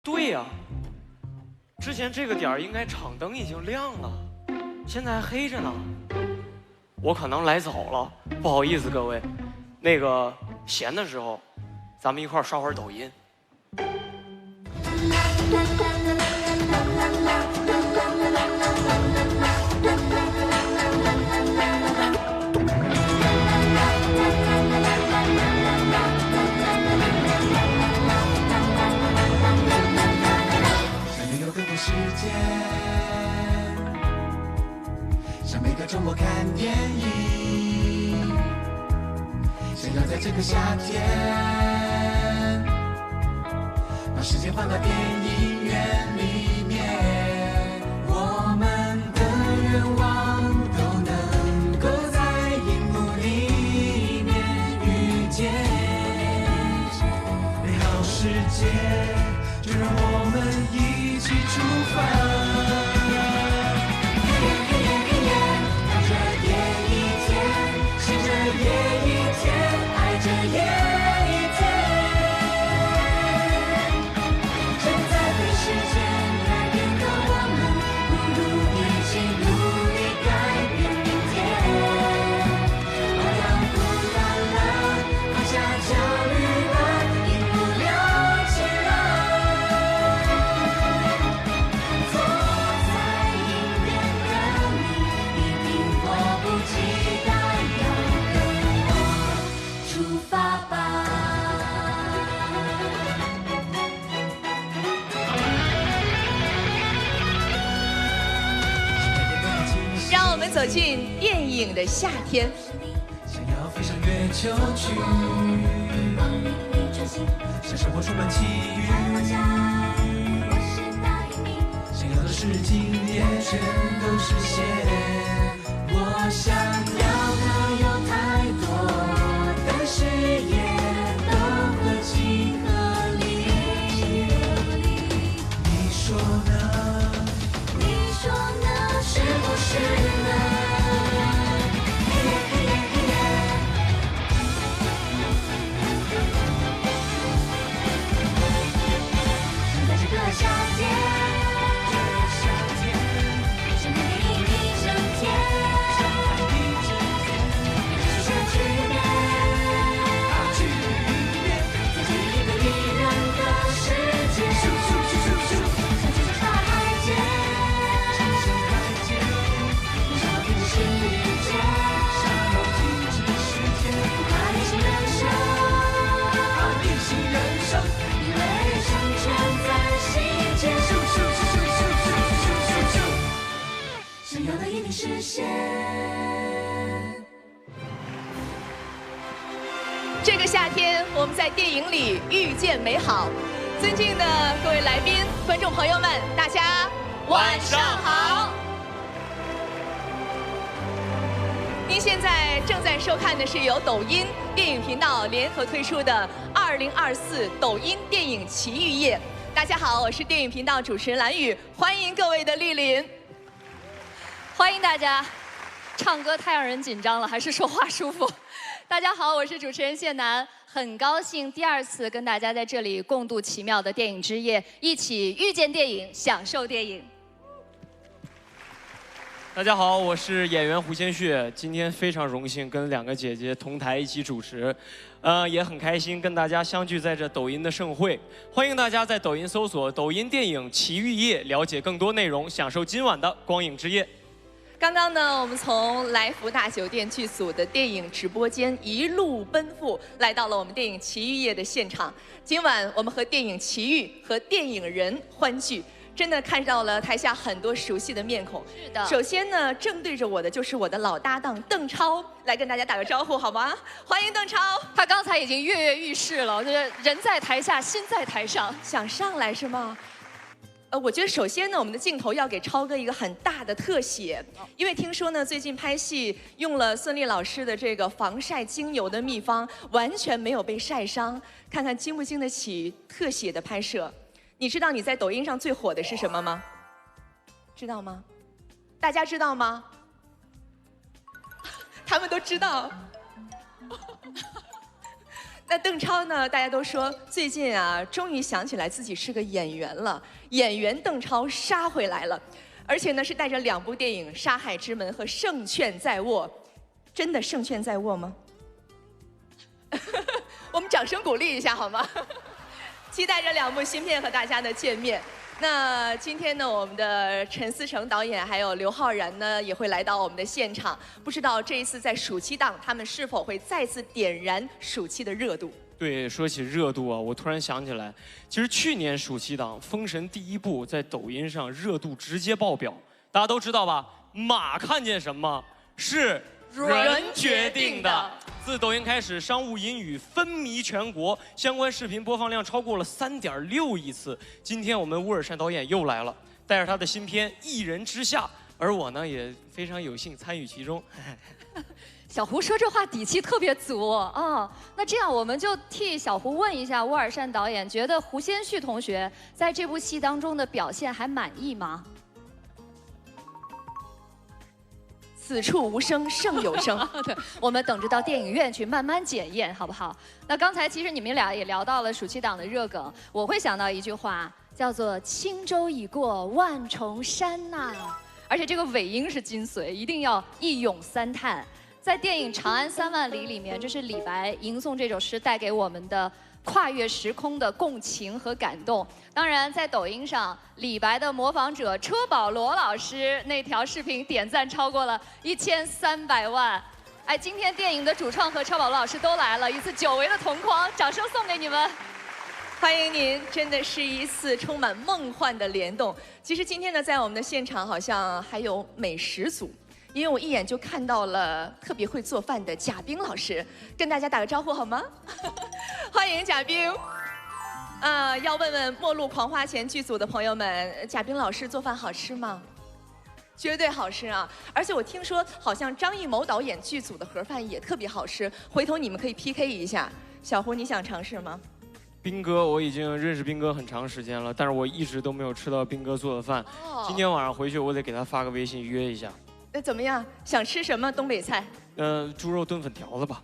对呀，之前这个点儿应该场灯已经亮了，现在还黑着呢。我可能来早了，不好意思各位。那个闲的时候，咱们一块儿刷会儿抖音。时间，像每个周末看电影，想要在这个夏天，把时间放到电影院里面，我们的愿望都能够在荧幕里面遇见。美好世界，就让我们一起出发。看着夜一天，信着夜一天，爱着夜一天。正在被时间改变的我们，不如一起努力改变明天。哦，让不安了，放下焦虑了，一步了起来。坐在影边的你，一定迫不及待要跟我出发吧。让我们走进电影的夏天。想要飞上月球去，向生活充满奇遇，想要的事情也全都实现。我想要的有太多，但是也都合情合理。你说呢？你说呢？是不是呢？在这个夏天，想跟你一整天，是想去面，在这一个迷人的世界，像就像大海间，你说停止时间，把逆行人生，以为成全在心间，想要的一定实现。这个夏天，我们在电影里遇见美好。尊敬的各位来宾、观众朋友们，大家晚上好。您现在正在收看的是由抖音电影频道联合推出的2024抖音电影奇遇夜。大家好，我是电影频道主持人蓝雨，欢迎各位的莅临。欢迎大家，唱歌太让人紧张了，还是说话舒服。大家好，我是主持人谢楠，很高兴第2次跟大家在这里共度奇妙的电影之夜，一起遇见电影，享受电影。大家好，我是演员胡先煦，今天非常荣幸跟2个姐姐同台一起主持，也很开心跟大家相聚在这抖音的盛会。欢迎大家在抖音搜索“抖音电影奇遇夜”，了解更多内容，享受今晚的光影之夜。刚刚呢，我们从来福大酒店剧组的电影直播间一路奔赴，来到了我们电影奇遇夜的现场。今晚我们和电影奇遇和电影人欢聚。真的看到了台下很多熟悉的面孔。是的。首先呢，正对着我的就是我的老搭档邓超，来跟大家打个招呼好吗？欢迎邓超。他刚才已经跃跃欲试了，就是人在台下，心在台上，想上来是吗？我觉得首先呢，我们的镜头要给超哥一个很大的特写，因为听说呢，最近拍戏用了孙俪老师的这个防晒精油的秘方，完全没有被晒伤，看看经不经得起特写的拍摄。你知道你在抖音上最火的是什么吗？知道吗？大家知道吗？他们都知道。那邓超呢？大家都说最近啊，终于想起来自己是个演员了。演员邓超杀回来了，而且呢是带着2部电影《沙海之门》和《胜券在握》。真的胜券在握吗？我们掌声鼓励一下好吗？期待着2部新片和大家的见面。那今天呢，我们的陈思诚导演还有刘昊然呢，也会来到我们的现场。不知道这一次在暑期档，他们是否会再次点燃暑期的热度？对，说起热度啊，我突然想起来，其实去年暑期档《封神》第1部在抖音上热度直接爆表，大家都知道吧？马看见什么是人决定的。自抖音开始，商务英语风靡全国，相关视频播放量超过了3.6亿次。今天我们乌尔善导演又来了，带着他的新片《一人之下》，而我呢也非常有幸参与其中。小胡说这话底气特别足啊！那这样我们就替小胡问一下乌尔善导演，觉得胡先煦同学在这部戏当中的表现还满意吗？此处无声胜有声。对，我们等着到电影院去慢慢检验，好不好？那刚才其实你们俩也聊到了暑期档的热梗，我会想到一句话，叫做“轻舟已过万重山”呐。而且这个尾音是精髓，一定要一咏3叹。在电影《长安3万里》里面，这是李白吟诵这首诗带给我们的跨越时空的共情和感动。当然，在抖音上，李白的模仿者车保罗老师那条视频点赞超过了1300万。哎，今天电影的主创和车保罗老师都来了，一次久违的同框，掌声送给你们。欢迎您，真的是一次充满梦幻的联动。其实今天呢，在我们的现场好像还有美食组。因为我一眼就看到了特别会做饭的贾冰老师，跟大家打个招呼好吗？欢迎贾冰。要问问《末路狂花钱》剧组的朋友们，贾冰老师做饭好吃吗？绝对好吃啊！而且我听说好像张艺谋导演剧组的盒饭也特别好吃，回头你们可以 PK 一下。小胡，你想尝试吗？斌哥，我已经认识斌哥很长时间了，但是我一直都没有吃到斌哥做的饭。今天晚上回去我得给他发个微信约一下。那怎么样？想吃什么东北菜？猪肉炖粉条子吧。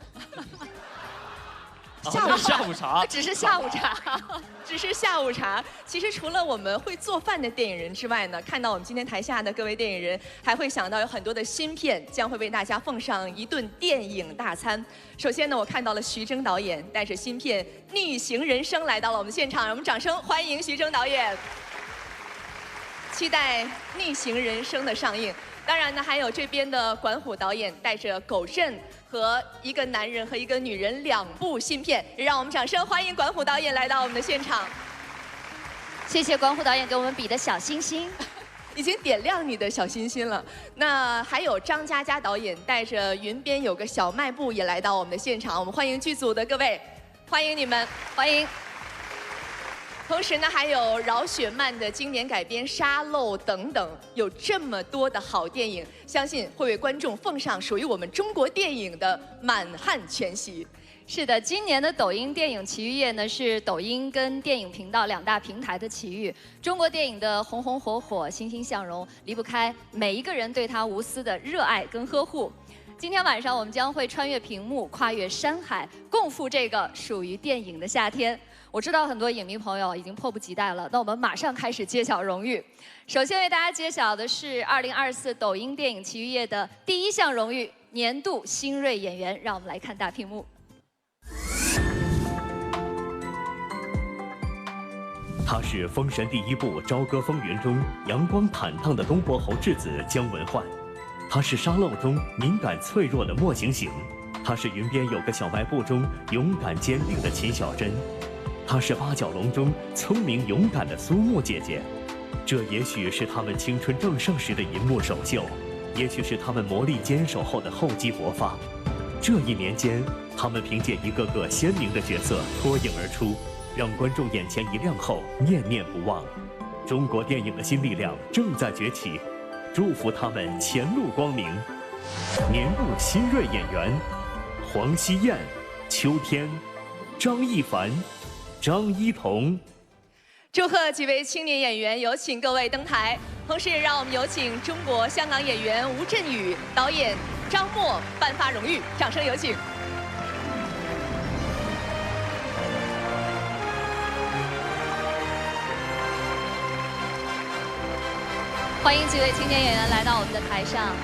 下午茶，只是下午茶，只是下午茶。其实除了我们会做饭的电影人之外呢，看到我们今天台下的各位电影人，还会想到有很多的新片将会为大家奉上一顿电影大餐。首先呢，我看到了徐峥导演带着新片《逆行人生》来到了我们现场，让我们掌声欢迎徐峥导演。期待《逆行人生》的上映。当然呢，还有这边的管虎导演带着《狗镇》和《一个男人和一个女人》2部新片，也让我们掌声欢迎管虎导演来到我们的现场。谢谢管虎导演给我们比的小星星，已经点亮你的小心心了。那还有张嘉佳导演带着《云边有个小卖部》也来到我们的现场，我们欢迎剧组的各位，欢迎你们，欢迎。同时呢，还有饶雪漫的经典改编《沙漏》等等，有这么多的好电影，相信会为观众奉上属于我们中国电影的满汉全席。是的，今年的抖音电影奇遇夜呢，是抖音跟电影频道2大平台的奇遇。中国电影的红红火火、欣欣向荣，离不开每一个人对它无私的热爱跟呵护。今天晚上我们将会穿越屏幕，跨越山海，共赴这个属于电影的夏天。我知道很多影迷朋友已经迫不及待了，那我们马上开始揭晓荣誉。首先为大家揭晓的是2024抖音电影奇遇夜的第1项荣誉——年度新锐演员。让我们来看大屏幕。他是《封神》第1部《朝歌风云》中阳光坦荡的东伯侯质子姜文焕，他是《沙漏》中敏感脆弱的莫行行，他是《云边有个小卖部》中勇敢坚定的秦小珍。她是《八角笼》中聪明勇敢的苏木姐姐，这也许是他们青春正盛时的银幕首秀，也许是他们磨砺坚守后的厚积薄发。这1年间，他们凭借一个个鲜明的角色脱颖而出，让观众眼前一亮后念念不忘。中国电影的新力量正在崛起，祝福他们前路光明。年度新锐演员：黄希燕、秋天、张一凡、张一彤。祝贺几位青年演员，有请各位登台。同时，让我们有请中国香港演员吴镇宇、导演张默颁发荣誉，掌声有请。欢迎几位青年演员来到我们的台上。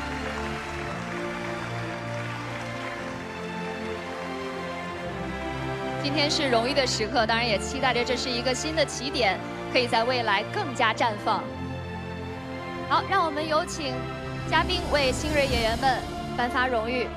今天是荣誉的时刻，当然也期待着这是一个新的起点，可以在未来更加绽放。好，让我们有请嘉宾为新锐演员们颁发荣誉。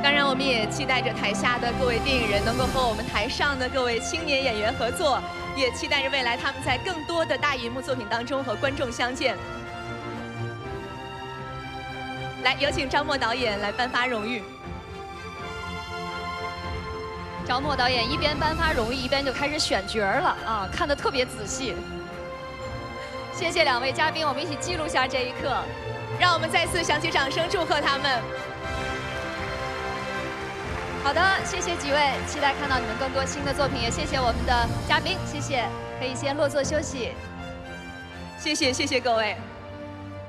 当然，我们也期待着台下的各位电影人能够和我们台上的各位青年演员合作，也期待着未来他们在更多的大荧幕作品当中和观众相见。来，有请张默导演来颁发荣誉。张默导演一边颁发荣誉，一边就开始选角儿了啊，看得特别仔细。谢谢两位嘉宾，我们一起记录下这一刻，让我们再次响起掌声，祝贺他们。好的，谢谢几位，期待看到你们更多新的作品，也谢谢我们的嘉宾，谢谢，可以先落座休息。谢谢各位。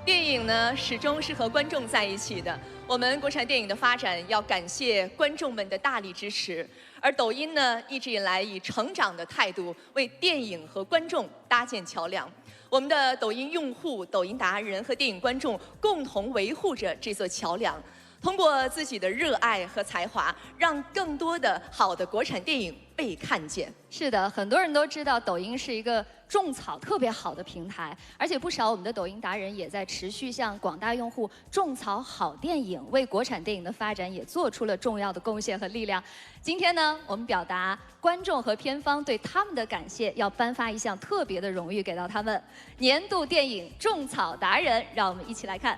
电影呢，始终是和观众在一起的。我们国产电影的发展要感谢观众们的大力支持，而抖音呢，一直以来以成长的态度为电影和观众搭建桥梁。我们的抖音用户、抖音达人和电影观众共同维护着这座桥梁。通过自己的热爱和才华，让更多的好的国产电影被看见。是的，很多人都知道抖音是一个种草特别好的平台，而且不少我们的抖音达人也在持续向广大用户种草好电影，为国产电影的发展也做出了重要的贡献和力量。今天呢，我们表达观众和片方对他们的感谢，要颁发一项特别的荣誉给到他们——年度电影种草达人。让我们一起来看。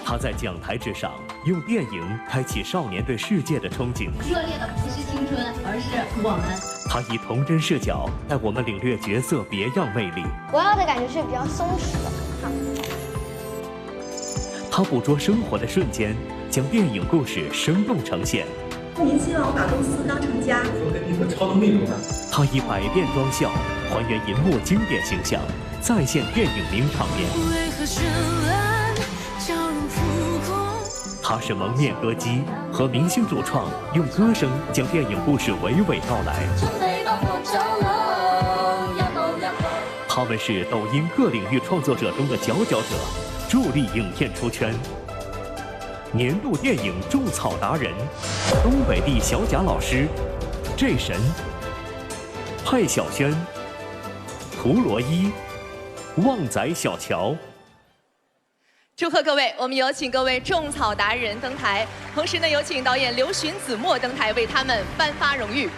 他在讲台之上用电影开启少年对世界的憧憬。热烈的不是青春，而是我们。他以童真视角带我们领略角色别样魅力。我要的感觉是比较松弛的。他捕捉生活的瞬间，将电影故事生动呈现。您希望我把公司当成家。说跟你的超能力有关。他以百变妆效还原银幕经典形象，再现电影名场面。为何绚烂交融浮空？他是蒙面歌姬，和明星主创用歌声将电影故事娓娓道来。他们是抖音各领域创作者中的佼佼者，助力影片出圈。年度电影种草达人，东北地小贾老师，J神、派小轩、图罗伊、旺仔小乔。祝贺各位！我们有请各位种草达人登台，同时呢，有请导演刘巡、子墨登台为他们颁发荣誉。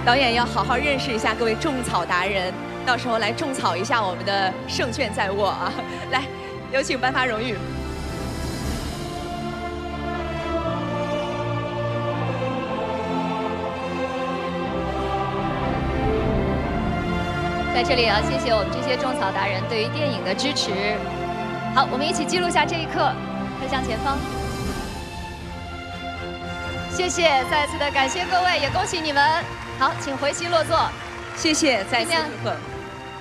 导演要好好认识一下各位种草达人，到时候来种草一下我们的胜券在握啊！来，有请颁发荣誉。在这里也要谢谢我们这些种草达人对于电影的支持。好，我们一起记录下这一刻，看向前方。谢谢，再次的感谢各位，也恭喜你们。好，请回席落座。谢谢，再次祝贺。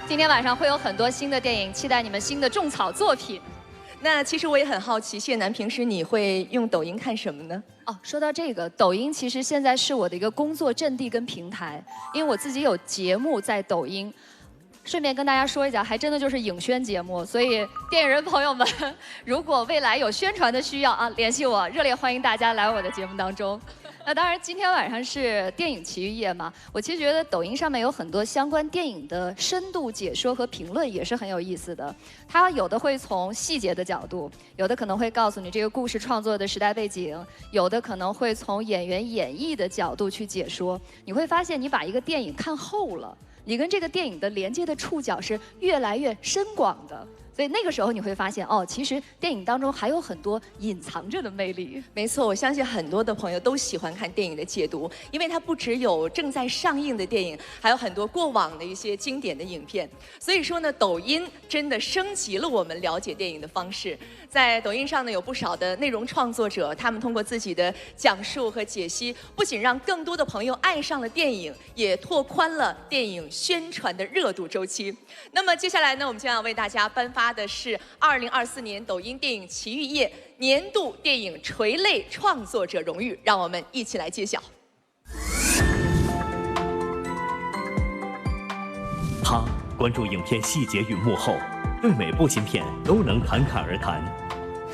今天晚上会有很多新的电影，期待你们新的种草作品。那其实我也很好奇，谢楠平时你会用抖音看什么呢？哦，说到这个，抖音其实现在是我的一个工作阵地跟平台，因为我自己有节目在抖音。顺便跟大家说一下，还真的就是影宣节目，所以电影人朋友们，如果未来有宣传的需要啊，联系我，热烈欢迎大家来我的节目当中。那当然，今天晚上是电影奇遇夜嘛，我其实觉得抖音上面有很多相关电影的深度解说和评论也是很有意思的。它有的会从细节的角度，有的可能会告诉你这个故事创作的时代背景，有的可能会从演员演绎的角度去解说。你会发现，你把一个电影看厚了，你跟这个电影的连接的触角是越来越深广的。所以那个时候你会发现，哦，其实电影当中还有很多隐藏着的魅力。没错，我相信很多的朋友都喜欢看电影的解读，因为它不只有正在上映的电影，还有很多过往的一些经典的影片。所以说呢，抖音真的升级了我们了解电影的方式。在抖音上呢，有不少的内容创作者，他们通过自己的讲述和解析，不仅让更多的朋友爱上了电影，也拓宽了电影宣传的热度周期。那么接下来呢，我们将要为大家颁发的是2024年抖音电影奇遇夜年度电影垂泪创作者荣誉，让我们一起来揭晓。他关注影片细节与幕后，对每部新片都能侃侃而谈。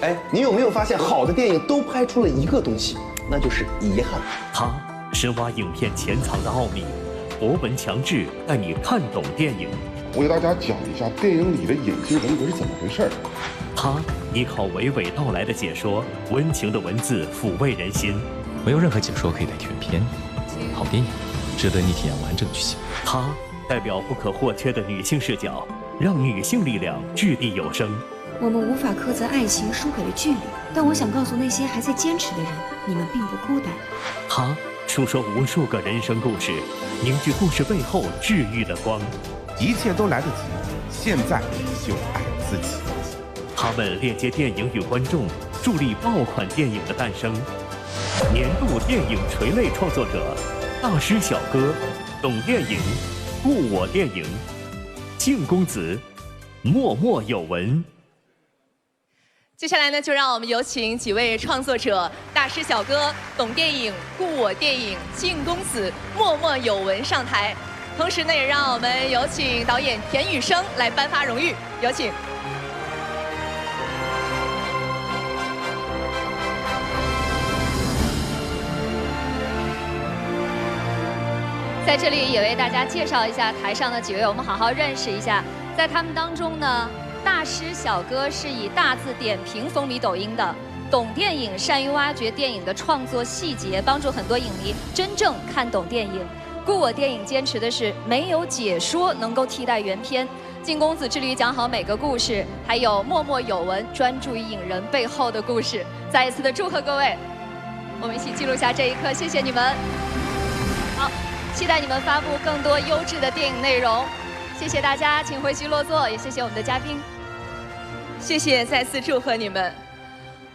哎，你有没有发现，好的电影都拍出了一个东西，那就是遗憾。他深挖影片潜藏的奥秘，博闻强志带你看懂电影。我给大家讲一下电影里的隐形人格是怎么回事。他依靠娓娓道来的解说，温情的文字抚慰人心。没有任何解说可以代替原片，好电影值得你体验完整剧情。他代表不可或缺的女性视角，让女性力量掷地有声。我们无法苛责爱情输给了距离，但我想告诉那些还在坚持的人，你们并不孤单。他述说无数个人生故事，凝聚故事背后治愈的光。一切都来得及，现在就爱自己。他们链接电影与观众，助力爆款电影的诞生。年度电影垂泪创作者，大师小哥，懂电影，故我电影，静公子，默默有闻。接下来呢，就让我们有请几位创作者：大师小哥、懂电影、故我电影、静公子、默默有闻上台。同时呢，也让我们有请导演田雨生来颁发荣誉，有请。在这里也为大家介绍一下台上的几位，我们好好认识一下。在他们当中呢，大师小哥是以大字点评风靡抖音的，懂电影善于挖掘电影的创作细节，帮助很多影迷真正看懂电影。故我电影坚持的是没有解说能够替代原片，静公子致力于讲好每个故事，还有默默有闻专注于影人背后的故事。再一次的祝贺各位，我们一起记录下这一刻，谢谢你们。好，期待你们发布更多优质的电影内容。谢谢大家，请回席落座，也谢谢我们的嘉宾。谢谢，再次祝贺你们。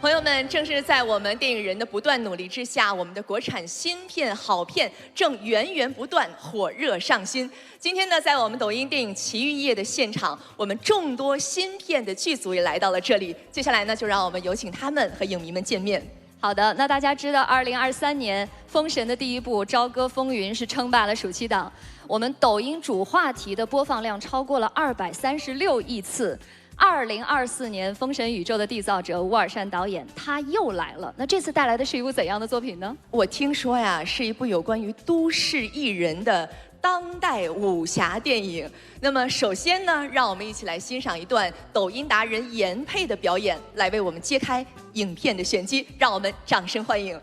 朋友们，正是在我们电影人的不断努力之下，我们的国产新片好片正源源不断，火热上新。今天呢，在我们抖音电影奇遇夜的现场，我们众多新片的剧组也来到了这里。接下来呢，就让我们有请他们和影迷们见面。好的，那大家知道，2023年《封神》的第一部《朝歌风云》是称霸了暑期档，我们抖音主话题的播放量超过了236亿次。2024年《封神宇宙》的缔造者吴尔善导演他又来了，那这次带来的是一部怎样的作品呢？我听说呀，是一部有关于都市艺人的当代武侠电影。那么首先呢，让我们一起来欣赏一段抖音达人严佩的表演，来为我们揭开影片的玄机。让我们掌声欢迎。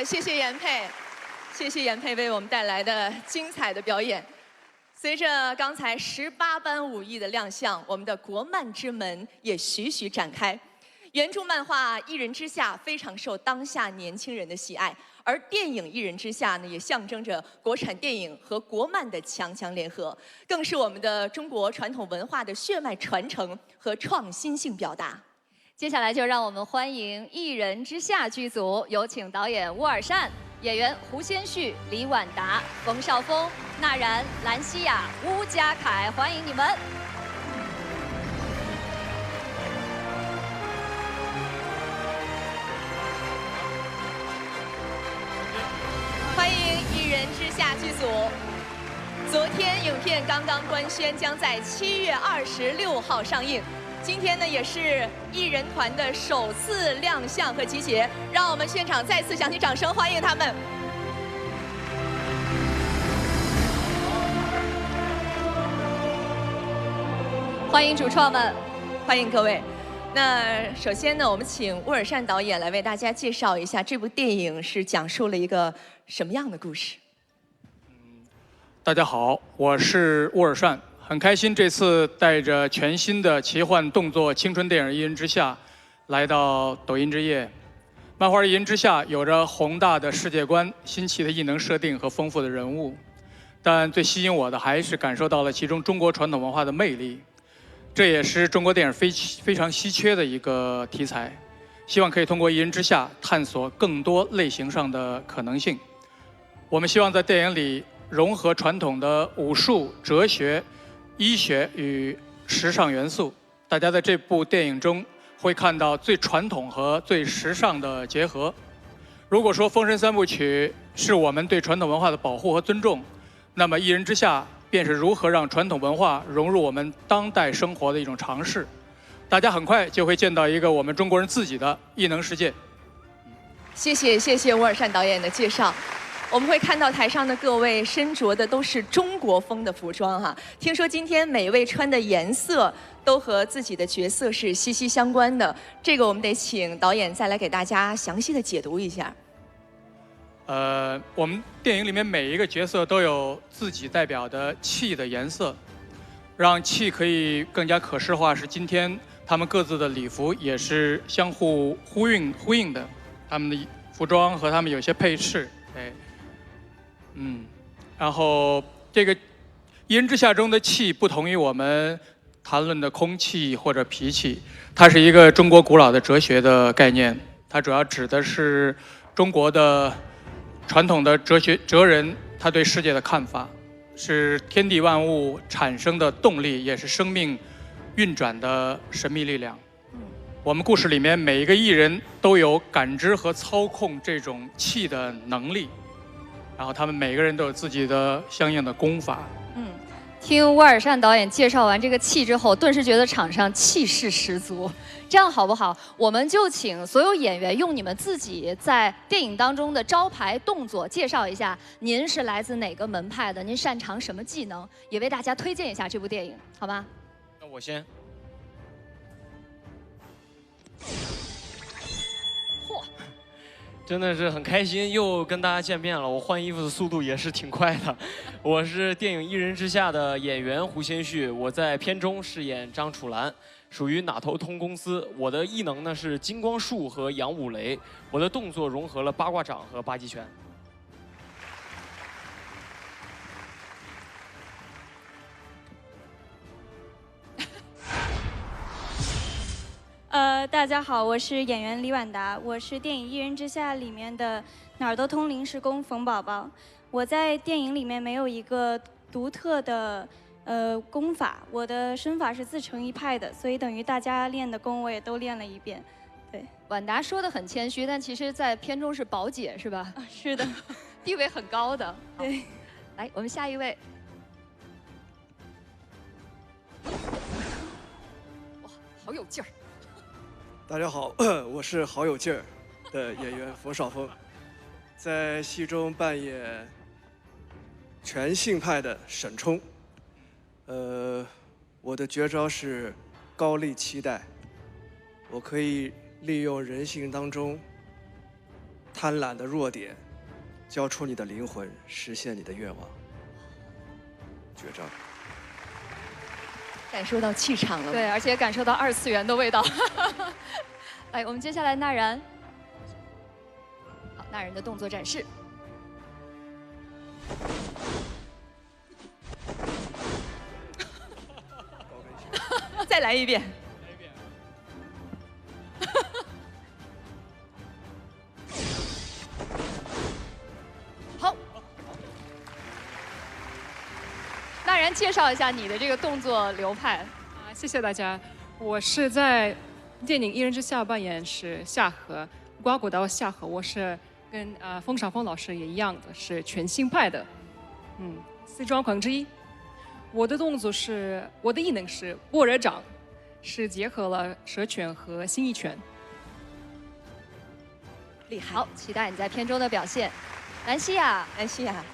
谢谢严佩，谢谢严佩为我们带来的精彩的表演。随着刚才18般武艺的亮相，我们的国漫之门也徐徐展开。原著漫画《一人之下》非常受当下年轻人的喜爱，而电影《一人之下》呢，也象征着国产电影和国漫的强强联合，更是我们的中国传统文化的血脉传承和创新性表达。接下来就让我们欢迎《一人之下》剧组，有请导演乌尔善、演员胡先煦、李婉达、冯绍峰、纳然、兰西亚、乌家凯，欢迎你们！欢迎《一人之下》剧组。昨天影片刚刚官宣，将在7月26号上映。今天呢，也是艺人团的首次亮相和集结，让我们现场再次响起掌声，欢迎他们。欢迎主创们，欢迎各位。那首先呢，我们请乌尔善导演来为大家介绍一下这部电影是讲述了一个什么样的故事。大家好，我是乌尔善。很开心这次带着全新的奇幻动作青春电影《一人之下》来到抖音之夜。漫画《一人之下》有着宏大的世界观、新奇的异能设定和丰富的人物，但最吸引我的还是感受到了其中中国传统文化的魅力。这也是中国电影非常稀缺的一个题材。希望可以通过《一人之下》探索更多类型上的可能性。我们希望在电影里融合传统的武术、哲学、医学与时尚元素，大家在这部电影中会看到最传统和最时尚的结合。如果说《封神三部曲》是我们对传统文化的保护和尊重，那么《一人之下》便是如何让传统文化融入我们当代生活的一种尝试。大家很快就会见到一个我们中国人自己的异能世界。谢谢乌尔善导演的介绍。我们会看到台上的各位身着的都是中国风的服装哈。听说今天每位穿的颜色都和自己的角色是息息相关的，这个我们得请导演再来给大家详细的解读一下。我们电影里面每一个角色都有自己代表的气的颜色，让气可以更加可视化。是今天他们各自的礼服也是相互呼应的，他们的服装和他们有些配饰，对。然后这个《一人之下》中的气不同于我们谈论的空气或者脾气，它是一个中国古老的哲学的概念，它主要指的是中国的传统的哲人他对世界的看法，是天地万物产生的动力，也是生命运转的神秘力量。我们故事里面每一个艺人都有感知和操控这种气的能力。然后他们每个人都有自己的相应的功法。听乌尔善导演介绍完这个气之后，顿时觉得场上气势十足。这样好不好？我们就请所有演员用你们自己在电影当中的招牌动作介绍一下，您是来自哪个门派的？您擅长什么技能？也为大家推荐一下这部电影，好吗？那我先。真的是很开心，又跟大家见面了。我换衣服的速度也是挺快的。我是电影《一人之下》的演员胡先煦，我在片中饰演张楚岚，属于哪头通公司。我的异能呢是金光术和杨武雷，我的动作融合了八卦掌和八极拳。大家好，我是演员李婉达，我是电影《一人之下》里面的哪儿都通临时工冯宝宝。我在电影里面没有一个独特的功法，我的身法是自成一派的，所以等于大家练的功我也都练了一遍。对，婉达说的很谦虚，但其实在片中是宝姐是吧？是的，地位很高的。对，来，我们下一位。哇，好有劲儿！大家好，我是好有劲儿的演员冯绍峰，在戏中扮演全信派的沈冲。我的绝招是高力期待，我可以利用人性当中贪婪的弱点，交出你的灵魂，实现你的愿望。绝招。感受到气场了，对，而且感受到二次元的味道。来，我们接下来纳然，好，纳然的动作展示。再来一遍。介绍一下你的这个动作流派。啊，谢谢大家。我是在电影《一人之下》扮演是夏荷，刮骨刀夏荷。我是跟封赏峰老师也一样的，是全新派的，四装狂之一。我的动作是，我的异能是握人掌，是结合了蛇拳和新一拳。厉害！好，期待你在片中的表现。兰西亚，兰西亚。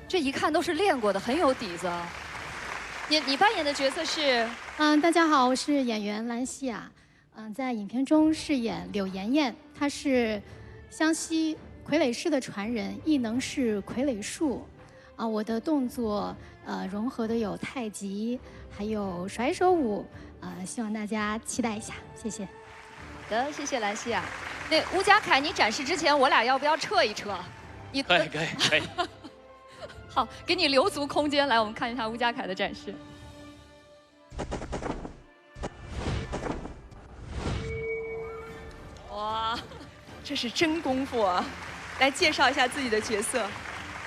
这一看都是练过的，很有底子。你扮演的角色是？大家好，我是演员兰西亚。在影片中饰演柳妍妍，她是湘西傀儡市的传人，异能是傀儡术。我的动作融合的有太极，还有甩手舞，希望大家期待一下，谢谢。好的，谢谢兰西亚。那吴家凯，你展示之前，我俩要不要撤一撤？可以。好，给你留足空间。来，我们看一下吴家凯的展示。哇，这是真功夫啊！来介绍一下自己的角色。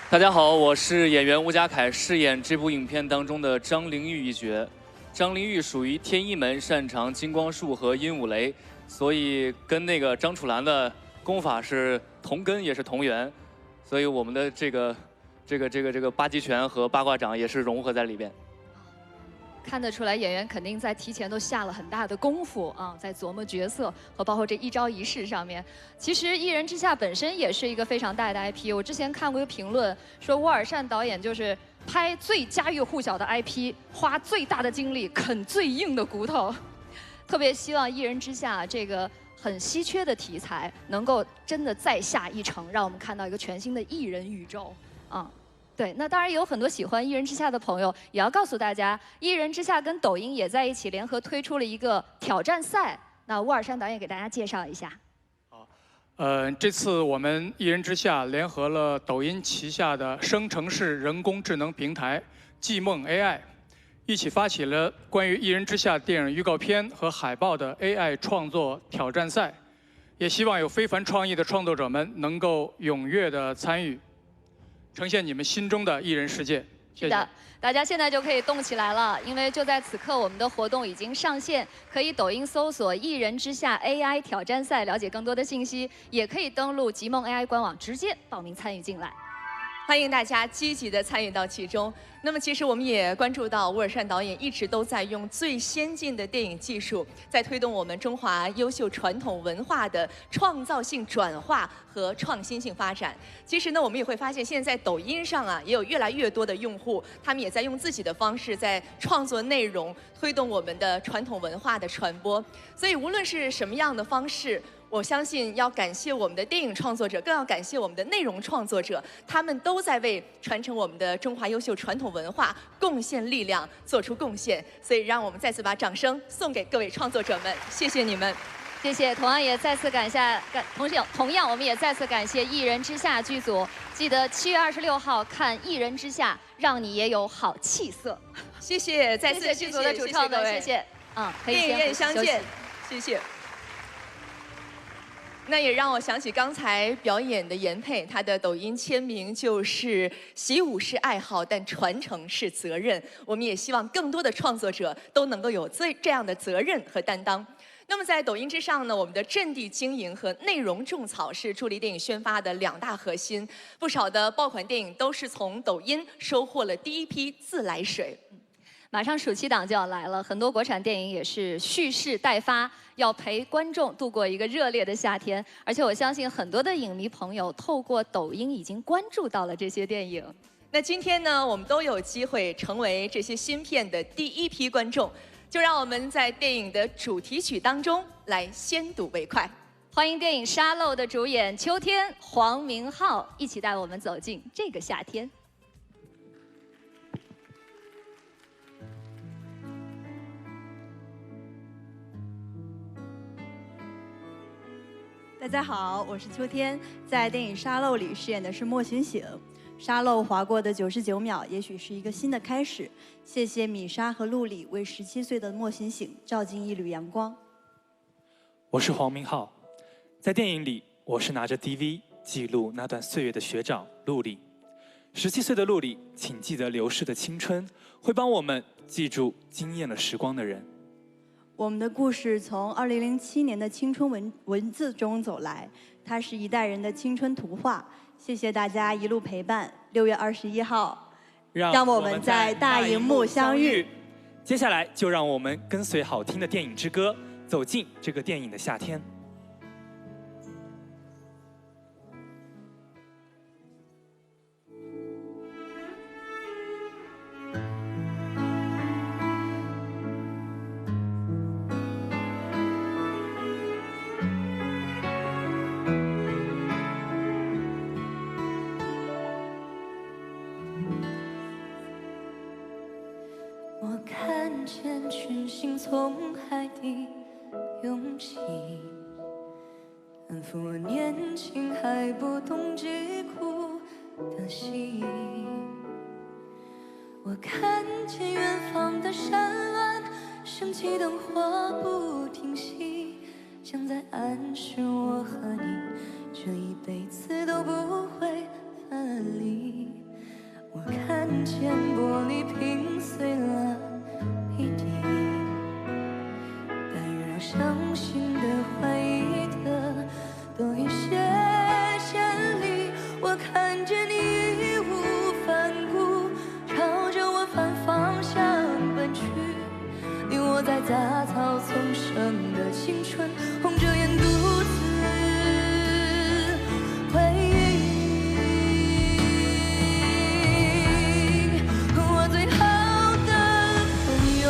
大家好，我是演员吴家凯，饰演这部影片当中的张灵玉一角。张灵玉属于天一门，擅长金光术和阴武雷，所以跟那个张楚岚的功法是同根也是同源，所以我们的这个八极拳和八卦掌也是融合在里边。看得出来，演员肯定在提前都下了很大的功夫啊，在琢磨角色和包括这一招一式上面。其实《一人之下》本身也是一个非常大的 IP。我之前看过一个评论，说沃尔善导演就是拍最家喻户晓的 IP， 花最大的精力啃最硬的骨头。特别希望《一人之下》这个很稀缺的题材能够真的再下一城，让我们看到一个全新的艺人宇宙啊。对，那当然有很多喜欢《一人之下》的朋友，也要告诉大家，《一人之下》跟抖音也在一起联合推出了一个挑战赛。那沃尔善导演给大家介绍一下。这次我们《一人之下》联合了抖音旗下的生成式人工智能平台即梦 AI， 一起发起了关于《一人之下》电影预告片和海报的 AI 创作挑战赛，也希望有非凡创意的创作者们能够踊跃的参与。呈现你们心中的艺人世界。是的，大家现在就可以动起来了，因为就在此刻，我们的活动已经上线，可以抖音搜索“一人之下 AI 挑战赛”了解更多的信息，也可以登录极梦 AI 官网直接报名参与进来。欢迎大家积极的参与到其中。那么，其实我们也关注到沃尔善导演一直都在用最先进的电影技术，在推动我们中华优秀传统文化的创造性转化和创新性发展。其实呢，我们也会发现，现在在抖音上啊，也有越来越多的用户，他们也在用自己的方式在创作内容，推动我们的传统文化的传播。所以，无论是什么样的方式，我相信要感谢我们的电影创作者，更要感谢我们的内容创作者，他们都在为传承我们的中华优秀传统文化贡献力量，做出贡献。所以，让我们再次把掌声送给各位创作者们，谢谢你们，谢谢。同样也再次同样我们也再次感谢《一人之下》剧组，记得7月26号看《一人之下》，让你也有好气色。谢谢，再次谢谢剧组的主创们，谢谢。电影院相见，谢谢。那也让我想起刚才表演的严佩，他的抖音签名就是“习武是爱好，但传承是责任”。我们也希望更多的创作者都能够有这样的责任和担当。那么在抖音之上呢，我们的阵地经营和内容种草是助力电影宣发的2大核心。不少的爆款电影都是从抖音收获了第一批自来水。马上暑期档就要来了，很多国产电影也是蓄势待发，要陪观众度过一个热烈的夏天。而且我相信很多的影迷朋友透过抖音已经关注到了这些电影。那今天呢，我们都有机会成为这些新片的第一批观众，就让我们在电影的主题曲当中来先睹为快。欢迎电影《沙漏》的主演秋天、黄明昊一起带我们走进这个夏天。大家好，我是秋天，在电影《沙漏》里饰演的是莫醒醒。沙漏划过的99秒，也许是一个新的开始。谢谢米莎和陆里为17岁的莫醒醒照进一缕阳光。我是黄明昊，在电影里，我是拿着 DV 记录那段岁月的学长陆离。17岁的陆离，请记得流逝的青春，会帮我们记住惊艳了时光的人。我们的故事从2007年的青春文字中走来，它是一代人的青春图画。谢谢大家一路陪伴。6月21号，让我们在大荧幕相遇。接下来就让我们跟随好听的电影之歌，走进这个电影的夏天。我看见群星从海底涌起，安抚我年轻还不懂疾苦的心。我看见远方的山峦升起灯火不停息，像在暗示我和你这一辈子都不会分离。我看见玻璃瓶碎了一地，但愿让伤心的、怀疑的多一些千里。我看见你义无反顾，朝着我反方向奔去，你我在杂草丛生的青春，红着眼独自回忆。我最好的朋友，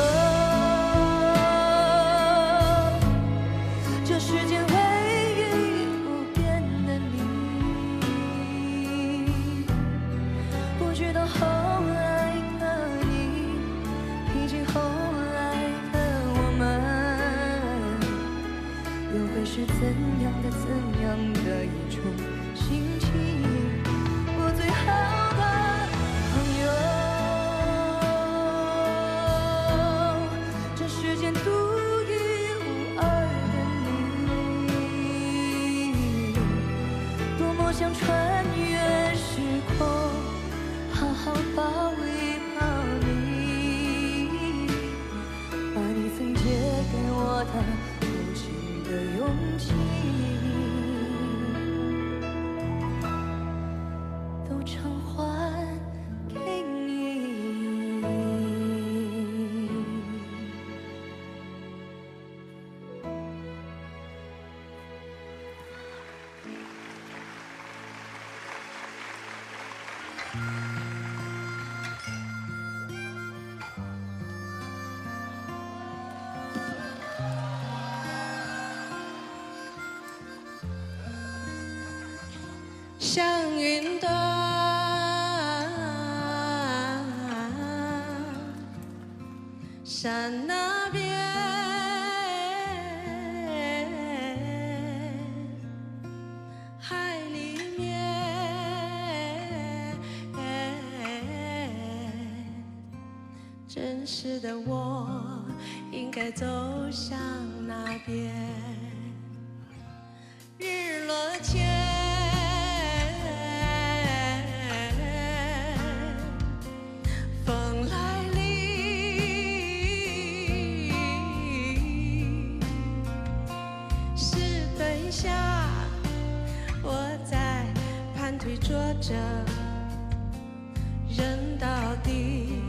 这世间唯一不变的你，不知道后来的你，以及后来的我们，又会是怎样的一种心情？我最好的朋友，这世间独一无二的你，多么想穿越时空，好好抱一抱你，把你曾借给我的无尽的勇气都偿还给你。像云端山那边，海里面，真实的我应该走向哪边？日落前。风来临，石墩下，我在盘腿坐着，人到底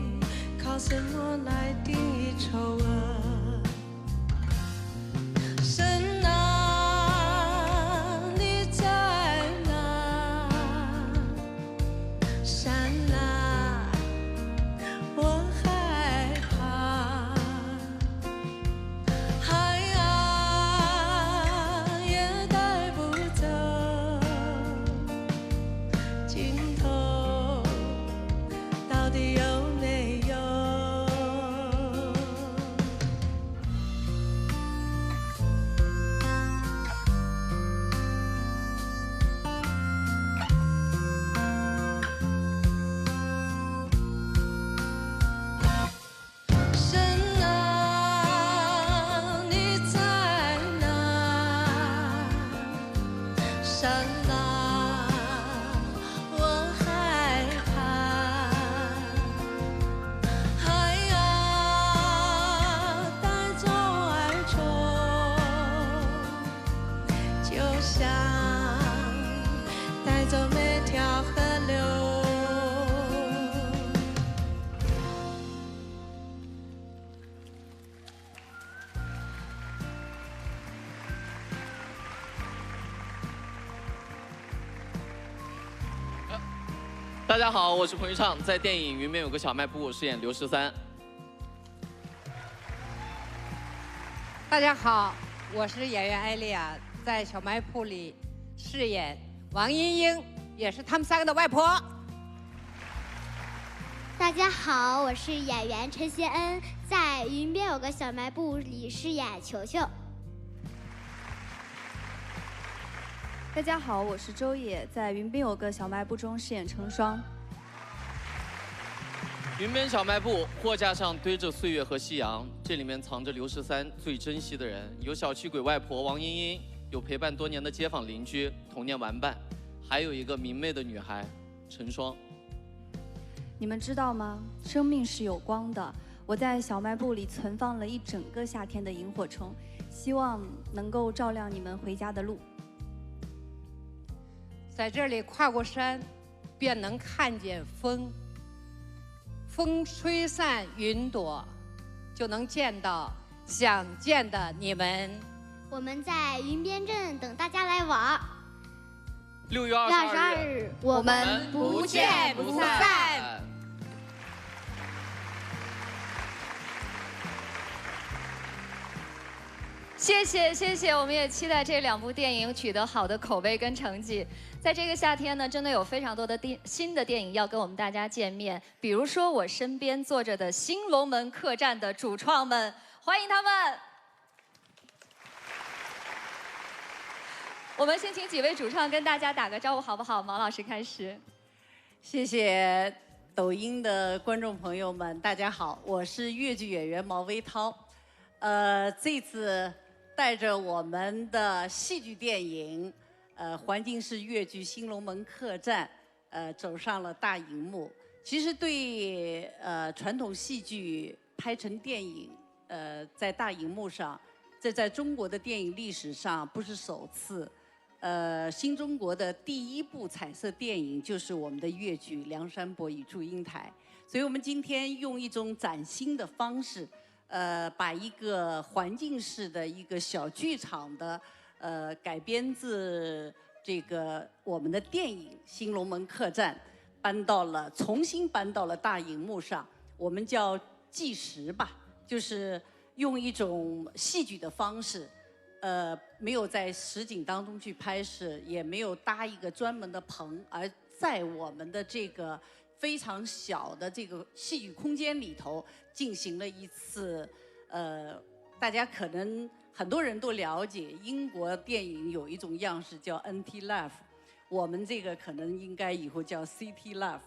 靠什么来定义丑恶？神啊，你在哪？山啊，我害怕，海啊也带不走，尽头到底有没有？神啊，你在哪？大家好，我是彭昱畅，在电影《云边有个小卖部》饰演刘13。大家好，我是演员艾丽亚，在小卖铺里饰演王英英，也是他们3个的外婆。大家好，我是演员陈谢恩，在《云边有个小卖部》里饰演球球。大家好，我是周野，在《云边有个小卖部》中饰演成双。云边小卖部，货架上堆着岁月和夕阳，这里面藏着刘13最珍惜的人，有小气鬼外婆王英英，有陪伴多年的街坊邻居、童年玩伴，还有一个明媚的女孩陈双。你们知道吗？生命是有光的。我在小卖部里存放了一整个夏天的萤火虫，希望能够照亮你们回家的路。在这里跨过山，便能看见风。风吹散云朵，就能见到想见的你们。我们在云边镇等大家来玩。6月22日，我们不见不散。谢谢谢谢，我们也期待这2部电影取得好的口碑跟成绩。在这个夏天呢，真的有非常多的新的电影要跟我们大家见面，比如说我身边坐着的新龙门客栈的主创们，欢迎他们。我们先请几位主创跟大家打个招呼好不好？毛老师开始。谢谢抖音的观众朋友们，大家好，我是粤剧演员毛维涛。这次带着我们的戏剧电影。环境是粤剧《新龙门客栈》，走上了大荧幕。其实对传统戏剧拍成电影，在大荧幕上，这在中国的电影历史上不是首次。新中国的第1部彩色电影就是我们的粤剧《梁山伯与祝英台》，所以我们今天用一种崭新的方式，把一个环境式的一个小剧场的。改编自这个我们的电影《新龙门客栈》，重新搬到了大荧幕上。我们叫纪实吧，就是用一种戏剧的方式，没有在实景当中去拍摄，也没有搭一个专门的棚，而在我们的这个非常小的这个戏剧空间里头进行了一次，大家可能。很多人都了解英国电影有一种样式叫 NT Life， 我们这个可能应该以后叫 CT Life。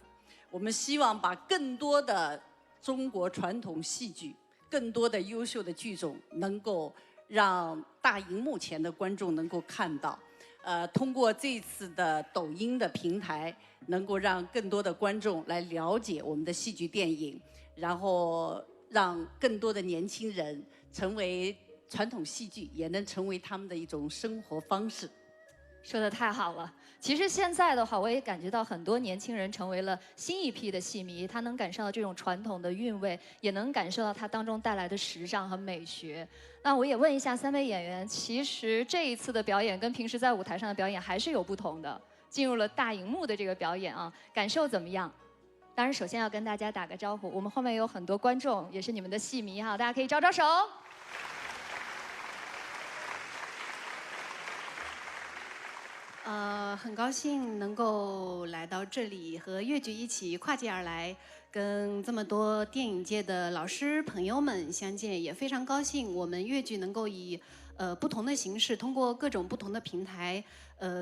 我们希望把更多的中国传统戏剧、更多的优秀的剧种，能够让大荧幕前的观众能够看到。通过这次的抖音的平台，能够让更多的观众来了解我们的戏剧电影，然后让更多的年轻人成为。传统戏剧也能成为他们的一种生活方式，说得太好了。其实现在的话，我也感觉到很多年轻人成为了新一批的戏迷，他能感受到这种传统的韵味，也能感受到它当中带来的时尚和美学。那我也问一下3位演员，其实这一次的表演跟平时在舞台上的表演还是有不同的，进入了大荧幕的这个表演啊，感受怎么样？当然，首先要跟大家打个招呼，我们后面有很多观众，也是你们的戏迷哈，大家可以招招手。很高兴能够来到这里，和粤剧一起跨界而来，跟这么多电影界的老师朋友们相见，也非常高兴我们粤剧能够以不同的形式，通过各种不同的平台，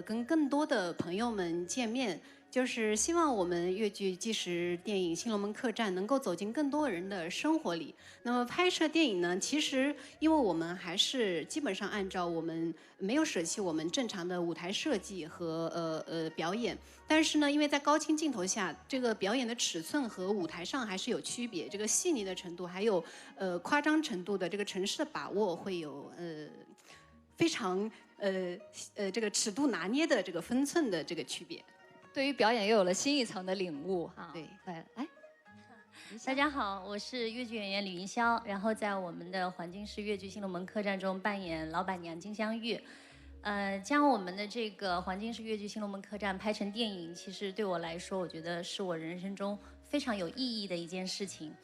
跟更多的朋友们见面。就是希望我们粤剧纪实电影《新龙门客栈》能够走进更多人的生活里。那么拍摄电影呢，其实因为我们还是基本上按照我们没有舍弃我们正常的舞台设计和表演，但是呢，因为在高清镜头下，这个表演的尺寸和舞台上还是有区别，这个细腻的程度还有夸张程度的这个城市的把握会有非常这个尺度拿捏的这个分寸的这个区别。对于表演又有了新一层的领悟哈。对，来，大家好，我是粤剧演员李云霄，然后在我们的环境式粤剧《新龙门客栈》中扮演老板娘金镶玉。将我们的这个黄金式越剧新龙门客栈拍成电影，其实对我来说，我觉得是我人生中非常有意义的一件事情。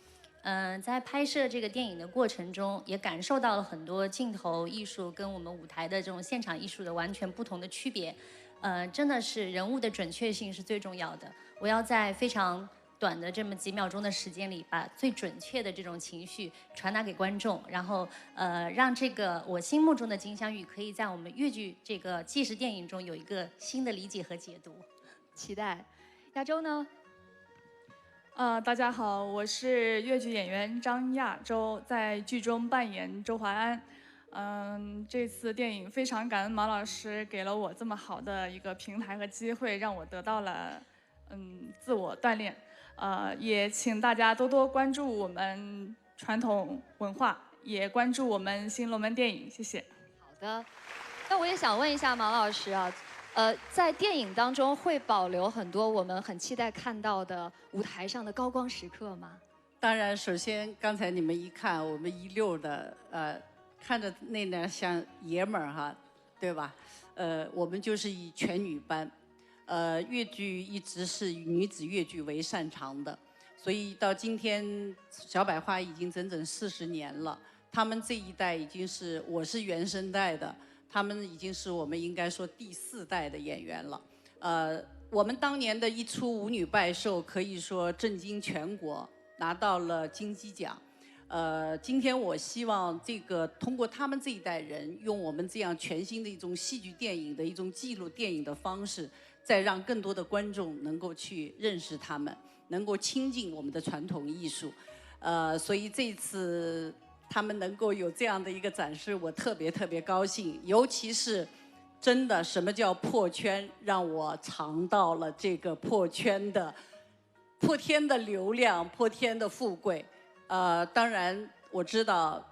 在拍摄这个电影的过程中，也感受到了很多镜头艺术跟我们舞台的这种现场艺术的完全不同的区别。真的是人物的准确性是最重要的。我要在非常短的这么几秒钟的时间里，把最准确的这种情绪传达给观众，然后让这个我心目中的金镶玉可以在我们越剧这个纪实电影中有一个新的理解和解读。期待。亚洲呢？大家好，我是越剧演员张亚洲，在剧中扮演周淮安。这次电影非常感恩马老师给了我这么好的一个平台和机会，让我得到了自我锻炼。也请大家多多关注我们传统文化，也关注我们新龙门电影，谢谢。好的，那我也想问一下马老师啊，在电影当中会保留很多我们很期待看到的舞台上的高光时刻吗？当然，首先刚才你们一看，我们16的看着那俩像爷们儿哈，对吧？我们就是以全女班。越剧一直是以女子越剧为擅长的，所以到今天小百花已经整整40年了。他们这一代已经是我是原生代的，他们已经是我们应该说第4代的演员了。我们当年的一出《舞女拜寿》可以说震惊全国，拿到了金鸡奖。今天我希望这个通过他们这一代人，用我们这样全新的一种戏剧电影的一种记录电影的方式，再让更多的观众能够去认识他们，能够亲近我们的传统艺术。所以这次他们能够有这样的一个展示，我特别高兴。尤其是真的什么叫破圈，让我尝到了这个破天的流量，破天的富贵。当然我知道，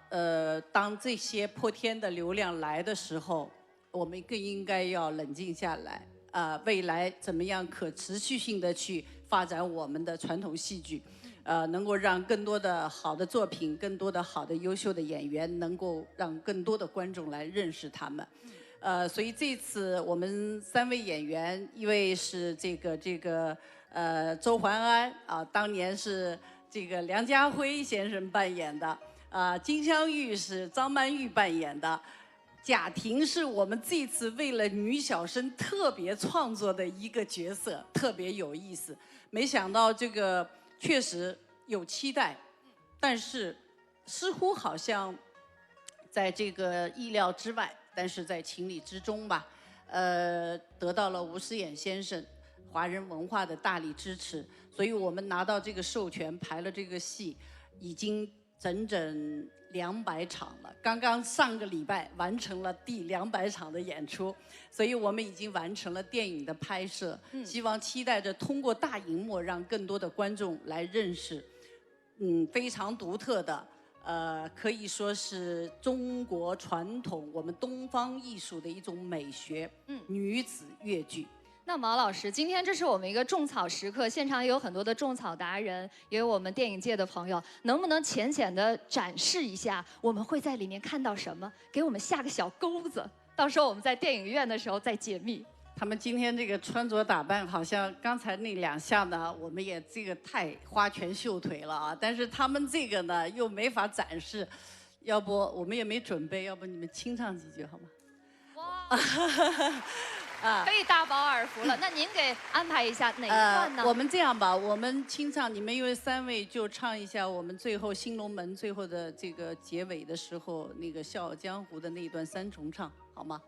当这些破天的流量来的时候，我们更应该要冷静下来。未来怎么样可持续性的去发展我们的传统戏剧，能够让更多的好的作品，更多的好的优秀的演员，能够让更多的观众来认识他们。所以这次我们3位演员，一位是这个周淮安啊，当年是这个梁家辉先生扮演的，金镶玉是张曼玉扮演的。贾婷是我们这次为了女小生特别创作的一个角色，特别有意思。没想到这个确实有期待，但是似乎好像在这个意料之外，但是在情理之中吧。得到了吴思远先生华人文化的大力支持，所以我们拿到这个授权排了这个戏，已经整整200场了，刚刚上个礼拜完成了第200场的演出，所以我们已经完成了电影的拍摄，希望期待着通过大荧幕让更多的观众来认识，非常独特的，可以说是中国传统我们东方艺术的一种美学，女子越剧。那毛老师，今天这是我们一个种草时刻，现场也有很多的种草达人，也有我们电影界的朋友，能不能浅浅的展示一下我们会在里面看到什么，给我们下个小钩子，到时候我们在电影院的时候再解密。他们今天这个穿着打扮，好像刚才那2下呢，我们也这个太花拳绣腿了啊，但是他们这个呢又没法展示，要不我们也没准备，要不你们清唱几句好吗？哇！可以大饱耳福了。那您给安排一下哪一段呢？我们这样吧，我们清唱，你们因为3位就唱一下我们最后新龙门最后的这个结尾的时候那个《笑傲江湖》的那一段3重唱，好吗？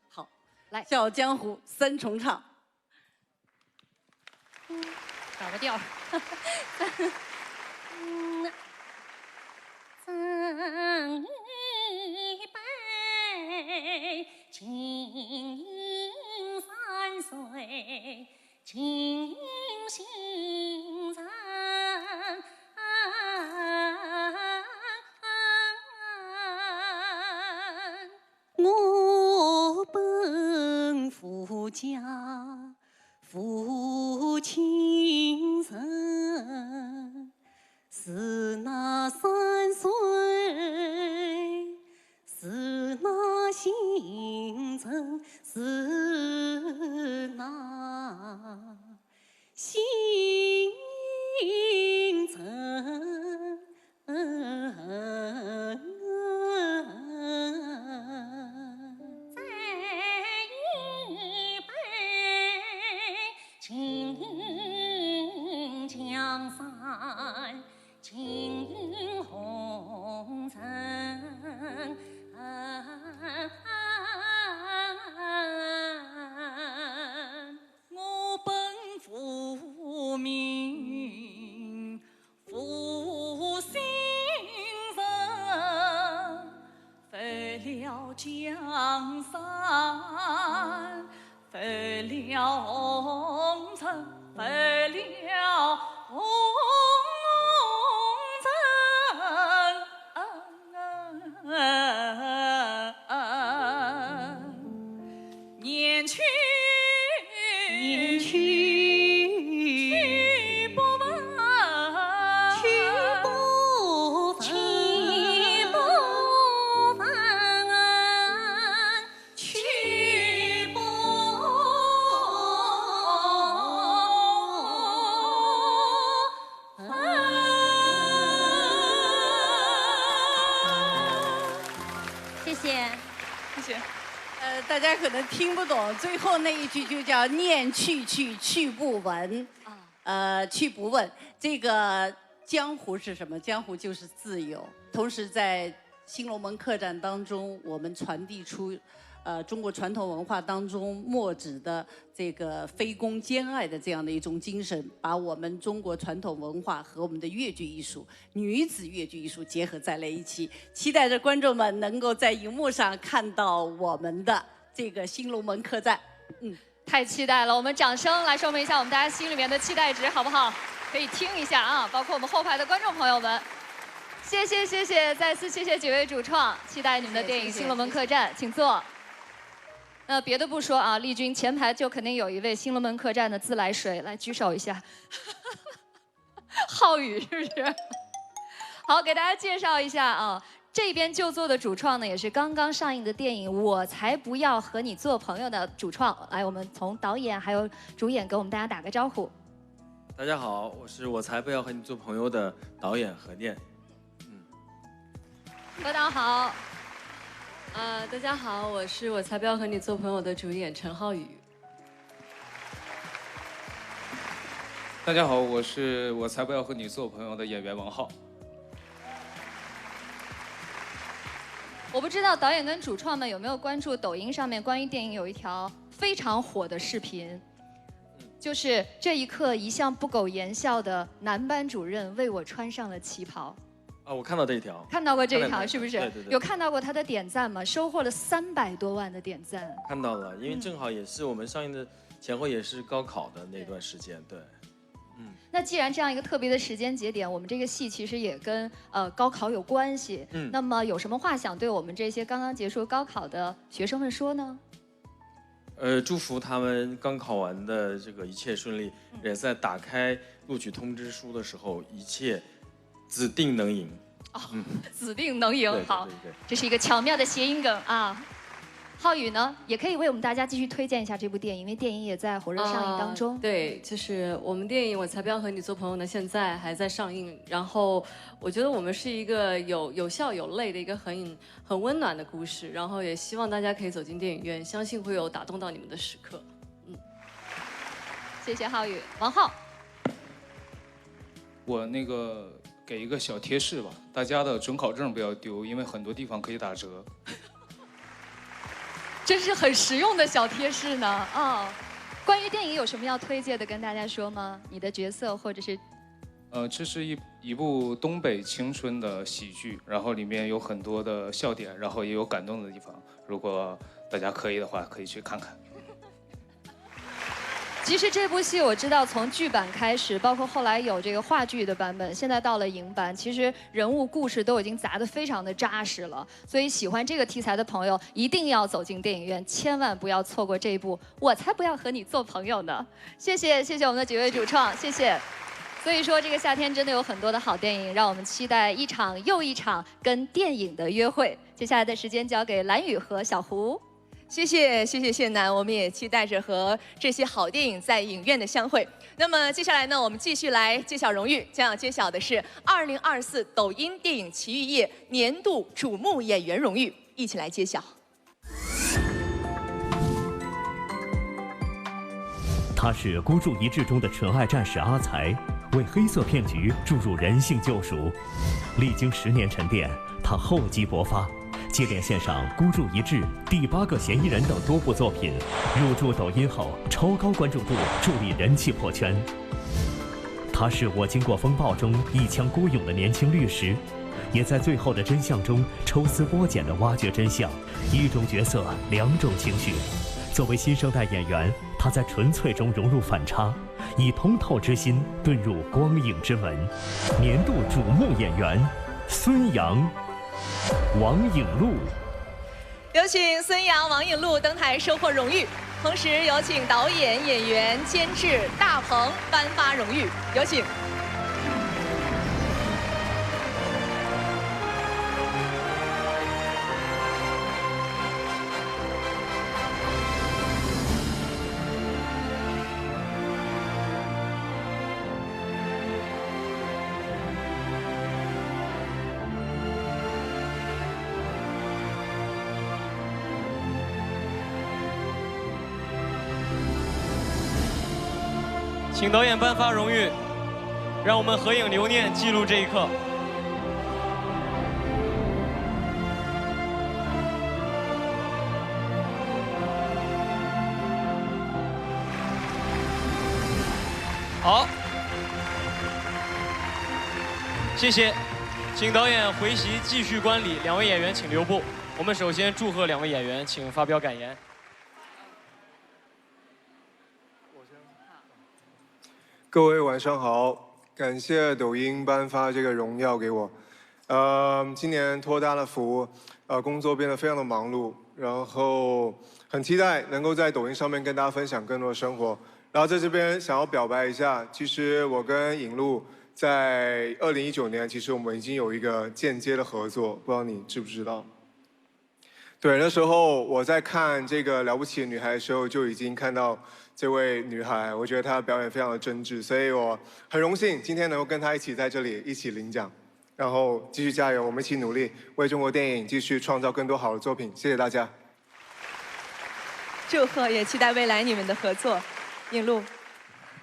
好，来《笑傲江湖》3重唱。找个调。赠一杯，金银3岁，金星参。我本富家，父亲生，是那3岁，是那心。星辰。青江山，青红尘。我本父名负心人，废了江山，废了红尘，废了红尘。念去不闻，去不闻，去不闻。谢谢，谢谢。大家可能听不懂，最后那一句就叫念去去去不闻，去不问。这个江湖是什么？江湖就是自由。同时在新龙门客栈当中，我们传递出，中国传统文化当中墨子的这个非攻兼爱的这样的一种精神，把我们中国传统文化和我们的越剧艺术、女子越剧艺术结合在了一起。期待着观众们能够在荧幕上看到我们的这个新龙门客栈。太期待了，我们掌声来说明一下我们大家心里面的期待值，好不好？可以听一下啊，包括我们后排的观众朋友们。谢谢谢谢，再次谢谢几位主创，期待你们的电影《新龙门客栈》，请坐。那别的不说啊，丽君前排就肯定有一位《新龙门客栈》的自来水，来举手一下。浩宇是不是？好，给大家介绍一下啊。这边就座的主创呢，也是刚刚上映的电影《我才不要和你做朋友》的主创。来，我们从导演还有主演给我们大家打个招呼。大家好，我是我才不要和你做朋友的导演何念。何导好。大家好，我是我才不要和你做朋友的主演陈浩宇。大家好，我是我才不要和你做朋友的演员王浩。我不知道导演跟主创们有没有关注抖音上面关于电影有一条非常火的视频，就是这一刻一向不苟言笑的男班主任为我穿上了旗袍。我看到这一条。看到过这一条是不是？对对对。有看到过他的点赞吗？收获了300多万的点赞。看到了，因为正好也是我们上映的前后也是高考的那段时间，对。那既然这样一个特别的时间节点，我们这个戏其实也跟高考有关系。那么有什么话想对我们这些刚刚结束高考的学生们说呢？祝福他们刚考完的这个一切顺利，也在打开录取通知书的时候，一切指定能赢。指定能赢。好，这是一个巧妙的谐音梗啊。浩宇呢，也可以为我们大家继续推荐一下这部电影，因为电影也在火热上映当中。对，就是我们电影《我才不要和你做朋友》呢，现在还在上映。然后我觉得我们是一个有笑有泪的一个很温暖的故事，然后也希望大家可以走进电影院，相信会有打动到你们的时刻。谢谢浩宇。王浩，我那个给一个小贴士吧，大家的准考证不要丢，因为很多地方可以打折。真是很实用的小贴士呢啊！关于电影有什么要推荐的跟大家说吗？你的角色或者是？这是一部东北青春的喜剧，然后里面有很多的笑点，然后也有感动的地方。如果大家可以的话，可以去看看。其实这部戏我知道，从剧版开始，包括后来有这个话剧的版本，现在到了影版，其实人物故事都已经砸得非常的扎实了。所以喜欢这个题材的朋友，一定要走进电影院，千万不要错过这一部。我才不要和你做朋友呢！谢谢我们的几位主创，谢谢。所以说，这个夏天真的有很多的好电影，让我们期待一场又一场跟电影的约会。接下来的时间交给蓝宇和小胡。谢谢谢楠，我们也期待着和这些好电影在影院的相会。那么接下来呢，我们继续来揭晓荣誉，将要揭晓的是2024抖音电影奇遇夜年度瞩目演员荣誉，一起来揭晓。他是孤注一掷中的纯爱战士阿才，为黑色骗局注入人性救赎。历经10年沉淀，他厚积薄发，接连献上《孤注一掷》《第8个嫌疑人》等多部作品，入驻抖音后超高关注度，助力人气破圈。他是我经过风暴中一腔孤勇的年轻律师，也在最后的真相中抽丝剥茧地挖掘真相。一种角色，2种情绪。作为新生代演员，他在纯粹中融入反差，以通透之心遁入光影之门。年度瞩目演员孙杨、王颖璐。有请孙杨、王颖璐登台收获荣誉，同时有请导演、演员、监制大鹏颁发荣誉，有请。请导演颁发荣誉，让我们合影留念，记录这一刻。好，谢谢，请导演回席继续观礼，2位演员请留步。我们首先祝贺2位演员，请发表感言。各位晚上好，感谢抖音颁发这个荣耀给我。今年托大了福，工作变得非常的忙碌，然后很期待能够在抖音上面跟大家分享更多的生活。然后在这边想要表白一下，其实我跟颖璐在2019年，其实我们已经有一个间接的合作，不知道你知不知道？对，那时候我在看这个《了不起的女孩》的时候，就已经看到这位女孩，我觉得她的表演非常的真挚，所以我很荣幸今天能够跟她一起在这里一起领奖，然后继续加油，我们一起努力，为中国电影继续创造更多好的作品。谢谢大家。祝贺，也期待未来你们的合作。颖璐，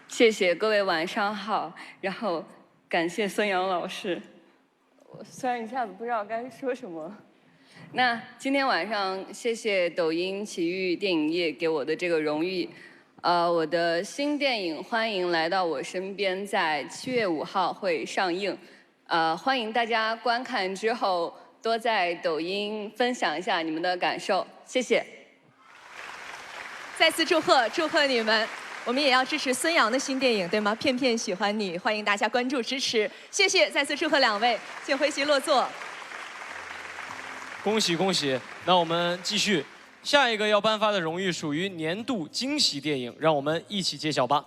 谢谢各位晚上好，然后感谢孙杨老师。我虽然一下子不知道该说什么。那今天晚上谢谢抖音奇遇电影业给我的这个荣誉。我的新电影《欢迎来到我身边》在7月5号会上映，欢迎大家观看之后多在抖音分享一下你们的感受，谢谢。再次祝贺，祝贺你们！我们也要支持孙杨的新电影，对吗？片片喜欢你，欢迎大家关注支持，谢谢！再次祝贺2位，请回席落座。恭喜恭喜！那我们继续。下一个要颁发的荣誉属于年度惊喜电影，让我们一起揭晓吧。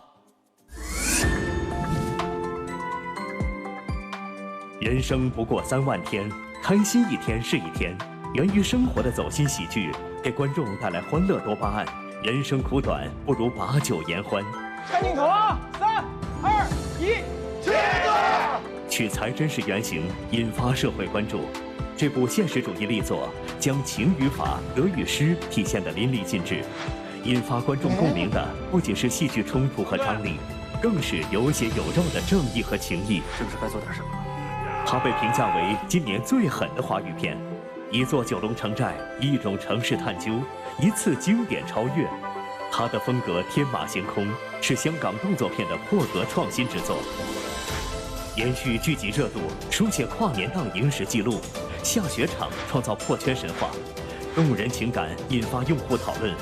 人生不过3万天，开心一天是一天。源于生活的走心喜剧，给观众带来欢乐多巴胺。人生苦短，不如把酒言欢。看镜头啊！3、2、1，起！取材真实原型，引发社会关注。这部现实主义力作将情与法、德与失体现得淋漓尽致，引发观众共鸣的不仅是戏剧冲突和张力，更是有血有肉的正义和情义。是不是该做点什么？它被评价为今年最狠的华语片，一座九龙城寨，一种城市探究，一次经典超越。它的风格天马行空，是香港动作片的破格创新之作。延续剧集热度，书写跨年档影史记录。下雪场创造破圈神话，动人情感引发用户讨论。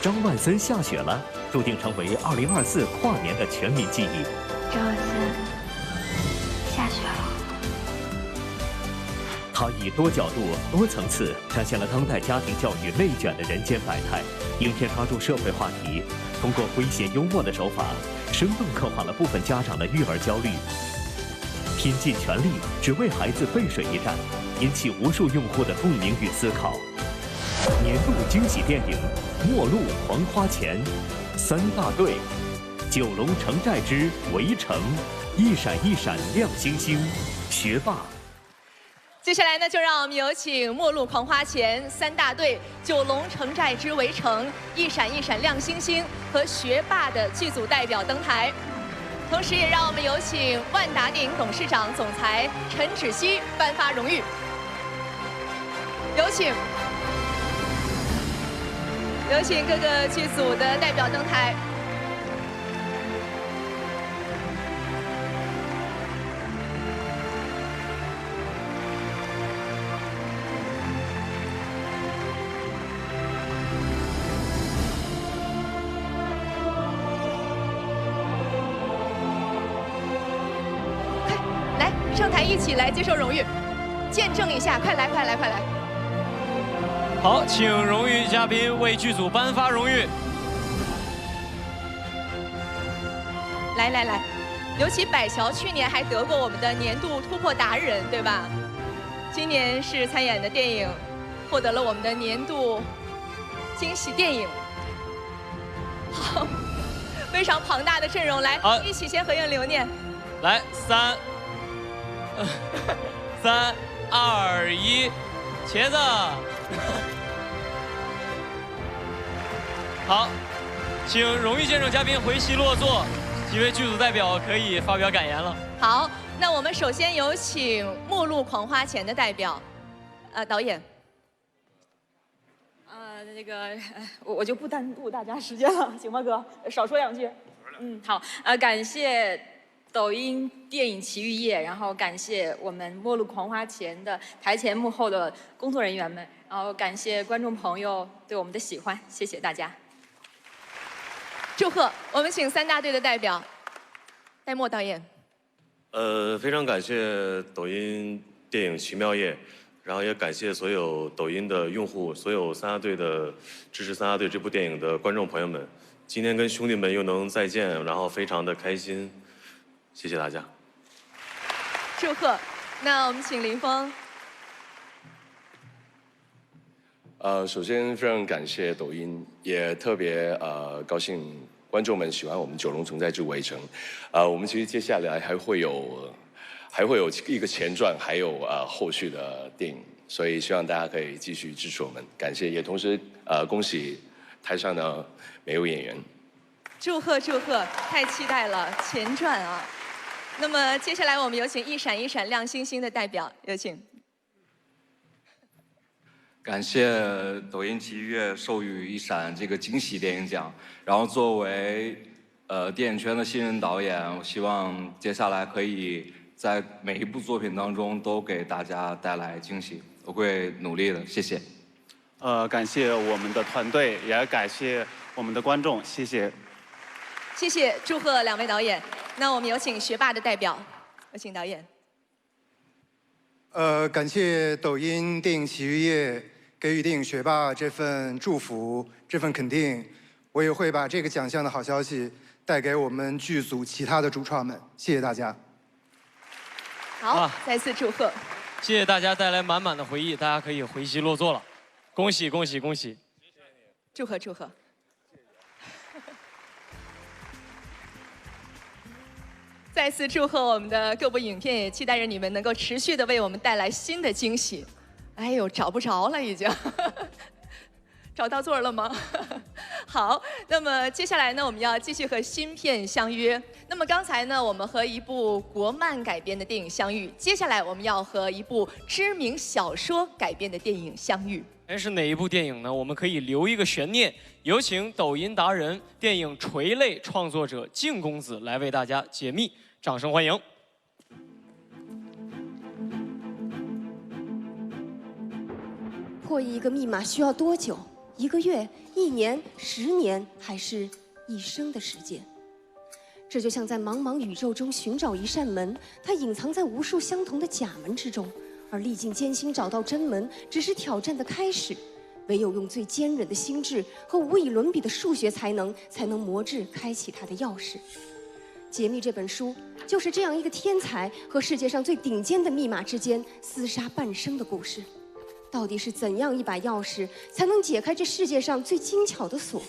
张万森下雪了，注定成为2024跨年的全民记忆。张万森下雪了。他以多角度、多层次展现了当代家庭教育内卷的人间百态。影片抓住社会话题，通过诙谐幽默的手法，生动刻画了部分家长的育儿焦虑。拼尽全力只为孩子背水一战，引起无数用户的共鸣与思考。年度惊喜电影《末路狂花钱》，3大队九龙城寨之围城，一闪一闪亮星星，学霸。接下来呢，就让我们有请末路狂花钱三大队九龙城寨之围城、一闪一闪亮星星和学霸的剧组代表登台。同时，也让我们有请万达电影董事长、总裁陈芷溪颁发荣誉。有请各个剧组的代表登台。上台一起来接受荣誉，见证一下，快来！好，请荣誉嘉宾为剧组颁发荣誉。来，尤其柏乔去年还得过我们的年度突破达人，对吧？今年是参演的电影获得了我们的年度惊喜电影。好，非常庞大的阵容，来，一起先合影留念。来，3、2、1，茄子。好，请荣誉见证嘉宾回席落座，几位剧组代表可以发表感言了。好，那我们首先有请末路狂花钱的代表，导演。我就不耽误大家时间了，行吗，哥？少说2句。好，感谢抖音电影奇遇夜，然后感谢我们末路狂花钱的台前幕后的工作人员们，然后感谢观众朋友对我们的喜欢，谢谢大家。祝贺！我们请三大队的代表，戴墨导演。非常感谢抖音电影奇妙夜，然后也感谢所有抖音的用户，所有三大队的支持三大队这部电影的观众朋友们。今天跟兄弟们又能再见，然后非常的开心。谢谢大家，祝贺！那我们请林峰。首先非常感谢抖音，也特别高兴观众们喜欢我们九龙城寨之围城。我们其实接下来还会有一个前传，还有后续的电影，所以希望大家可以继续支持我们，感谢，也同时恭喜台上的每位演员。祝贺！太期待了，前传啊！那么接下来我们有请一闪一闪亮星星的代表，有请。感谢抖音奇遇夜授予一闪这个惊喜电影奖。然后作为电影圈的新人导演，我希望接下来可以在每一部作品当中都给大家带来惊喜，我会努力的，谢谢。感谢我们的团队，也感谢我们的观众，谢谢。谢谢，祝贺2位导演。那我们有请学霸的代表，有请导演。感谢抖音电影奇遇夜给予电影学霸这份祝福，这份肯定。我也会把这个奖项的好消息带给我们剧组其他的主创们，谢谢大家。好，再次祝贺。谢谢大家带来满满的回忆，大家可以回席落座了。恭喜！祝贺！再次祝贺我们的各部影片，也期待着你们能够持续的为我们带来新的惊喜。哎呦，找不着了已经，找到座了吗？好，那么接下来呢，我们要继续和新片相约。那么刚才呢，我们和一部国漫改编的电影相遇，接下来我们要和一部知名小说改编的电影相遇。是哪一部电影呢？我们可以留一个悬念。有请抖音达人、电影垂泪创作者静公子来为大家解密，掌声欢迎。破译一个密码需要多久？1个月、1年、10年，还是一生的时间？这就像在茫茫宇宙中寻找一扇门，它隐藏在无数相同的假门之中，而历尽艰辛找到真门，只是挑战的开始。唯有用最坚韧的心智和无以伦比的数学才能磨制开启它的钥匙。解密这本书就是这样一个天才和世界上最顶尖的密码之间厮杀半生的故事。到底是怎样一把钥匙才能解开这世界上最精巧的锁？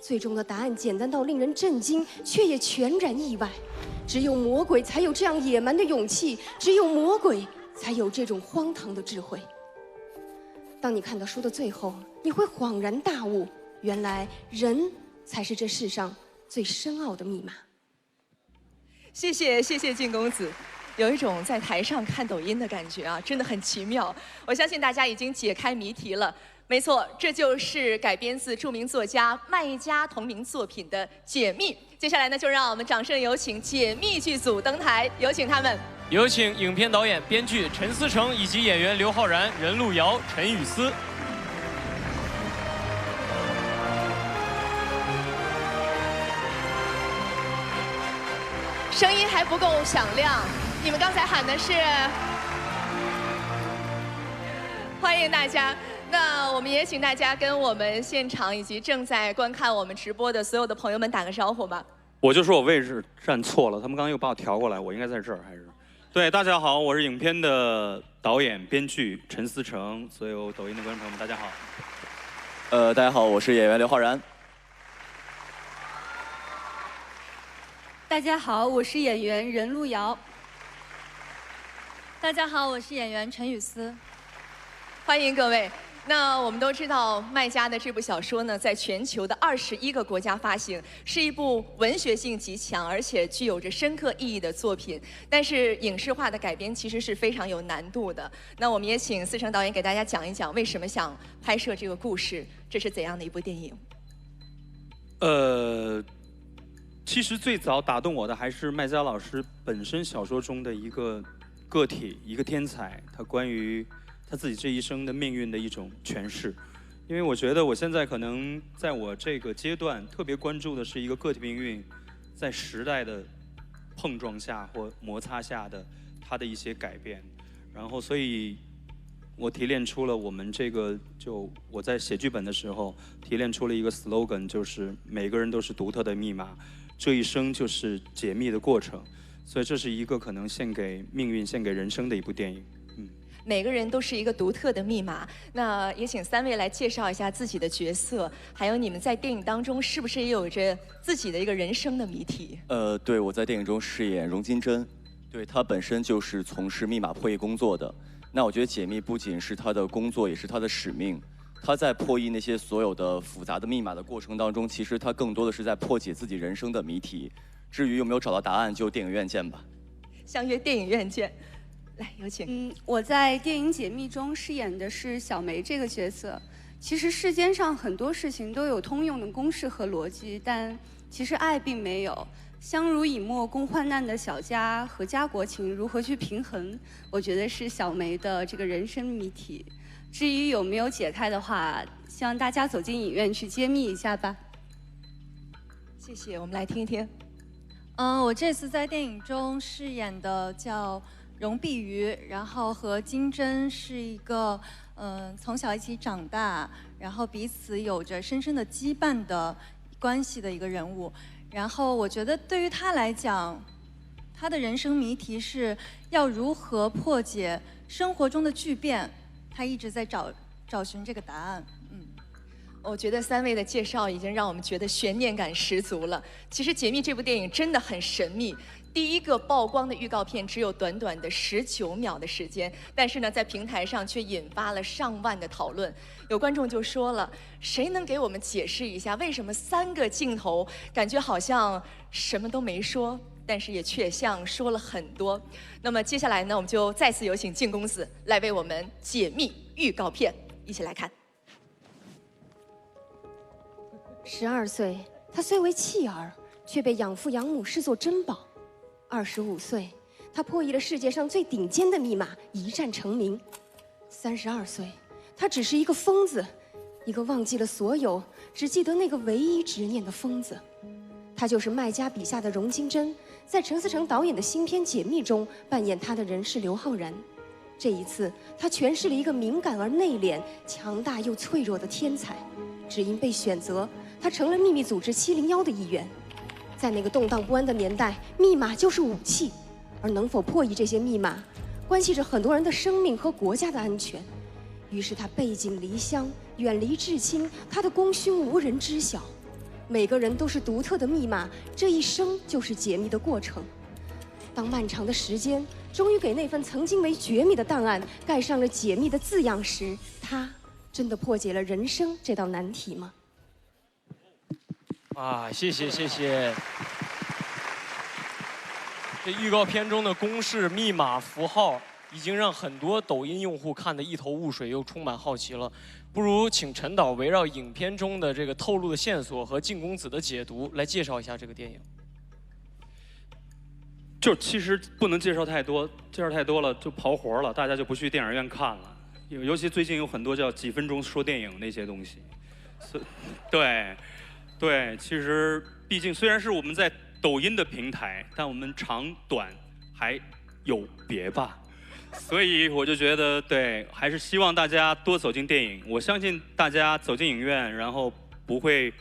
最终的答案简单到令人震惊，却也全然意外。只有魔鬼才有这样野蛮的勇气，只有魔鬼才有这种荒唐的智慧。当你看到书的最后，你会恍然大悟，原来人才是这世上最深奥的密码。谢谢靖公子，有一种在台上看抖音的感觉啊，真的很奇妙。我相信大家已经解开谜题了。没错，这就是改编自著名作家麦家同名作品的《解密》。接下来呢，就让我们掌声有请解密剧组登台，有请他们。有请影片导演、编剧陈思诚以及演员刘昊然、任璐瑶、陈雨思。声音还不够响亮，你们刚才喊的是？欢迎大家。那我们也请大家跟我们现场以及正在观看我们直播的所有的朋友们打个招呼吧。我就说我位置站错了，他们刚刚又把我调过来，我应该在这儿还是？对，大家好，我是影片的导演、编剧陈思诚，所有抖音的观众朋友们，大家好。大家好，我是演员刘昊然。大家好，我是演员任璐瑶。大家好，我是演员陈雨思。欢迎各位。那我们都知道，麦家的这部小说呢，在全球的21个国家发行，是一部文学性极强，而且具有着深刻意义的作品。但是影视化的改编其实是非常有难度的。那我们也请思诚导演给大家讲一讲，为什么想拍摄这个故事，这是怎样的一部电影？其实最早打动我的还是麦家老师本身小说中的一个个体，一个天才，他关于他自己这一生的命运的一种诠释。因为我觉得我现在可能在我这个阶段特别关注的是一个个体命运在时代的碰撞下或摩擦下的他的一些改变。然后所以我提炼出了我们这个，就我在写剧本的时候提炼出了一个 slogan， 就是每个人都是独特的密码，这一生就是解密的过程。所以这是一个可能献给命运、献给人生的一部电影。每个人都是一个独特的密码。那也请3位来介绍一下自己的角色，还有你们在电影当中是不是也有着自己的一个人生的谜题？对，我在电影中饰演荣金珍，对，她本身就是从事密码破译工作的。那我觉得解密不仅是她的工作，也是她的使命。她在破译那些所有的复杂的密码的过程当中，其实她更多的是在破解自己人生的谜题。至于有没有找到答案，就电影院见吧。相约电影院见。来，有请。我在电影《解密》中饰演的是小梅这个角色。其实世间上很多事情都有通用的公式和逻辑，但其实爱并没有。相濡以沫共患难的小家和家国情如何去平衡，我觉得是小梅的这个人生谜题。至于有没有解开的话，希望大家走进影院去揭秘一下吧。谢谢，我们来听一听。我这次在电影中饰演的叫荣碧瑜，然后和金珍是一个从小一起长大，然后彼此有着深深的羁绊的关系的一个人物。然后我觉得对于他来讲，他的人生谜题是要如何破解生活中的巨变，他一直在找寻这个答案。我觉得3位的介绍已经让我们觉得悬念感十足了。其实《解密》这部电影真的很神秘。第一个曝光的预告片只有短短的19秒的时间，但是呢，在平台上却引发了上万的讨论。有观众就说了：“谁能给我们解释一下，为什么3个镜头感觉好像什么都没说，但是也却像说了很多？”那么接下来呢，我们就再次有请靖公子来为我们解密预告片，一起来看。12岁，他虽为弃儿，却被养父养母视作珍宝。25岁，他破译了世界上最顶尖的密码，一战成名。32岁，他只是一个疯子，一个忘记了所有，只记得那个唯一执念的疯子。他就是麦家笔下的荣金珍，在陈思诚导演的新片《解密》中扮演他的人是刘昊然。这一次，他诠释了一个敏感而内敛、强大又脆弱的天才。只因被选择，他成了秘密组织701的一员。在那个动荡不安的年代，密码就是武器，而能否破译这些密码，关系着很多人的生命和国家的安全。于是他背井离乡，远离至亲，他的功勋无人知晓。每个人都是独特的密码，这一生就是解密的过程。当漫长的时间终于给那份曾经为绝密的档案盖上了解密的字样时，它真的破解了人生这道难题吗？啊，谢谢谢谢。这预告片中的公式、密码、符号，已经让很多抖音用户看得一头雾水，又充满好奇了。不如请陈导围绕影片中的这个透露的线索和靖公子的解读来介绍一下这个电影。就其实不能介绍太多，介绍太多了就刨活了，大家就不去电影院看了。尤其最近有很多叫几分钟说电影那些东西，对，其实毕竟虽然是我们在抖音的平台，但我们长短还有别吧。所以我就觉得，对，还是希望大家多走进电影。我相信大家走进影院，然后不会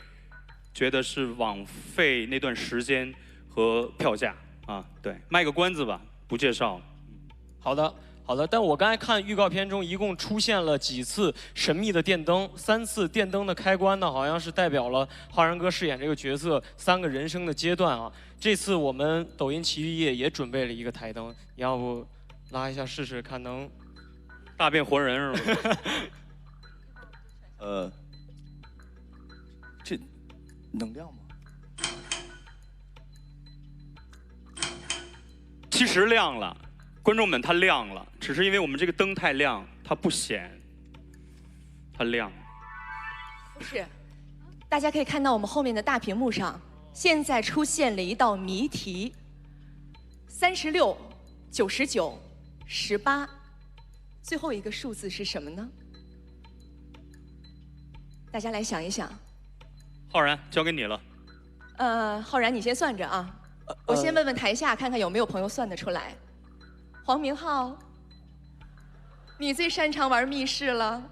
觉得是枉费那段时间和票价啊。对，卖个关子吧，不介绍。好的。但我刚才看预告片中一共出现了几次神秘的电灯，3次电灯的开关呢，好像是代表了浩然哥饰演这个角色3个人生的阶段啊。这次我们抖音奇遇夜也准备了一个台灯，你要不拉一下试试看能大变活人是吗？这能亮吗？其实亮了。观众们，它亮了，只是因为我们这个灯太亮，它不显，它亮。不是，大家可以看到我们后面的大屏幕上，现在出现了一道谜题：36、99、18，最后一个数字是什么呢？大家来想一想。浩然，交给你了。浩然，你先算着啊。我先问问台下，看看有没有朋友算得出来。黄明昊，你最擅长玩密室了，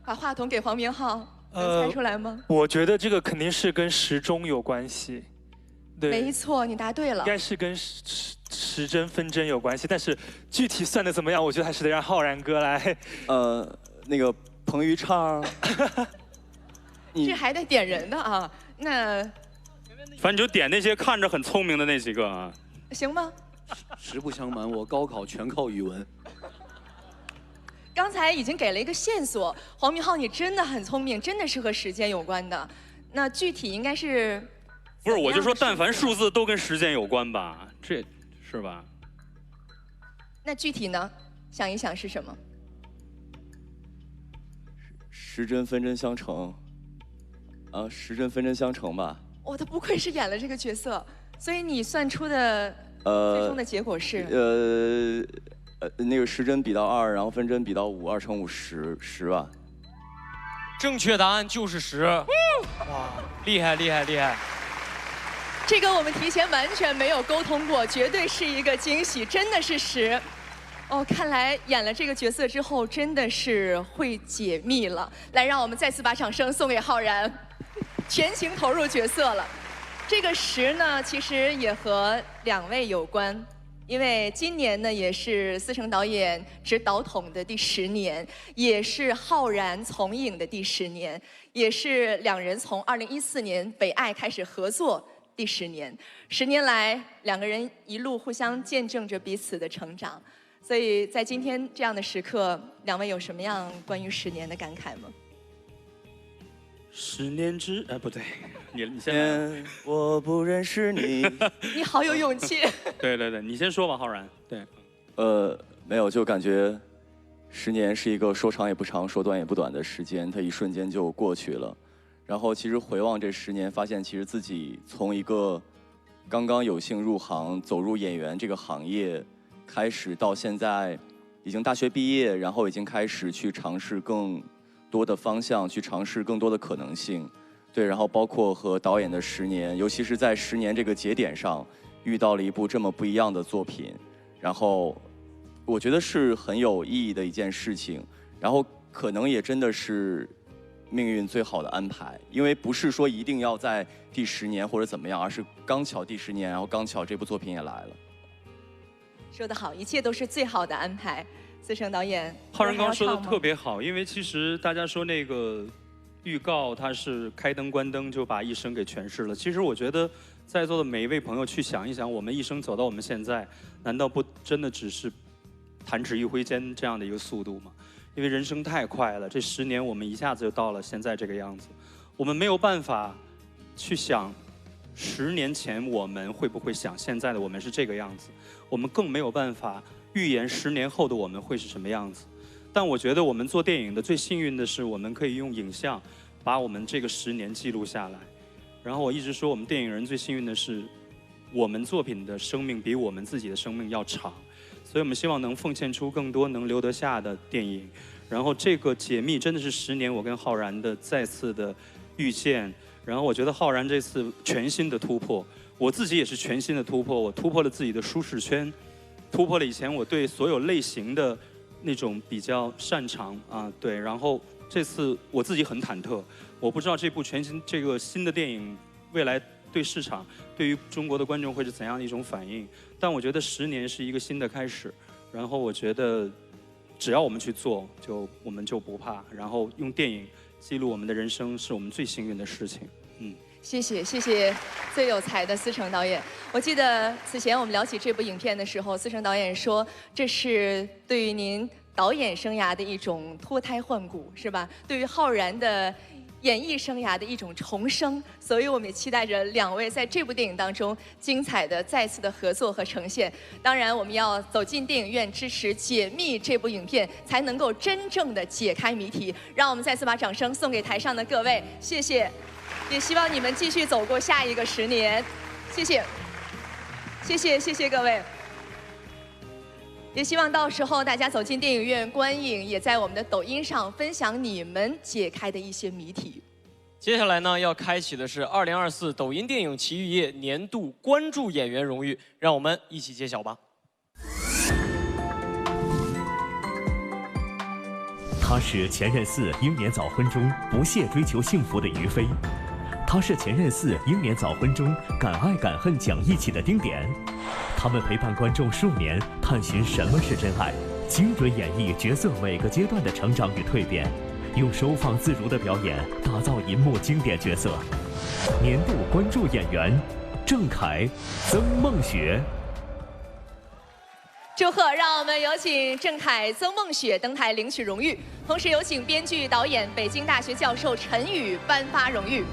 把话筒给黄明昊，能猜出来吗？我觉得这个肯定是跟时钟有关系，对，没错，你答对了，应该是跟时针分针有关系，但是具体算的怎么样，我觉得还是得让浩然哥来。那个彭昱畅，这还得点人的啊，那反正你就点那些看着很聪明的那几个啊，行吗？实不相瞒，我高考全靠语文。刚才已经给了一个线索，黄明昊，你真的很聪明，真的是和时间有关的。那具体应该是？不是，我就说但凡数字都跟时间有关吧，这是吧？那具体呢？想一想是什么？时针分针相乘。时针分针相乘吧。哦，他不愧是演了这个角色，所以你算出的。最终的结果是那个时针比到2，然后分针比到5，2乘5 10吧。正确答案就是10。哇，厉害！这个我们提前完全没有沟通过，绝对是一个惊喜，真的是10。哦，看来演了这个角色之后，真的是会解密了。来，让我们再次把掌声送给浩然，全情投入角色了。这个10呢，其实也和2位有关，因为今年呢也是思成导演执导统的第10年，也是浩然从影的第10年，也是2人从2014年北爱开始合作第10年。10年来，2个人一路互相见证着彼此的成长，所以在今天这样的时刻，2位有什么样关于10年的感慨吗？10年之不对，你先来。我不认识你。你好有勇气。对，你先说吧，浩然。对。没有，就感觉10年是一个说长也不长，说短也不短的时间，它一瞬间就过去了。然后其实回望这10年，发现其实自己从一个刚刚有幸入行、走入演员这个行业开始，到现在已经大学毕业，然后已经开始去尝试更多的方向，去尝试更多的可能性。对，然后包括和导演的10年，尤其是在10年这个节点上，遇到了一部这么不一样的作品，然后我觉得是很有意义的一件事情，然后可能也真的是命运最好的安排，因为不是说一定要在第10年或者怎么样，而是刚巧第10年，然后刚巧这部作品也来了。说得好，一切都是最好的安排。思成导演，浩然刚刚说的特别好，因为其实大家说那个预告它是开灯关灯就把一生给诠释了。其实我觉得在座的每一位朋友去想一想，我们一生走到我们现在，难道不真的只是弹指一挥间这样的一个速度吗？因为人生太快了，这10年我们一下子就到了现在这个样子，我们没有办法去想10年前我们会不会想现在的我们是这个样子，我们更没有办法预言10年后的我们会是什么样子。但我觉得我们做电影的最幸运的是，我们可以用影像把我们这个10年记录下来。然后我一直说，我们电影人最幸运的是，我们作品的生命比我们自己的生命要长，所以我们希望能奉献出更多能留得下的电影。然后这个解密真的是10年我跟浩然的再次的遇见。然后我觉得浩然这次全新的突破，我自己也是全新的突破，我突破了自己的舒适圈，突破了以前我对所有类型的那种比较擅长啊，对。然后这次我自己很忐忑，我不知道这部这个新的电影未来对市场、对于中国的观众会是怎样的一种反应。但我觉得10年是一个新的开始，然后我觉得只要我们去做，我们就不怕。然后用电影记录我们的人生，是我们最幸运的事情。谢谢最有才的思成导演。我记得此前我们聊起这部影片的时候，思成导演说这是对于您导演生涯的一种脱胎换骨，是吧？对于浩然的演艺生涯的一种重生。所以我们也期待着2位在这部电影当中精彩的再次的合作和呈现。当然，我们要走进电影院支持解密这部影片，才能够真正的解开谜题。让我们再次把掌声送给台上的各位，谢谢。也希望你们继续走过下一个10年，谢谢，谢谢各位。也希望到时候大家走进电影院观影，也在我们的抖音上分享你们解开的一些谜题。接下来呢，要开启的是2024抖音电影奇遇夜年度关注演员荣誉，让我们一起揭晓吧。她是前任4英年早婚中不懈追求幸福的于飞，她是前任4英年早婚中敢爱敢恨讲义气的丁点。他们陪伴观众数年，探寻什么是真爱，精准演绎角色每个阶段的成长与蜕变，用收放自如的表演打造银幕经典角色。年度关注演员郑恺、曾梦雪。祝贺！让我们有请郑恺、曾梦雪登台领取荣誉，同时有请编剧、导演、北京大学教授陈宇颁发荣誉。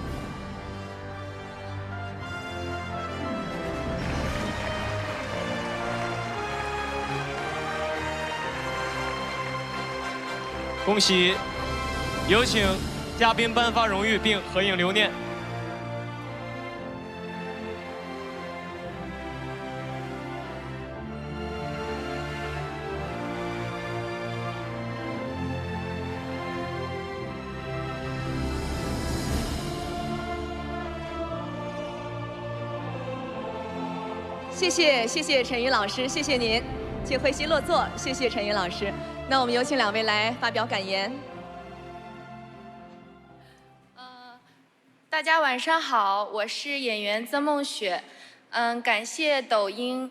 恭喜！有请嘉宾颁发荣誉并合影留念。谢谢陈宇老师，谢谢您，请回席落座。谢谢陈宇老师。那我们有请2位来发表感言。大家晚上好，我是演员曾梦雪。感谢抖音，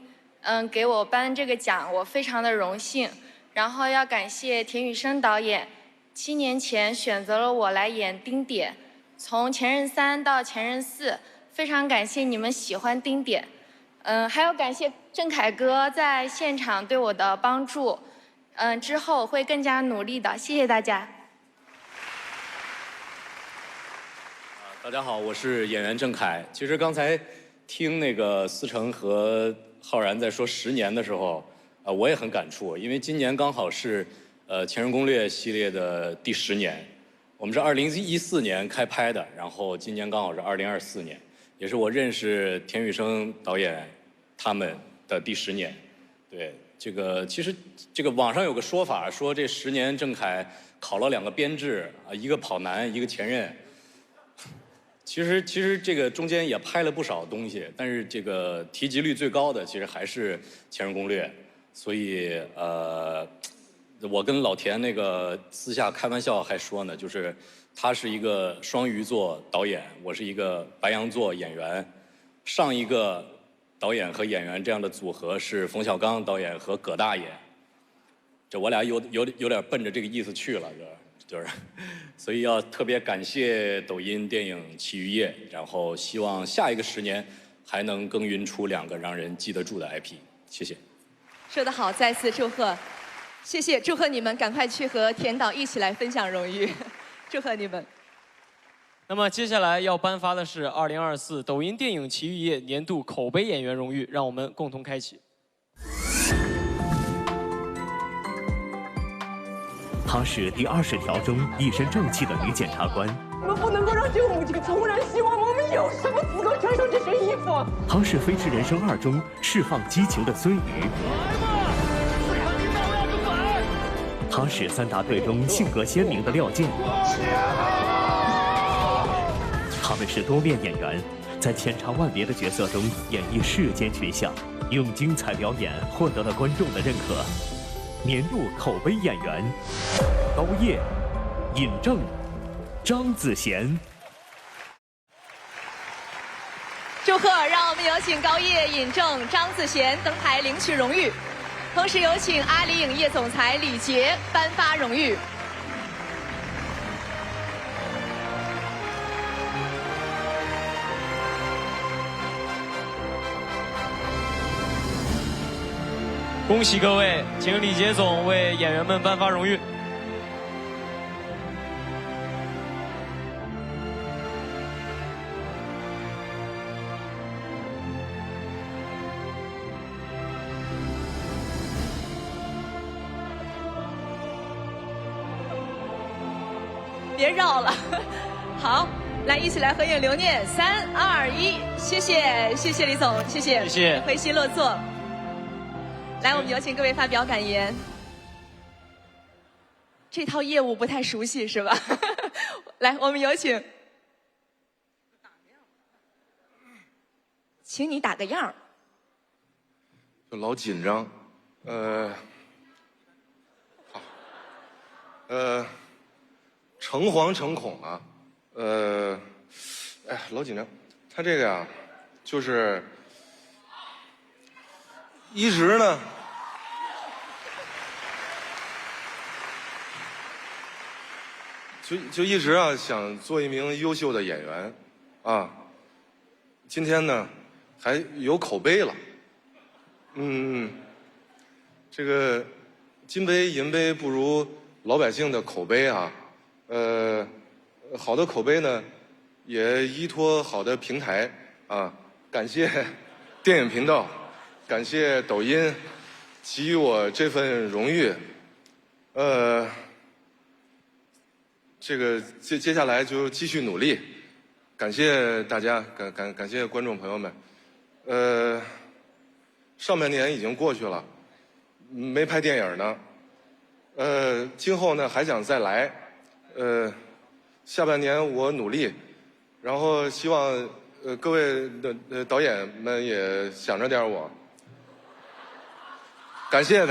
给我颁这个奖，我非常的荣幸。然后要感谢田雨生导演，7年前选择了我来演丁点，从前任3到前任4，非常感谢你们喜欢丁点。还要感谢郑恺哥在现场对我的帮助。之后会更加努力的，谢谢大家。大家好，我是演员郑恺。其实刚才听那个思成和浩然在说10年的时候，我也很感触，因为今年刚好是前任攻略系列的第10年。我们是2014年开拍的，然后今年刚好是2024年，也是我认识田雨生导演他们的第10年。对，其实这个网上有个说法，说这10年郑恺考了2个编制啊，一个跑男，一个前任。其实这个中间也拍了不少东西，但是这个提及率最高的其实还是前任攻略。所以我跟老田那个私下开玩笑还说呢，就是他是一个双鱼座导演，我是一个白羊座演员。上一个导演和演员这样的组合是冯小刚导演和葛大爷，这我俩有点奔着这个意思去了，就是，所以要特别感谢抖音电影《奇遇夜》，然后希望下一个10年还能耕耘出2个让人记得住的 IP。谢谢。说得好，再次祝贺，谢谢，祝贺你们，赶快去和田导一起来分享荣誉，祝贺你们。那么接下来要颁发的是2024抖音电影奇遇夜年度口碑演员荣誉，让我们共同开启。她是第20条中一身正气的女检察官。我们不能够让这个母亲突然希望，我们有什么资格穿上这身衣服？她是《飞驰人生2》中释放激情的孙瑜。她是3大队中性格鲜明的廖健。他们是多面演员，在千差万别的角色中演绎世间群像，用精彩表演获得了观众的认可。年度口碑演员：高叶、尹正、张子贤。祝贺！让我们有请高叶、尹正、张子贤登台领取荣誉，同时有请阿里影业总裁李杰颁发荣誉。恭喜各位，请李杰总为演员们颁发荣誉。别绕了，好，来一起来合影留念，3、2、1，谢谢，谢谢李总，谢谢，谢谢，回席落座。来，我们有请各位发表感言。这套业务不太熟悉是吧？来，我们有请，请你打个样儿。就老紧张，好，诚惶诚恐啊，哎呀，老紧张。他这个呀，就是一直呢，就一直啊想做一名优秀的演员，啊，今天呢还有口碑了，这个金杯银杯不如老百姓的口碑啊，好的口碑呢也依托好的平台啊，感谢电影频道。感谢抖音给予我这份荣誉，这个接下来就继续努力，感谢大家，感谢观众朋友们，上半年已经过去了，没拍电影呢，今后呢还想再来，下半年我努力，然后希望各位的导演们也想着点我。感谢。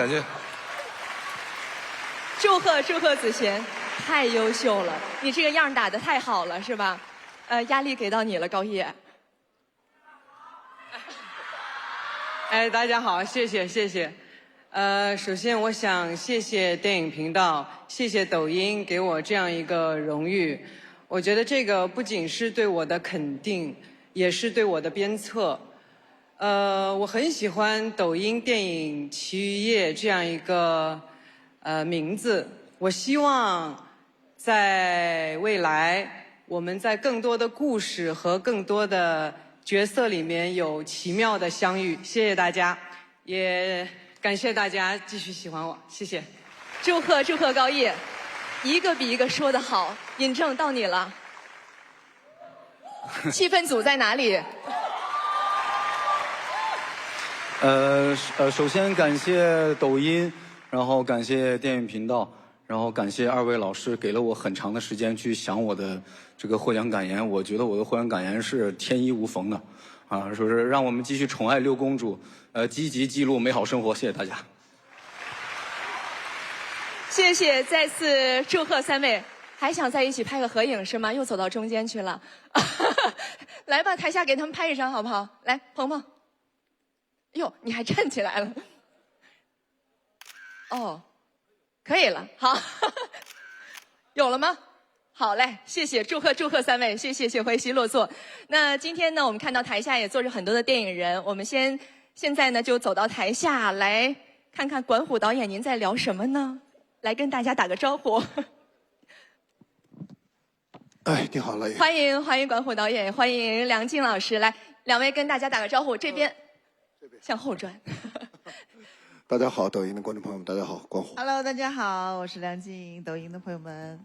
祝贺子贤，太优秀了！你这个样打得太好了，是吧？压力给到你了，高叶。哎，大家好，谢谢。首先我想谢谢电影频道，谢谢抖音给我这样一个荣誉。我觉得这个不仅是对我的肯定，也是对我的鞭策。我很喜欢抖音电影《奇遇夜》这样一个名字。我希望在未来，我们在更多的故事和更多的角色里面有奇妙的相遇。谢谢大家，也感谢大家继续喜欢我，谢谢。祝贺高叶，一个比一个说得好。尹正到你了，气氛组在哪里？首先感谢抖音，然后感谢电影频道，然后感谢2位老师给了我很长的时间去想我的这个获奖感言。我觉得我的获奖感言是天衣无缝的，啊，说是让我们继续宠爱6公主，积极记录美好生活。谢谢大家。谢谢，再次祝贺3位。还想在一起拍个合影是吗？又走到中间去了。来吧，台下给他们拍一张好不好？来，鹏鹏。哟，你还站起来了。哦，可以了，好。有了吗？好嘞，谢谢，祝贺祝贺3位，谢谢，请回席落座。那今天呢，我们看到台下也坐着很多的电影人，我们现在呢就走到台下来看看管虎导演您在聊什么呢？来跟大家打个招呼。哎，你好，老爷。欢迎管虎导演，欢迎梁静老师，来2位跟大家打个招呼，这边向后转。大家好，抖音的观众朋友们，大家好，管虎。Hello， 大家好，我是梁静，抖音的朋友们。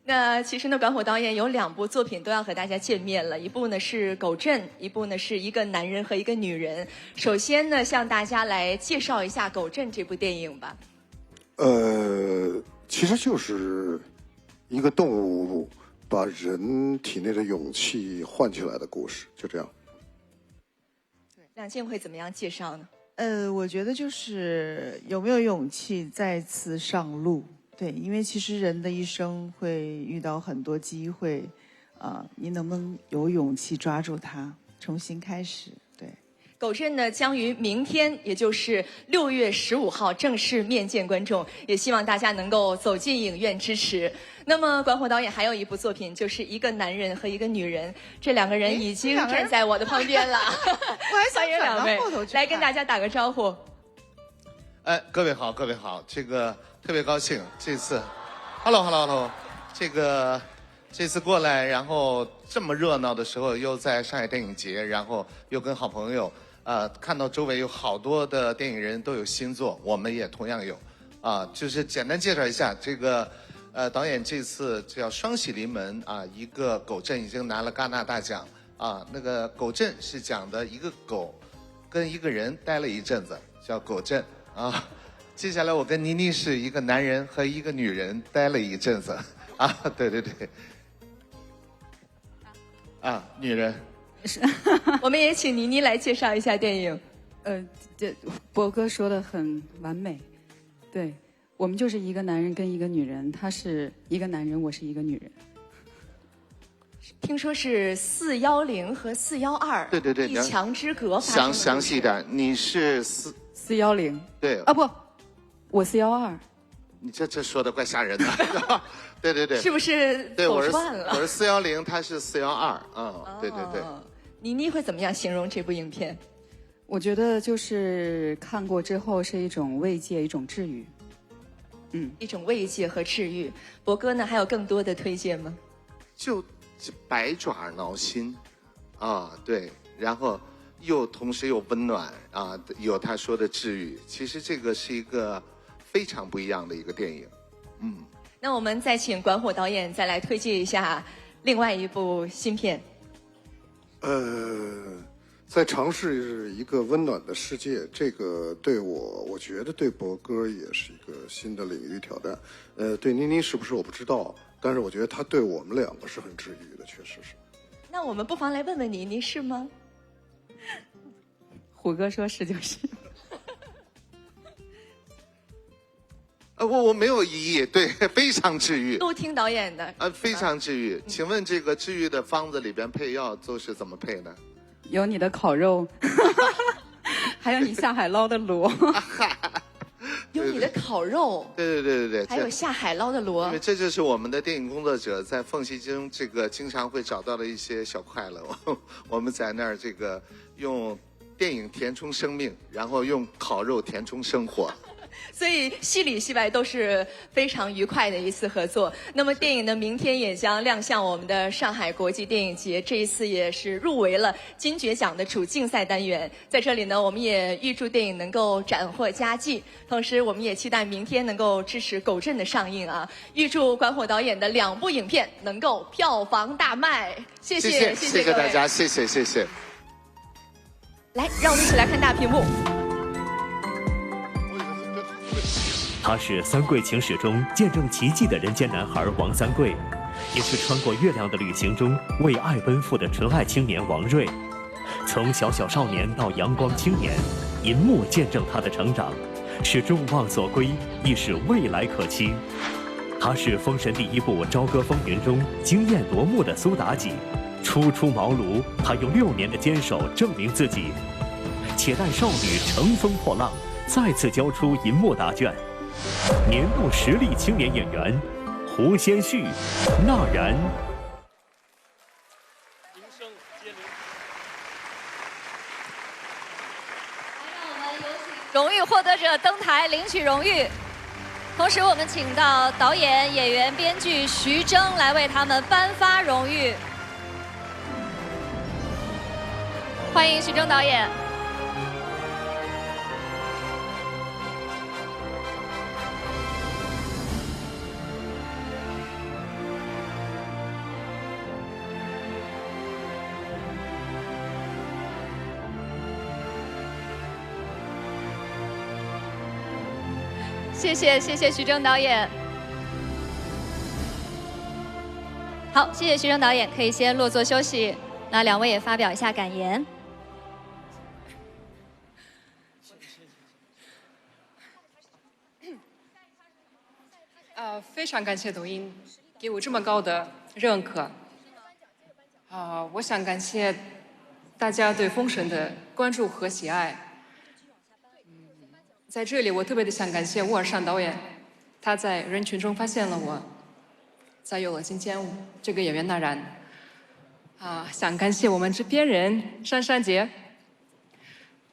那其实呢，管虎导演有2部作品都要和大家见面了，一部呢是《狗镇》，一部呢是一个男人和一个女人。首先呢，向大家来介绍一下《狗镇》这部电影吧。其实就是一个动物把人体内的勇气唤起来的故事，就这样。梁静会怎么样介绍呢？我觉得就是有没有勇气再次上路。对，因为其实人的一生会遇到很多机会，你能不能有勇气抓住它，重新开始？对，狗镇呢将于明天，也就是6月15号正式面见观众，也希望大家能够走进影院支持。那么管虎导演还有一部作品，就是一个男人和一个女人，这2个人已经站在我的旁边了。欢迎2位来跟大家打个招呼。各位好，各位好，这个特别高兴，这次 ，hello， 这次过来，然后这么热闹的时候，又在上海电影节，然后又跟好朋友，看到周围有好多的电影人都有新作，我们也同样有，就是简单介绍一下这个，导演这次叫双喜临门一个狗镇已经拿了戛纳大奖那个狗镇是讲的一个狗跟一个人待了一阵子，叫狗镇。接下来我跟倪妮是一个男人和一个女人待了一阵子，对，女人。我们也请倪妮来介绍一下电影。这博哥说的很完美，对，我们就是一个男人跟一个女人，他是一个男人，我是一个女人。听说是410和412，对，一墙之隔发生的。详细点，你是410，对不，我412。你这说的怪吓人的，对，是不是走串了？我是410，他是412，对。倪妮会怎么样形容这部影片？我觉得就是看过之后是一种慰藉，一种治愈。一种慰藉和治愈。博哥呢，还有更多的推荐吗？就百爪挠心，对，然后同时又温暖有他说的治愈。其实这个是一个非常不一样的一个电影。那我们再请管虎导演再来推荐一下另外一部新片。在尝试一个温暖的世界，这个对我觉得对博哥也是一个新的领域挑战。对倪妮是不是我不知道，但是我觉得他对我们2个是很治愈的，确实是。那我们不妨来问问倪妮是吗？虎哥说是就是。我没有异议，对，非常治愈。都听导演的。非常治愈。请问这个治愈的方子里边配药都是怎么配呢？有你的烤肉，还有你下海捞的螺。有你的烤肉。对。还有下海捞的螺。因为这就是我们的电影工作者在缝隙中经常会找到的一些小快乐。我们在那儿用电影填充生命，然后用烤肉填充生活。所以戏里戏外都是非常愉快的一次合作。那么电影呢，明天也将亮相我们的上海国际电影节，这一次也是入围了金爵奖的主竞赛单元。在这里呢，我们也预祝电影能够斩获佳绩，同时我们也期待明天能够支持《狗镇》的上映啊！预祝管虎导演的2部影片能够票房大卖。谢谢大家，谢谢。来，让我们一起来看大屏幕。他是《三桂情史》中见证奇迹的人间男孩王三桂，也是穿过月亮的旅行中为爱奔赴的纯爱青年王瑞。从小少年到阳光青年，银幕见证他的成长，是众望所归，亦是未来可期。他是《封神》第1部《朝歌风云》中惊艳夺目的苏妲己，初出茅庐，他用6年的坚守证明自己。且待少女乘风破浪，再次交出银幕答卷。年度实力青年演员胡先煦，纳然。荣誉获得者登台领取荣誉，同时我们请到导演、演员、编剧徐峥来为他们颁发荣誉。欢迎徐峥导演。谢谢徐峥导演。好，谢谢徐峥导演，可以先落座休息。那两位也发表一下感言。非常感谢抖音给我这么高的认可。我想感谢大家对《封神》的关注和喜爱。在这里，我特别的想感谢沃尔善导演，他在人群中发现了我，才有了今天这个演员纳然。想感谢我们制片人珊珊姐，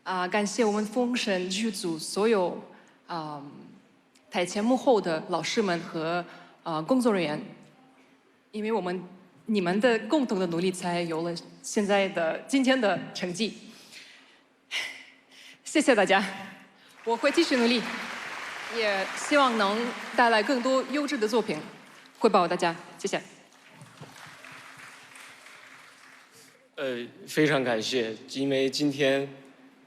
感谢我们《封神》剧组所有台前幕后的老师们和工作人员，因为你们的共同的努力，才有了今天的成绩。谢谢大家。我会继续努力，也希望能带来更多优质的作品，汇报大家。谢谢。非常感谢，因为今天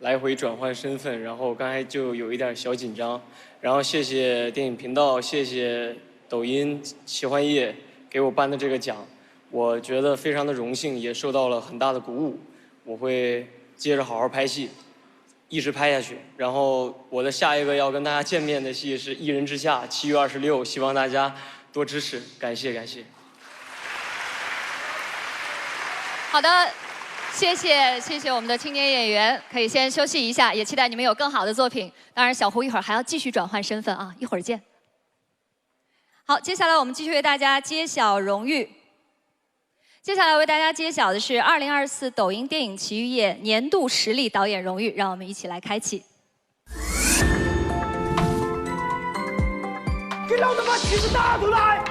来回转换身份，然后刚才就有一点小紧张，然后谢谢电影频道，谢谢抖音奇幻夜给我颁的这个奖，我觉得非常的荣幸，也受到了很大的鼓舞。我会接着好好拍戏。一直拍下去，然后我的下一个要跟大家见面的戏是《一人之下》，7月26，希望大家多支持，感谢。好的，谢谢我们的青年演员，可以先休息一下，也期待你们有更好的作品。当然，小胡一会儿还要继续转换身份啊，一会儿见。好，接下来我们继续为大家揭晓荣誉。接下来为大家揭晓的是2024抖音电影奇遇夜年度实力导演荣誉，让我们一起来开启。给老子把旗子打出来！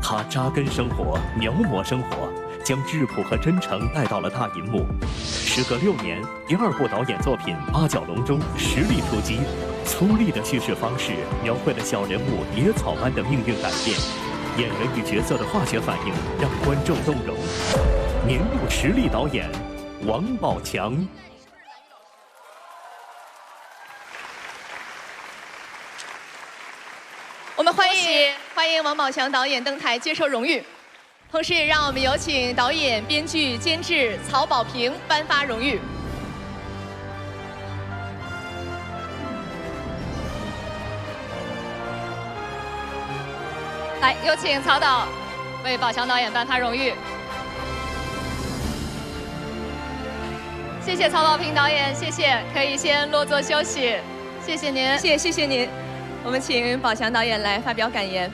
他扎根生活，描摹生活，将质朴和真诚带到了大银幕。时隔6年，第2部导演作品《八角笼中》实力出击，粗粝的叙事方式描绘了小人物野草般的命运改变。演员与角色的化学反应让观众动容。年度实力导演王宝强。我们欢迎王宝强导演登台接受荣誉，同时也让我们有请导演、编剧、监制曹保平颁发荣誉。来，有请曹导为宝强导演颁发荣誉。谢谢曹保平导演，谢谢，可以先落座休息。谢谢您，谢谢您。我们请宝强导演来发表感言。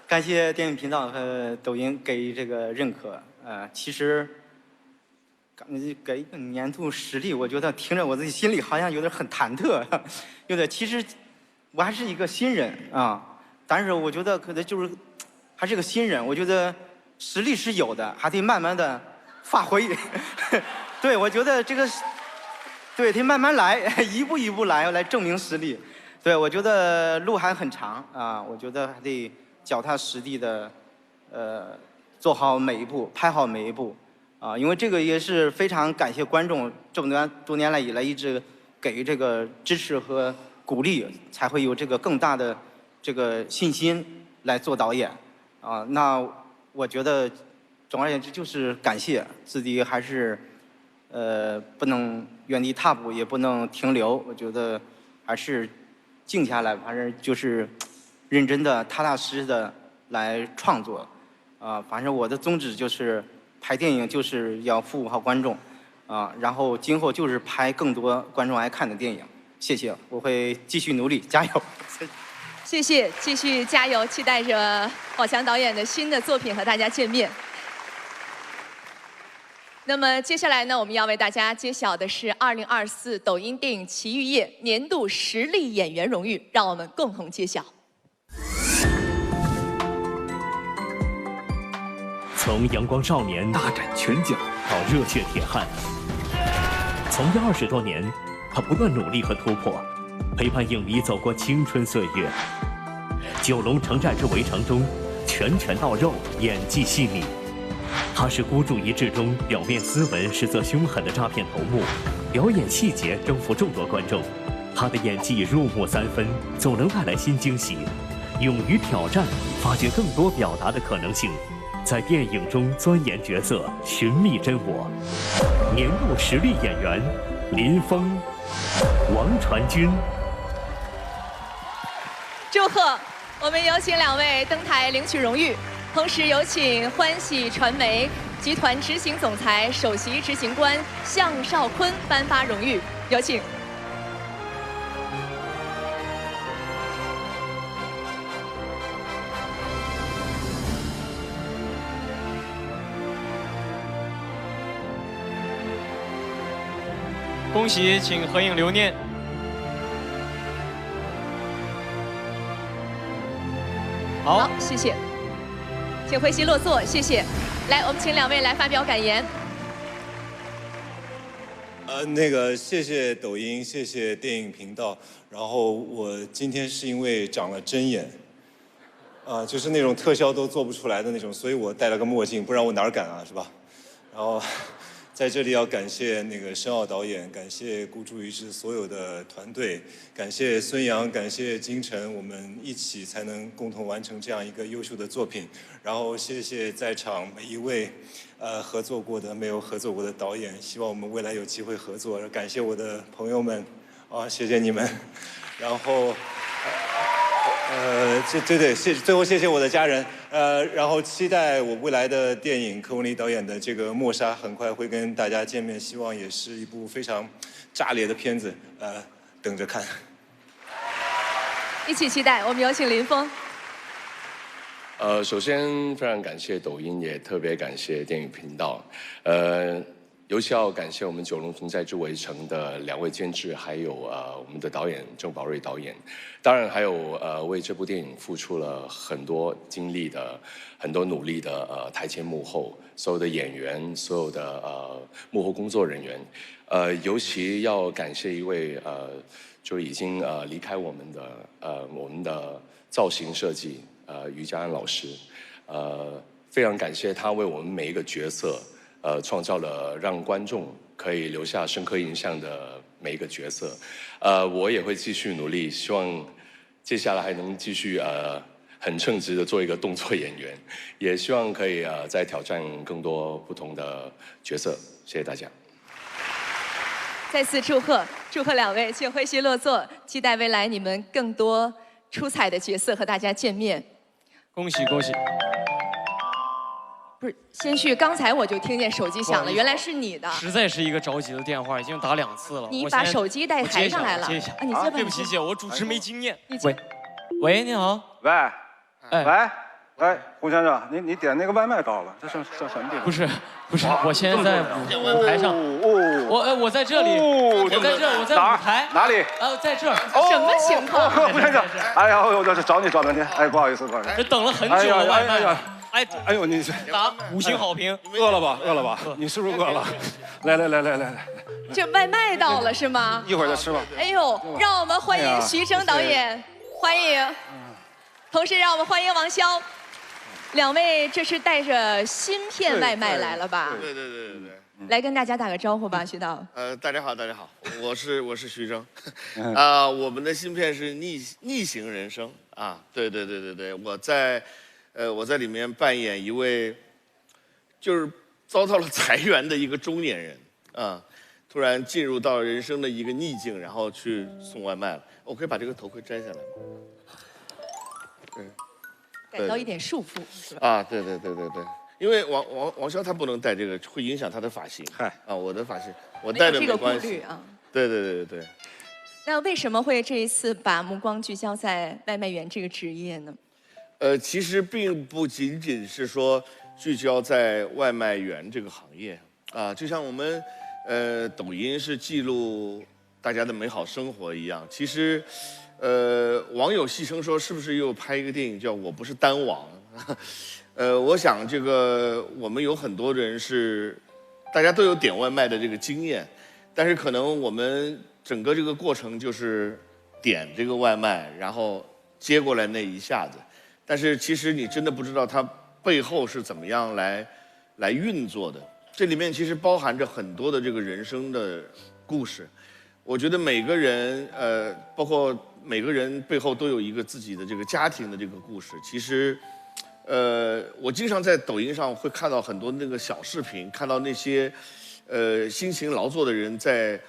感谢电影频道和抖音给这个认可。其实。给一个年度实力，我觉得听着我自己心里好像有点很忐忑，有点。其实我还是一个新人啊，但是我觉得可能就是还是个新人，我觉得实力是有的，还得慢慢的发挥。对，我觉得这个对得慢慢来，一步一步来证明实力。对，我觉得路还很长啊，我觉得还得脚踏实地的做好每一步，拍好每一步。因为这个也是非常感谢观众这么多年来以来一直给这个支持和鼓励，才会有这个更大的这个信心来做导演。那我觉得总而言之就是感谢自己，还是不能原地踏步，也不能停留。我觉得还是静下来，反正就是认真的、踏踏实实的来创作。反正我的宗旨就是拍电影就是要服务好观众，然后今后就是拍更多观众爱看的电影。谢谢，我会继续努力，加油。谢谢，继续加油，期待着宝强导演的新的作品和大家见面。那么接下来呢，我们要为大家揭晓的是2024抖音电影奇遇夜年度实力演员荣誉，让我们共同揭晓。从阳光少年大展拳脚到热血铁汉，从业20多年，他不断努力和突破，陪伴影迷走过青春岁月。九龙城寨之围城中，拳拳到肉，演技细腻。他是孤注一掷中表面斯文实则凶狠的诈骗头目，表演细节征服众多观众。他的演技入木3分，总能带来新惊喜。勇于挑战，发掘更多表达的可能性，在电影中钻研角色，寻觅真我。年度实力演员林峰、王传君。祝贺！我们有请2位登台领取荣誉，同时有请欢喜传媒集团执行总裁、首席执行官向少坤颁发荣誉，有请。恭喜，请合影留念。好，谢谢，请回席落座，谢谢。来，我们请2位来发表感言。谢谢抖音，谢谢电影频道。然后我今天是因为长了针眼，就是那种特效都做不出来的那种，所以我戴了个墨镜，不然我哪儿敢啊，是吧？然后在这里要感谢申奥导演，感谢孤注一掷所有的团队，感谢孙杨，感谢金晨，我们一起才能共同完成这样一个优秀的作品。然后谢谢在场每一位合作过的、没有合作过的导演，希望我们未来有机会合作。感谢我的朋友们，谢谢你们。然后最后谢谢我的家人，然后期待我未来的电影柯文黎导演的这个《默杀》很快会跟大家见面，希望也是一部非常炸裂的片子，等着看。一起期待，我们有请林峰。首先非常感谢抖音，也特别感谢电影频道，尤其要感谢我们《九龙城寨之围城》的2位监制，还有我们的导演郑宝瑞导演，当然还有为这部电影付出了很多精力的、很多努力的台前幕后所有的演员、所有的幕后工作人员，尤其要感谢一位就已经离开我们的造型设计于家安老师，非常感谢他为我们每一个角色。创造了让观众可以留下深刻印象的每一个角色，我也会继续努力，希望接下来还能继续很称职的做一个动作演员，也希望可以再挑战更多不同的角色。谢谢大家。再次祝贺2位，请回席落座，期待未来你们更多出彩的角色和大家见面。恭喜恭喜！不是，先旭，刚才我就听见手机响了，原来是你的。实在是一个着急的电话，已经打2次了。你把手机带台上来了。接一下。你对不起姐，我主持没经验。喂，喂，你好。喂，胡先生，你点那个外卖到了，这是什么地方？不是，我现在在舞台上。我在这里，我在舞台。哪里？在这儿。什么情况？胡先生，哎呀，我这找你找半天，哎，不好意思。这等了很久了外卖。哎呦，你打5星好评。饿了吧？你是不是饿了？来。这外卖到了是吗？一会儿再吃吧。哎呦，让我们欢迎徐峥导演，欢迎。同时让我们欢迎王骁。2位这是带着芯片外卖来了吧？对。来跟大家打个招呼吧，徐导。大家好，我是徐峥，我们的芯片是逆行人生啊，对，我在里面扮演一位就是遭到了裁员的一个中年人啊，突然进入到人生的一个逆境，然后去送外卖了。我可以把这个头盔摘下来吗？对。感到一点束缚是吧？啊，对，因为王骁他不能戴这个，会影响他的发型。嗨，啊，我的发型我戴着没关系。没有这个顾虑啊。对。那为什么会这一次把目光聚焦在外卖员这个职业呢？其实并不仅仅是说聚焦在外卖员这个行业啊，就像我们抖音是记录大家的美好生活一样。其实网友戏称说，是不是又拍一个电影叫《我不是单网》？我想这个我们有很多人是大家都有点外卖的这个经验，但是可能我们整个这个过程就是点这个外卖，然后接过来那一下子，但是其实你真的不知道它背后是怎么样来运作的。这里面其实包含着很多的这个人生的故事。我觉得每个人包括每个人背后都有一个自己的这个家庭的这个故事。其实我经常在抖音上会看到很多那个小视频，看到那些辛勤劳作的人在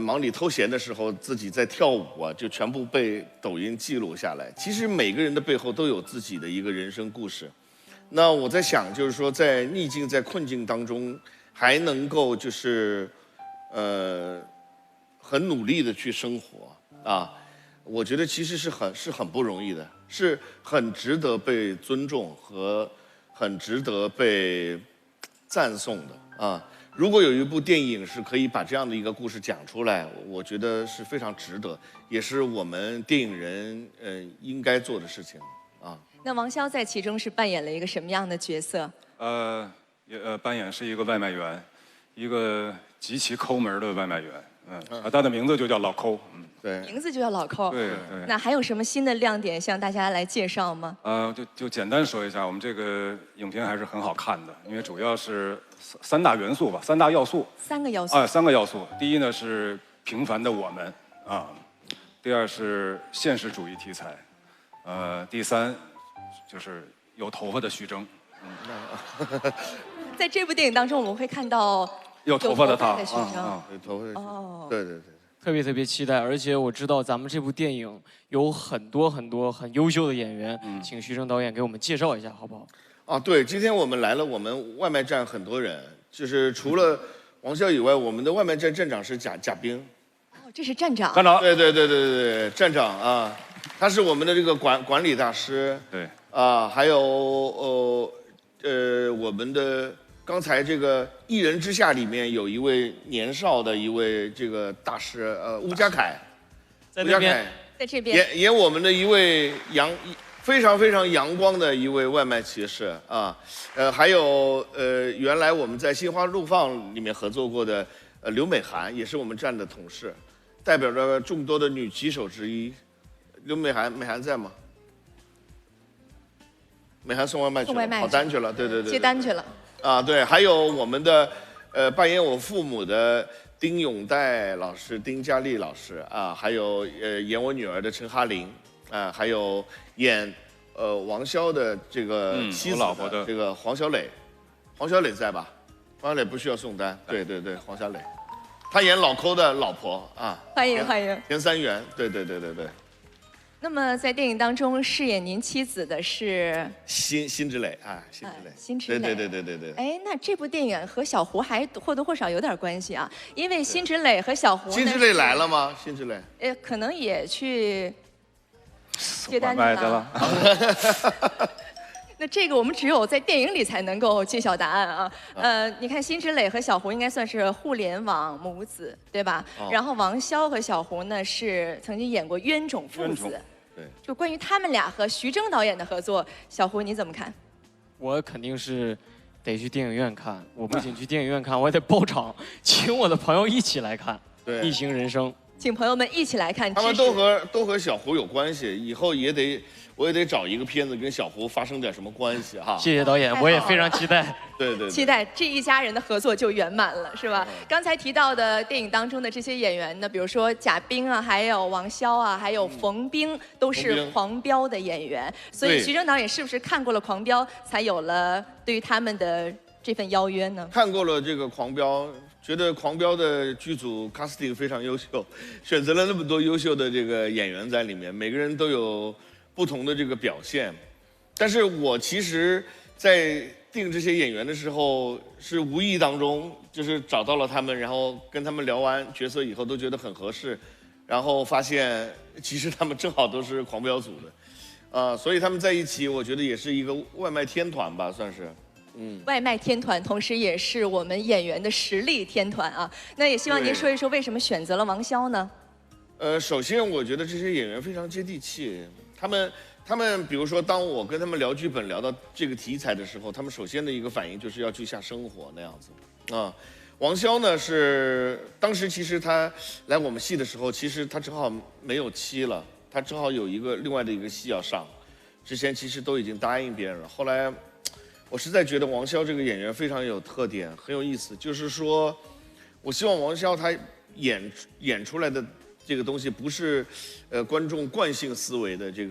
忙里偷闲的时候自己在跳舞啊，就全部被抖音记录下来。其实每个人的背后都有自己的一个人生故事。那我在想，就是说在逆境在困境当中还能够就是很努力的去生活啊，我觉得其实是很不容易的，是很值得被尊重和很值得被赞颂的啊。如果有一部电影是可以把这样的一个故事讲出来，我觉得是非常值得，也是我们电影人应该做的事情啊。那王骁在其中是扮演了一个什么样的角色？扮演是一个外卖员，一个极其抠门的外卖员。他的名字就叫老抠。对，名字就叫老抠。对。那还有什么新的亮点向大家来介绍吗？就简单说一下，我们这个影片还是很好看的，因为主要是三大元素吧，三大要素。三个要素。3个要素。第一呢是平凡的我们啊，第二是现实主义题材，第三就是有头发的徐峥。在这部电影当中，我们会看到有头发的他徐峥。有头发的哦，对。特别期待，而且我知道咱们这部电影有很多很优秀的演员，请徐峥导演给我们介绍一下好不好？啊，对，今天我们来了，我们外卖站很多人，就是除了王骁以外，我们的外卖站站长是贾冰。哦，这是站长。站长。对，站长啊，他是我们的这个管理大师。对。啊，还有我们的。刚才这个《一人之下》里面有一位年少的一位这个大师，乌家凯，在那边，在这边演我们的一位非常阳光的一位外卖骑士啊，还有原来我们在《心花怒放》里面合作过的刘美涵，也是我们站的同事，代表着众多的女骑手之一。刘美涵在吗？美涵送外卖去了，跑单去了，对，接单去了。啊，对，还有我们的扮演我父母的丁永岱老师、丁嘉丽老师啊，还有演我女儿的陈哈琳啊，还有演王骁的这个妻子的这个黄小磊，黄小磊在吧？黄小磊不需要送单，对，黄小磊，他演老抠的老婆啊，欢迎田三元，对。那么在电影当中饰演您妻子的是辛芷蕾啊，辛芷蕾，对。哎，那这部电影和小胡还或多或少有点关系啊，因为辛芷蕾和小胡。辛芷蕾来了吗？辛芷蕾？可能也去接单去了。那这个我们只有在电影里才能够揭晓答案啊。你看辛芷蕾和小胡应该算是互联网母子，对吧？然后王骁和小胡呢是曾经演过冤种父子。对。就关于他们俩和徐峥导演的合作，小胡你怎么看？我肯定是得去电影院看。我不仅去电影院看，我还得包场，请我的朋友一起来看《逆行人生》。请朋友们一起来看。他们都和小胡有关系，以后我也得找一个片子跟小胡发生点什么关系哈。谢谢导演，我也非常期待。对。期待这一家人的合作就圆满了，是吧？刚才提到的电影当中的这些演员呢，比如说贾冰啊，还有王骁啊，还有冯冰，都是《狂飙》的演员。所以徐峥导演是不是看过了《狂飙》，才有了对于他们的这份邀约呢？看过了这个《狂飙》。觉得《狂飙》的剧组 casting 非常优秀，选择了那么多优秀的这个演员在里面，每个人都有不同的这个表现。但是我其实，在定这些演员的时候，是无意当中就是找到了他们，然后跟他们聊完角色以后都觉得很合适，然后发现其实他们正好都是狂飙组的，所以他们在一起，我觉得也是一个外卖天团吧，算是。外卖天团，同时也是我们演员的实力天团啊。那也希望您说一说为什么选择了王骁呢？首先我觉得这些演员非常接地气，他们比如说当我跟他们聊剧本聊到这个题材的时候，他们首先的一个反应就是要去下生活那样子啊。王骁呢是当时其实他来我们戏的时候，其实他正好没有期了，他正好有另外的一个戏要上，之前其实都已经答应别人了。后来我实在觉得王骁这个演员非常有特点，很有意思，就是说我希望王骁他演出来的这个东西不是观众惯性思维的这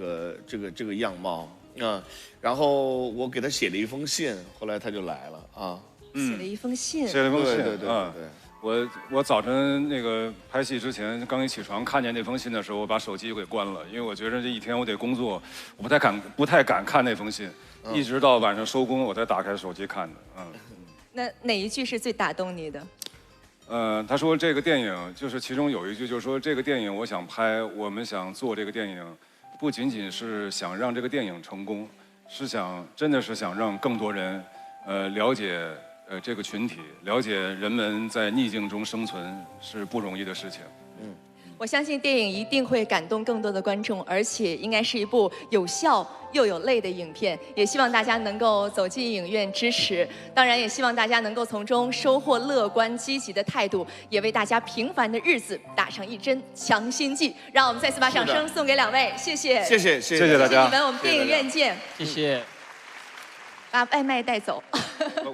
个样貌啊。然后我给他写了一封信，后来他就来了啊。写了一封信，写了一封信，对。我早晨那个拍戏之前刚一起床看见那封信的时候，我把手机给关了，因为我觉得这一天我得工作，我不太敢看那封信，一直到晚上收工我才打开手机看的。那哪一句是最打动你的？他说这个电影就是其中有一句就是说这个电影我想拍，我们想做这个电影，不仅仅是想让这个电影成功，真的是想让更多人了解这个群体，了解人们在逆境中生存是不容易的事情。我相信电影一定会感动更多的观众，而且应该是一部有笑又有泪的影片。也希望大家能够走进影院支持，当然也希望大家能够从中收获乐观积极的态度，也为大家平凡的日子打上一针强心剂。让我们再次把掌声送给两位，谢谢，谢谢大家，你们，我们电影院见，谢谢。把外卖带走。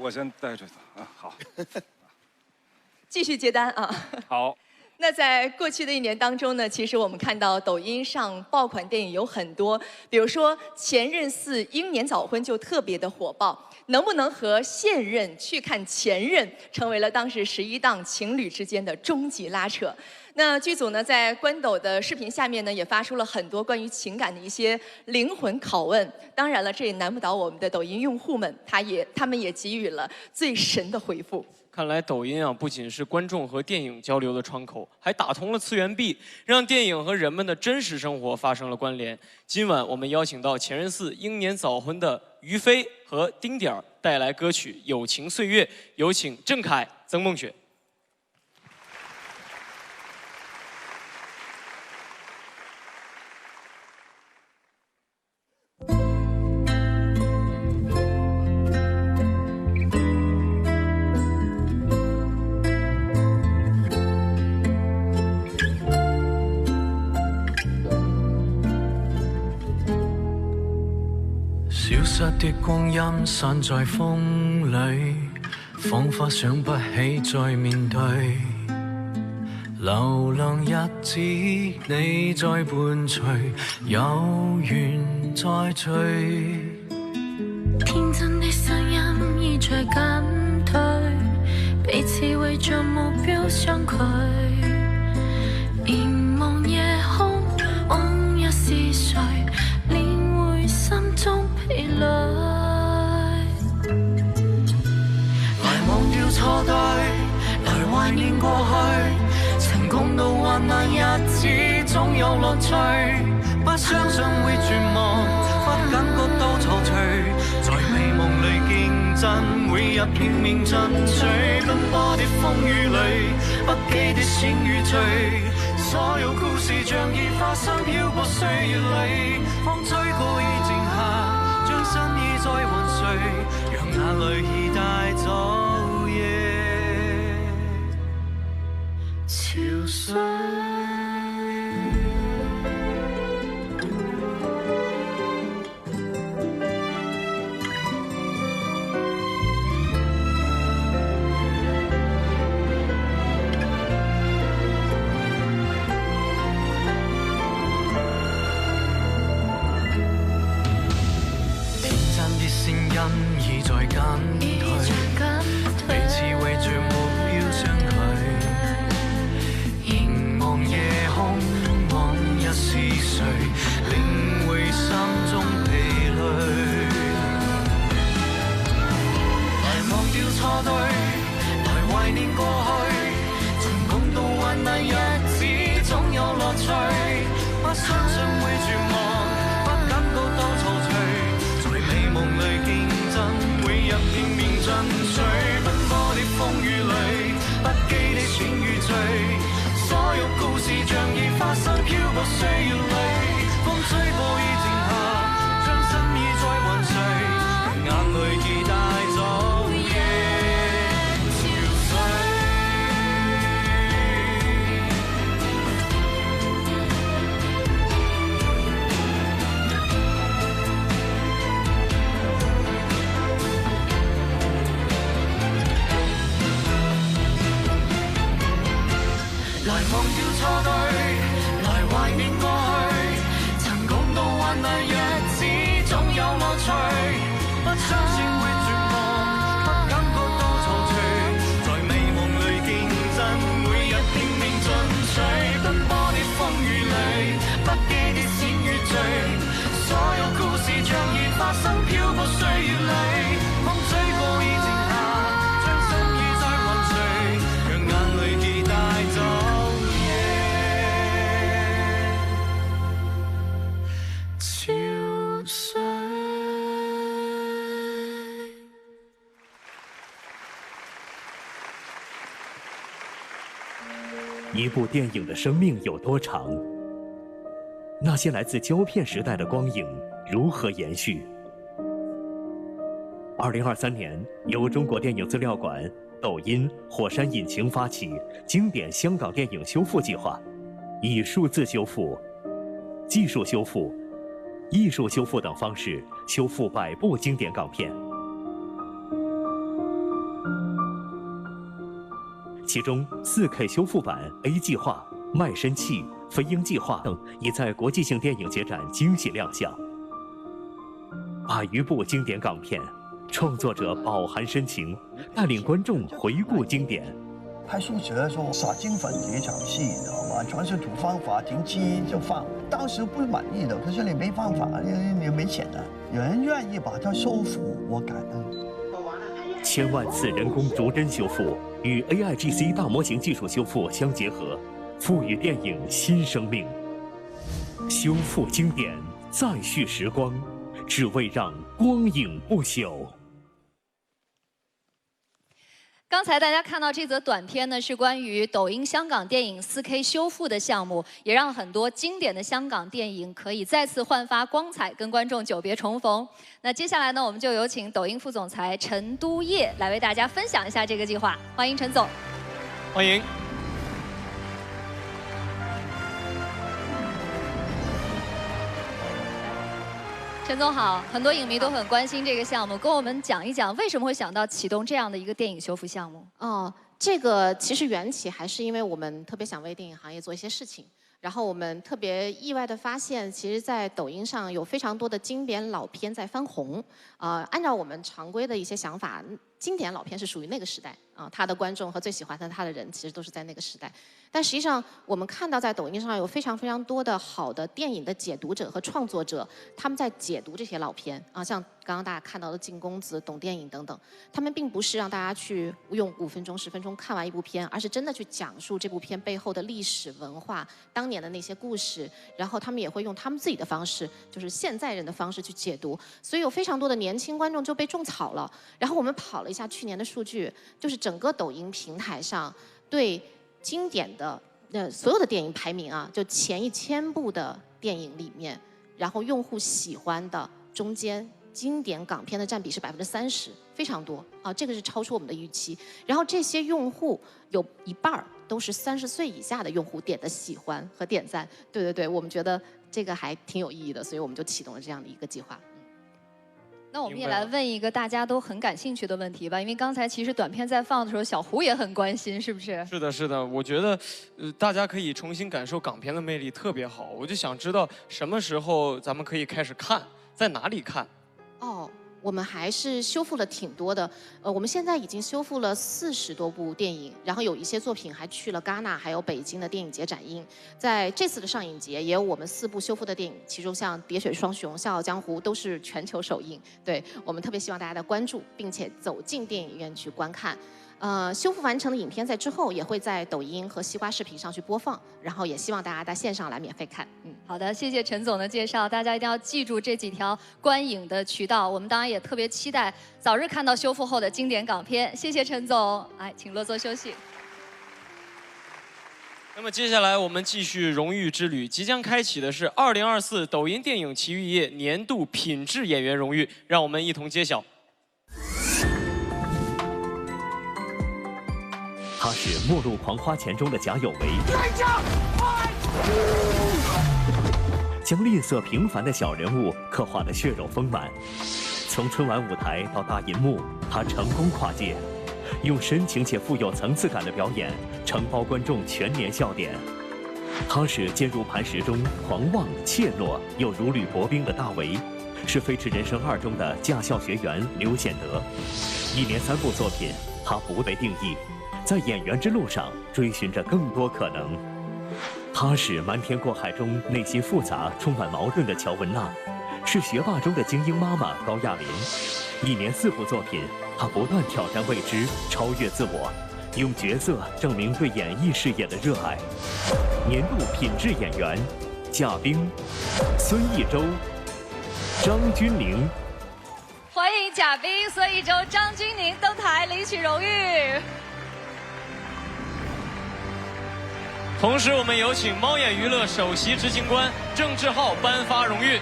我先带着走啊，好。继续接单啊。好。那在过去的1年当中呢，其实我们看到抖音上爆款电影有很多，比如说《前任4英年早婚》就特别的火爆，能不能和现任去看前任，成为了当时11档情侣之间的终极拉扯。那剧组呢，在关抖的视频下面呢，也发出了很多关于情感的一些灵魂拷问。当然了，这也难不倒我们的抖音用户们，他们也给予了最神的回复。看来抖音啊，不仅是观众和电影交流的窗口，还打通了次元壁，让电影和人们的真实生活发生了关联。今晚我们邀请到《前任4英年早婚》的于飞和丁点儿带来歌曲《友情岁月》，有请郑恺、曾梦雪。消失的光陰散在風裏，彷彿想不起再面對。流浪日子你在伴隨，有緣再聚。天真的聲音已在減退，彼此為着目標相距。凝望夜空，往日是誰？領會心中疲累。來忘掉錯對，來懷念過去，曾共度患難日子總有樂趣。不相信會絕望，不感覺到憔悴，在美夢裏競爭，每日拼命進取。奔波的風雨裏，不羈的閃與醉。所有故事像已發生，漂泊歲月裏，風吹過已靜下，將心意再還誰？讓眼淚已帶走夜潮水。已在減退，彼此為着目標相許。凝望夜空，往日是誰？領會心中疲累。對，來懷念過去，曾共度患難日子，總有樂趣。不相信會絕望，不感覺到憔悴，在美夢裏競爭，每日拼命進取，奔波的風雨裏，不羈的選與罪，所有故事像已發生，漂泊歲月裏，風吹過已靜下，將心意再還誰，眼淚已帶走夜潮水。來忘掉錯對，來懷念過去，曾共度患難日子，總有樂趣。不相信會絕望，不感覺到憔悴，在美夢裏競爭，每日拼命進取，奔波的風雨裏，不羈的閃與醉，所有故事像已發生，漂泊歲月裏，風吹過已靜下，將心意再還誰，讓眼淚已帶走。一部电影的生命有多长？那些来自胶片时代的光影如何延续？2023年，由中国电影资料馆、抖音、火山引擎发起经典香港电影修复计划，以数字修复、技术修复、艺术修复等方式修复100部经典港片。其中4K 修复版 A 计划、卖身契、飞鹰计划等已在国际性电影节展惊喜亮相。100余部经典港片，创作者饱含深情，带领观众回顾经典。拍摄者说撒金粉这场戏，你知道吗？全是土方法，停机就放。当时不满意的，可是你没办法，你没钱的。有人愿意把它修复，我感恩。千万次人工逐帧修复与 AIGC 大模型技术修复相结合，赋予电影新生命。修复经典，再续时光，只为让光影不朽。刚才大家看到这则短片呢，是关于抖音香港电影4K 修复的项目，也让很多经典的香港电影可以再次焕发光彩，跟观众久别重逢。那接下来呢，我们就有请抖音副总裁陈都业来为大家分享一下这个计划。欢迎陈总。欢迎。陈总好，很多影迷都很关心这个项目，跟我们讲一讲为什么会想到启动这样的一个电影修复项目？哦，这个其实缘起还是因为我们特别想为电影行业做一些事情，然后我们特别意外的发现，其实，在抖音上有非常多的经典老片在翻红。按照我们常规的一些想法，经典老片是属于那个时代啊，他的观众和最喜欢他的人其实都是在那个时代。但实际上，我们看到在抖音上有非常非常多的好的电影的解读者和创作者，他们在解读这些老片啊，像刚刚大家看到的晋公子、懂电影等等，他们并不是让大家去用5分钟、10分钟看完一部片，而是真的去讲述这部片背后的历史文化、当年的那些故事，然后他们也会用他们自己的方式，就是现在人的方式去解读，所以有非常多的年轻观众就被种草了。然后我们跑了一下去年的数据，就是整个抖音平台上对经典的所有的电影排名啊，就前1000部的电影里面，然后用户喜欢的中间经典港片的占比是30%，非常多啊，这个是超出我们的预期。然后这些用户有一半都是30岁以下的用户点的喜欢和点赞，对对对，我们觉得这个还挺有意义的，所以我们就启动了这样的一个计划。那我们也来问一个大家都很感兴趣的问题吧，因为刚才其实短片在放的时候，小胡也很关心，是不是？是的，是的，我觉得，大家可以重新感受港片的魅力，特别好。我就想知道什么时候咱们可以开始看，在哪里看？哦，我们还是修复了挺多的。我们现在已经修复了40多部电影，然后有一些作品还去了戛纳还有北京的电影节展映。在这次的上影节，也有我们4部修复的电影，其中像《喋血双雄》《笑傲江湖》都是全球首映。对，我们特别希望大家的关注，并且走进电影院去观看。修复完成的影片在之后也会在抖音和西瓜视频上去播放，然后也希望大家在线上来免费看。好的，谢谢陈总的介绍，大家一定要记住这几条观影的渠道。我们当然也特别期待早日看到修复后的经典港片。谢谢陈总，来，请落座休息。那么接下来我们继续荣誉之旅，即将开启的是2024抖音电影奇遇夜年度品质演员荣誉，让我们一同揭晓。他是《末路狂花钱》中的贾有为，将吝啬平凡的小人物刻画得血肉丰满。从春晚舞台到大银幕，他成功跨界，用深情且富有层次感的表演承包观众全年笑点。他是坚如磐石中狂妄怯懦又如履薄冰的大为，是《飞驰人生2》中的驾校学员刘显德。1年3部作品，他不被定义，在演员之路上追寻着更多可能。她是瞒天过海中内心复杂、充满矛盾的乔文娜，是学霸中的精英妈妈高亚麟。1年4部作品，她不断挑战未知，超越自我，用角色证明对演艺事业的热爱。年度品质演员，贾冰、孙艺洲、张钧甯。欢迎贾冰、孙艺洲、张钧甯登台领取荣誉。同时，我们有请猫眼娱乐首席执行官郑志浩颁发荣誉。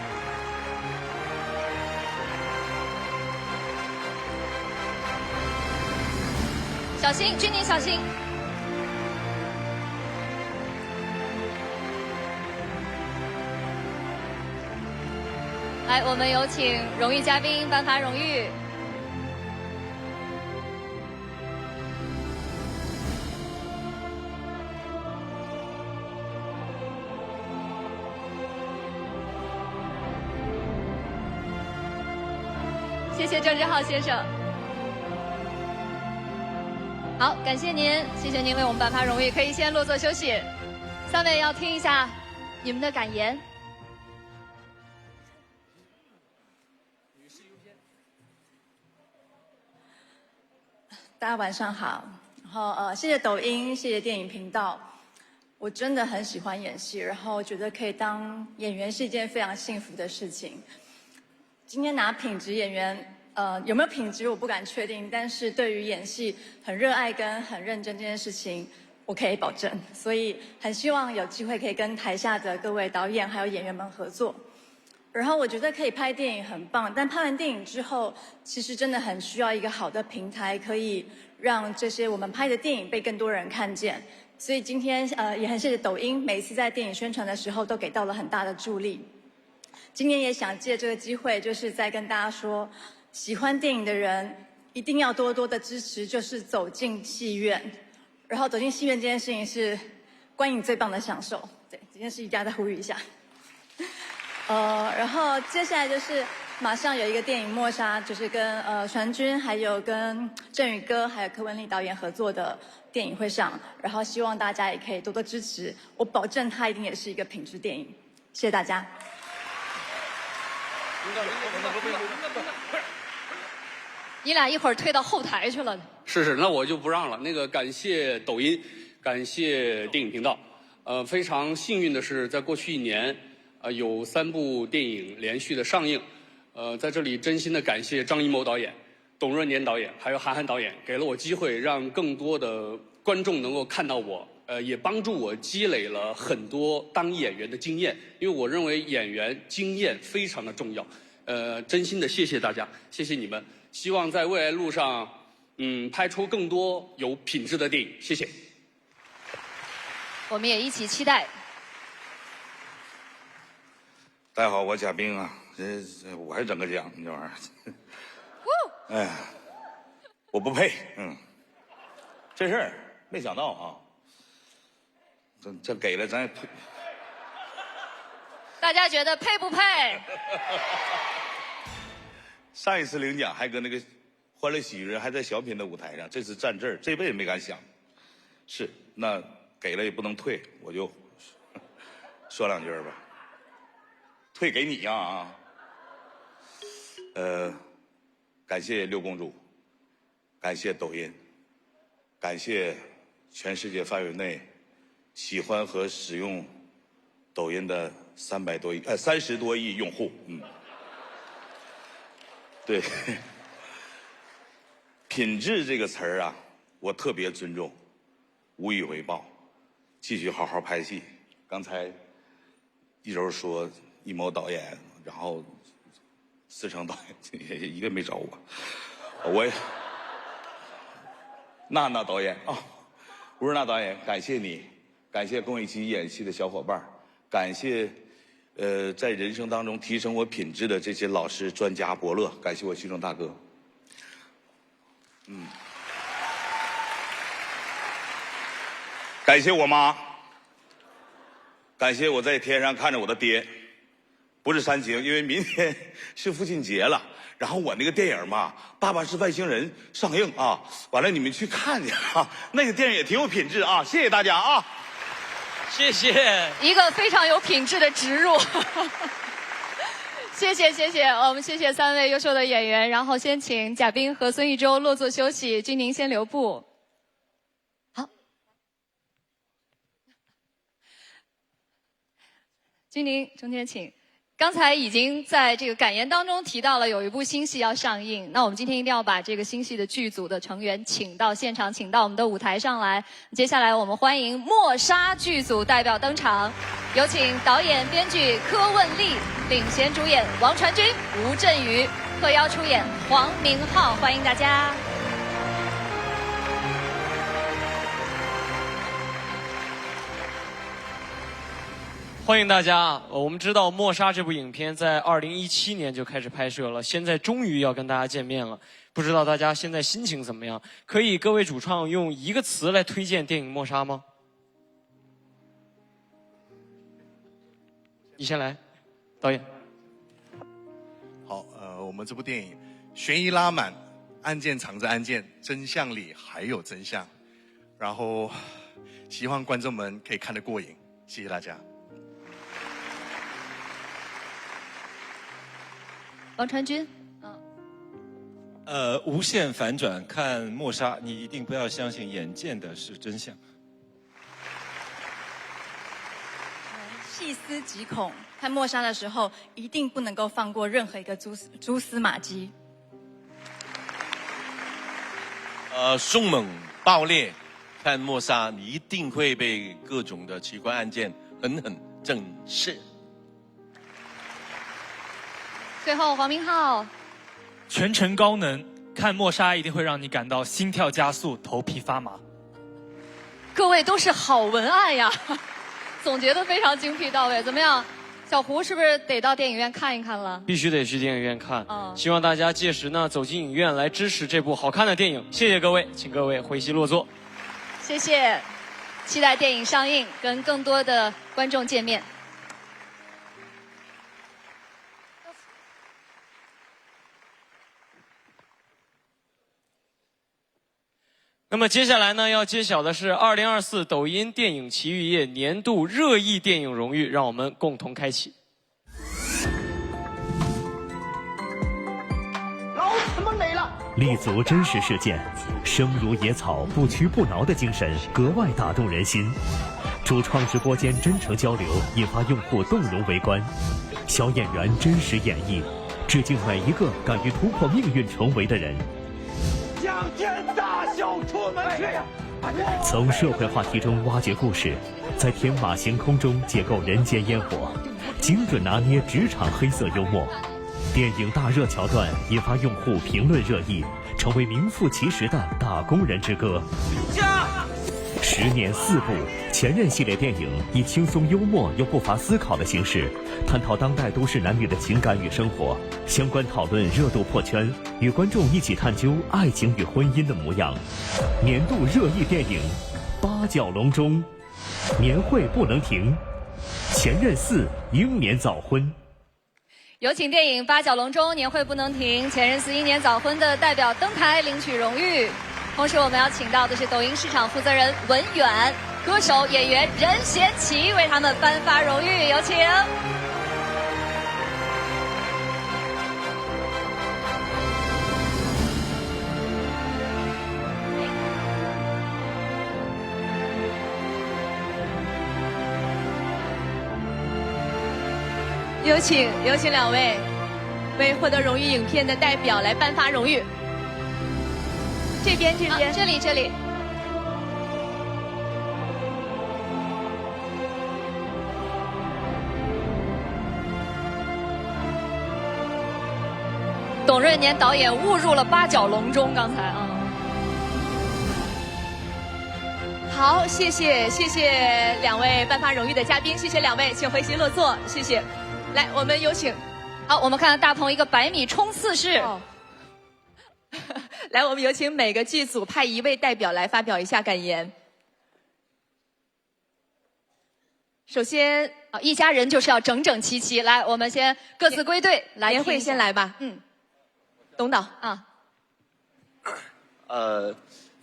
小心，钧甯小心。来，我们有请荣誉嘉宾颁发荣誉。谢谢郑志浩先生。好，感谢您，谢谢您为我们颁发荣誉，可以先落座休息。3位要听一下你们的感言。大家晚上好，然后谢谢抖音，谢谢电影频道。我真的很喜欢演戏，然后觉得可以当演员是一件非常幸福的事情。今天拿品质演员，有没有品质我不敢确定，但是对于演戏很热爱跟很认真这件事情，我可以保证。所以很希望有机会可以跟台下的各位导演还有演员们合作。然后我觉得可以拍电影很棒，但拍完电影之后，其实真的很需要一个好的平台，可以让这些我们拍的电影被更多人看见。所以今天也很谢谢抖音，每一次在电影宣传的时候都给到了很大的助力。今天也想借这个机会，就是再跟大家说，喜欢电影的人一定要多多的支持，就是走进戏院。然后走进戏院这件事情是观影最棒的享受。对，这件事一定要再呼吁一下。然后接下来就是马上有一个电影《默杀》，就是跟传君还有跟振宇哥还有柯文丽导演合作的电影会上，然后希望大家也可以多多支持，我保证它一定也是一个品质电影。谢谢大家。你俩一会儿退到后台去了。是，那我就不让了。那个感谢抖音，感谢电影频道。非常幸运的是，在过去1年。有3部电影连续的上映，在这里真心的感谢张艺谋导演、董润年导演，还有韩寒导演，给了我机会，让更多的观众能够看到我，也帮助我积累了很多当演员的经验，因为我认为演员经验非常的重要。真心的谢谢大家，谢谢你们，希望在未来路上，拍出更多有品质的电影，谢谢。我们也一起期待。大家好，我贾冰啊，我还整个奖，这玩意儿，哎呀，我不配，这事儿没想到啊，这给了咱，大家觉得配不配？上一次领奖还搁那个《欢乐喜剧人》还在小品的舞台上，这次站这儿，这辈子没敢想。是，那给了也不能退，我就说两句吧。退给你呀感谢六公主，感谢抖音，感谢全世界范围内喜欢和使用抖音的30多亿用户。对，品质这个词儿啊，我特别尊重，无以为报，继续好好拍戏。刚才一柔说一谋导演，然后思成导演一个没找我也娜娜导演啊，吴若娜导演，感谢你，感谢跟我一起演戏的小伙伴，感谢在人生当中提升我品质的这些老师、专家、伯乐，感谢我徐峥大哥。感谢我妈，感谢我在天上看着我的爹，不是煽情，因为明天是父亲节了。然后我那个电影嘛，《爸爸是外星人》上映啊，完了你们去看去啊，那个电影也挺有品质啊，谢谢大家啊。谢谢，一个非常有品质的植入。谢谢，我们谢谢3位优秀的演员，然后先请贾冰和孙艺洲落座休息，君宁先留步。好，君宁中间请。刚才已经在这个感言当中提到了有一部新戏要上映，那我们今天一定要把这个新戏的剧组的成员请到现场，请到我们的舞台上来。接下来我们欢迎默杀剧组代表登场，有请导演、编剧柯汶利，领衔主演王传君、吴镇宇，特邀出演黄明昊，欢迎大家。欢迎大家。我们知道《默杀》这部影片在2017年就开始拍摄了，现在终于要跟大家见面了。不知道大家现在心情怎么样？可以各位主创用一个词来推荐电影《默杀》吗？你先来，导演。好，我们这部电影悬疑拉满，案件藏着案件，真相里还有真相。然后，希望观众们可以看得过瘾。谢谢大家。王传君，无限反转，看《默杀》，你一定不要相信眼见的是真相。细思极恐，看《默杀》的时候，一定不能够放过任何一个蛛丝马迹。凶猛爆裂，看《默杀》，你一定会被各种的奇怪案件狠狠震慑。最后黄明昊，全程高能，看《默杀》一定会让你感到心跳加速、头皮发麻。各位都是好文案呀，总结得非常精辟到位。怎么样，小胡是不是得到电影院看一看了？必须得去电影院看。希望大家届时呢走进影院来支持这部好看的电影。谢谢各位，请各位回席落座。谢谢，期待电影上映，跟更多的观众见面。那么接下来呢，要揭晓的是2024抖音电影奇遇夜年度热议电影荣誉，让我们共同开启。老子们来了！立足真实事件，生如野草，不屈不挠的精神格外打动人心。主创直播间真诚交流，引发用户动容围观。小演员真实演绎，致敬每一个敢于突破命运重围的人。将天大小出门去！从社会话题中挖掘故事，在天马行空中解构人间烟火，精准拿捏职场黑色幽默。电影大热桥段引发用户评论热议，成为名副其实的打工人之歌。10年4部前任系列电影，以轻松幽默又不乏思考的形式，探讨当代都市男女的情感与生活，相关讨论热度破圈，与观众一起探究爱情与婚姻的模样。年度热议电影八角笼中，年会不能停，前任4英年早婚。有请电影《八角笼中年会不能停》前任4英年早婚的代表登台领取荣誉。同时，我们要请到的是抖音市场负责人文远、歌手演员任贤齐为他们颁发荣誉，有请。有请两位为获得荣誉影片的代表来颁发荣誉。这边，这里。董润年导演误入了八角笼中，刚才啊。好，谢谢两位颁发荣誉的嘉宾，谢谢两位，请回席落座，谢谢。来，我们有请。好，我们看大鹏一个100米冲刺式。哦、来，我们有请每个剧组派1位代表来发表一下感言。首先，一家人就是要整整齐齐。来，我们先各自归队。来，年会先来吧。董导啊。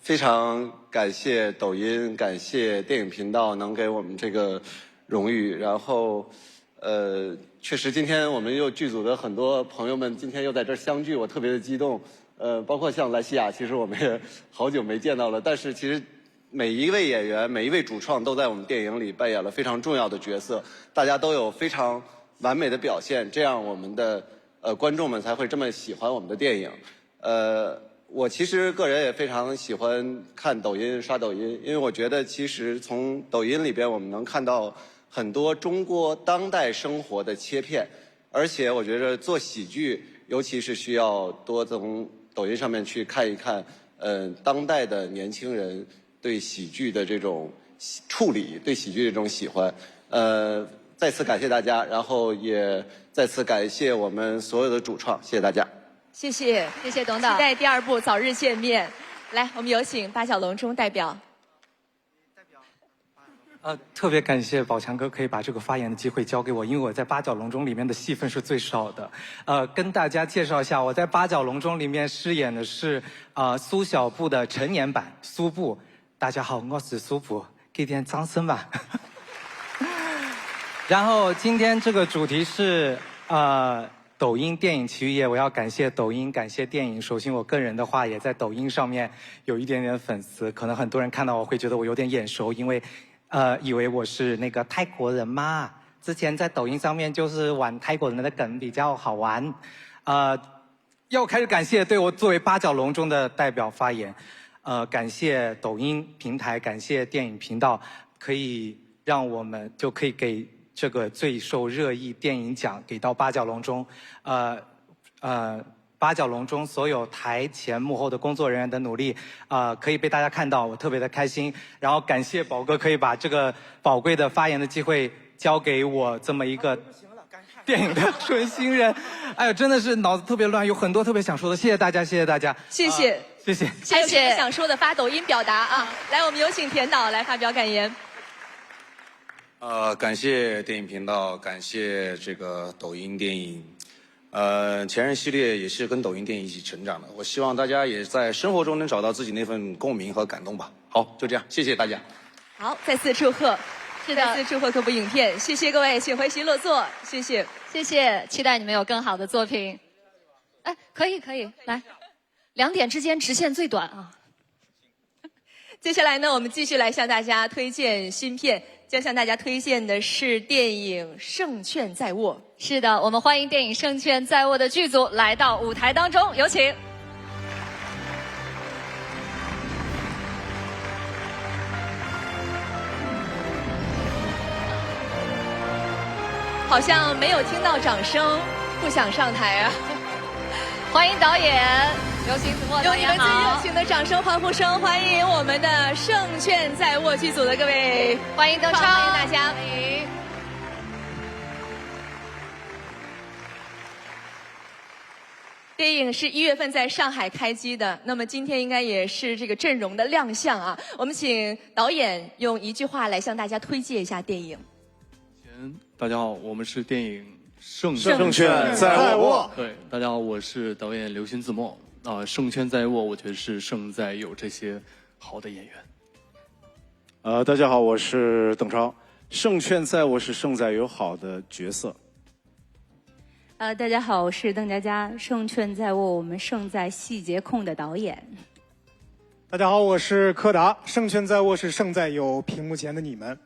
非常感谢抖音，感谢电影频道能给我们这个荣誉。然后，确实今天我们剧组的很多朋友们今天又在这儿相聚，我特别的激动。包括像莱西亚，其实我们也好久没见到了。但是其实每一位演员、每一位主创都在我们电影里扮演了非常重要的角色，大家都有非常完美的表现，这样我们的观众们才会这么喜欢我们的电影。我其实个人也非常喜欢看抖音、刷抖音，因为我觉得其实从抖音里边我们能看到很多中国当代生活的切片，而且我觉得做喜剧，尤其是需要多从抖音上面去看一看，当代的年轻人对喜剧的这种处理，对喜剧的这种喜欢。再次感谢大家，然后也再次感谢我们所有的主创，谢谢大家。谢谢董导，期待第2部早日见面。来，我们有请八角笼中代表。特别感谢宝强哥可以把这个发言的机会交给我，因为我在八角笼中里面的戏份是最少的。跟大家介绍一下，我在八角笼中里面饰演的是苏小布的成年版苏布。大家好，我是苏布，给点掌声吧。然后今天这个主题是抖音电影奇遇夜，我要感谢抖音，感谢电影。首先我个人的话也在抖音上面有一点点粉丝，可能很多人看到我会觉得我有点眼熟，因为以为我是那个泰国人嘛。之前在抖音上面就是玩泰国人的梗比较好玩。要开始感谢对我作为八角笼中的代表发言，感谢抖音平台，感谢电影频道，可以让我们就可以给这个最受热议电影奖给到八角笼中，八角笼中所有台前幕后的工作人员的努力，可以被大家看到，我特别的开心。然后感谢宝哥可以把这个宝贵的发言的机会交给我这么一个电影的纯新人。哎呦，真的是脑子特别乱，有很多特别想说的，谢谢大家，谢谢大家，谢谢，谢谢。还有什么想说的发抖音表达啊！来，我们有请田导来发表感言。感谢电影频道，感谢这个抖音电影。前任系列也是跟抖音电影一起成长的，我希望大家也在生活中能找到自己那份共鸣和感动吧。好，就这样，谢谢大家。好，再次祝贺，再次祝贺这部影片，谢谢各位，请回席落座，谢谢，期待你们有更好的作品。哎，可以，来，2点之间直线最短啊。接下来呢，我们继续来向大家推荐新片。将向大家推荐的是电影《胜券在握》。是的，我们欢迎电影《胜券在握》的剧组来到舞台当中，有请。好像没有听到掌声，不想上台啊！欢迎导演。有请子墨导演好，用你们最热情的掌声、欢呼声，欢迎我们的《胜券在握》剧组的各位，欢迎登场，欢迎大家。电影是1月份在上海开机的，那么今天应该也是这个阵容的亮相啊。我们请导演用1句话来向大家推介一下电影。大家好，我们是电影胜券在握。对，大家好，我是导演刘勋自墨。胜券在握，我觉得是胜在有这些好的演员。大家好，我是邓超。胜券在握是胜在有好的角色。大家好，我是邓家佳。胜券在握，我们胜在细节控的导演。大家好，我是柯达。胜券在握是胜在有屏幕前的你们。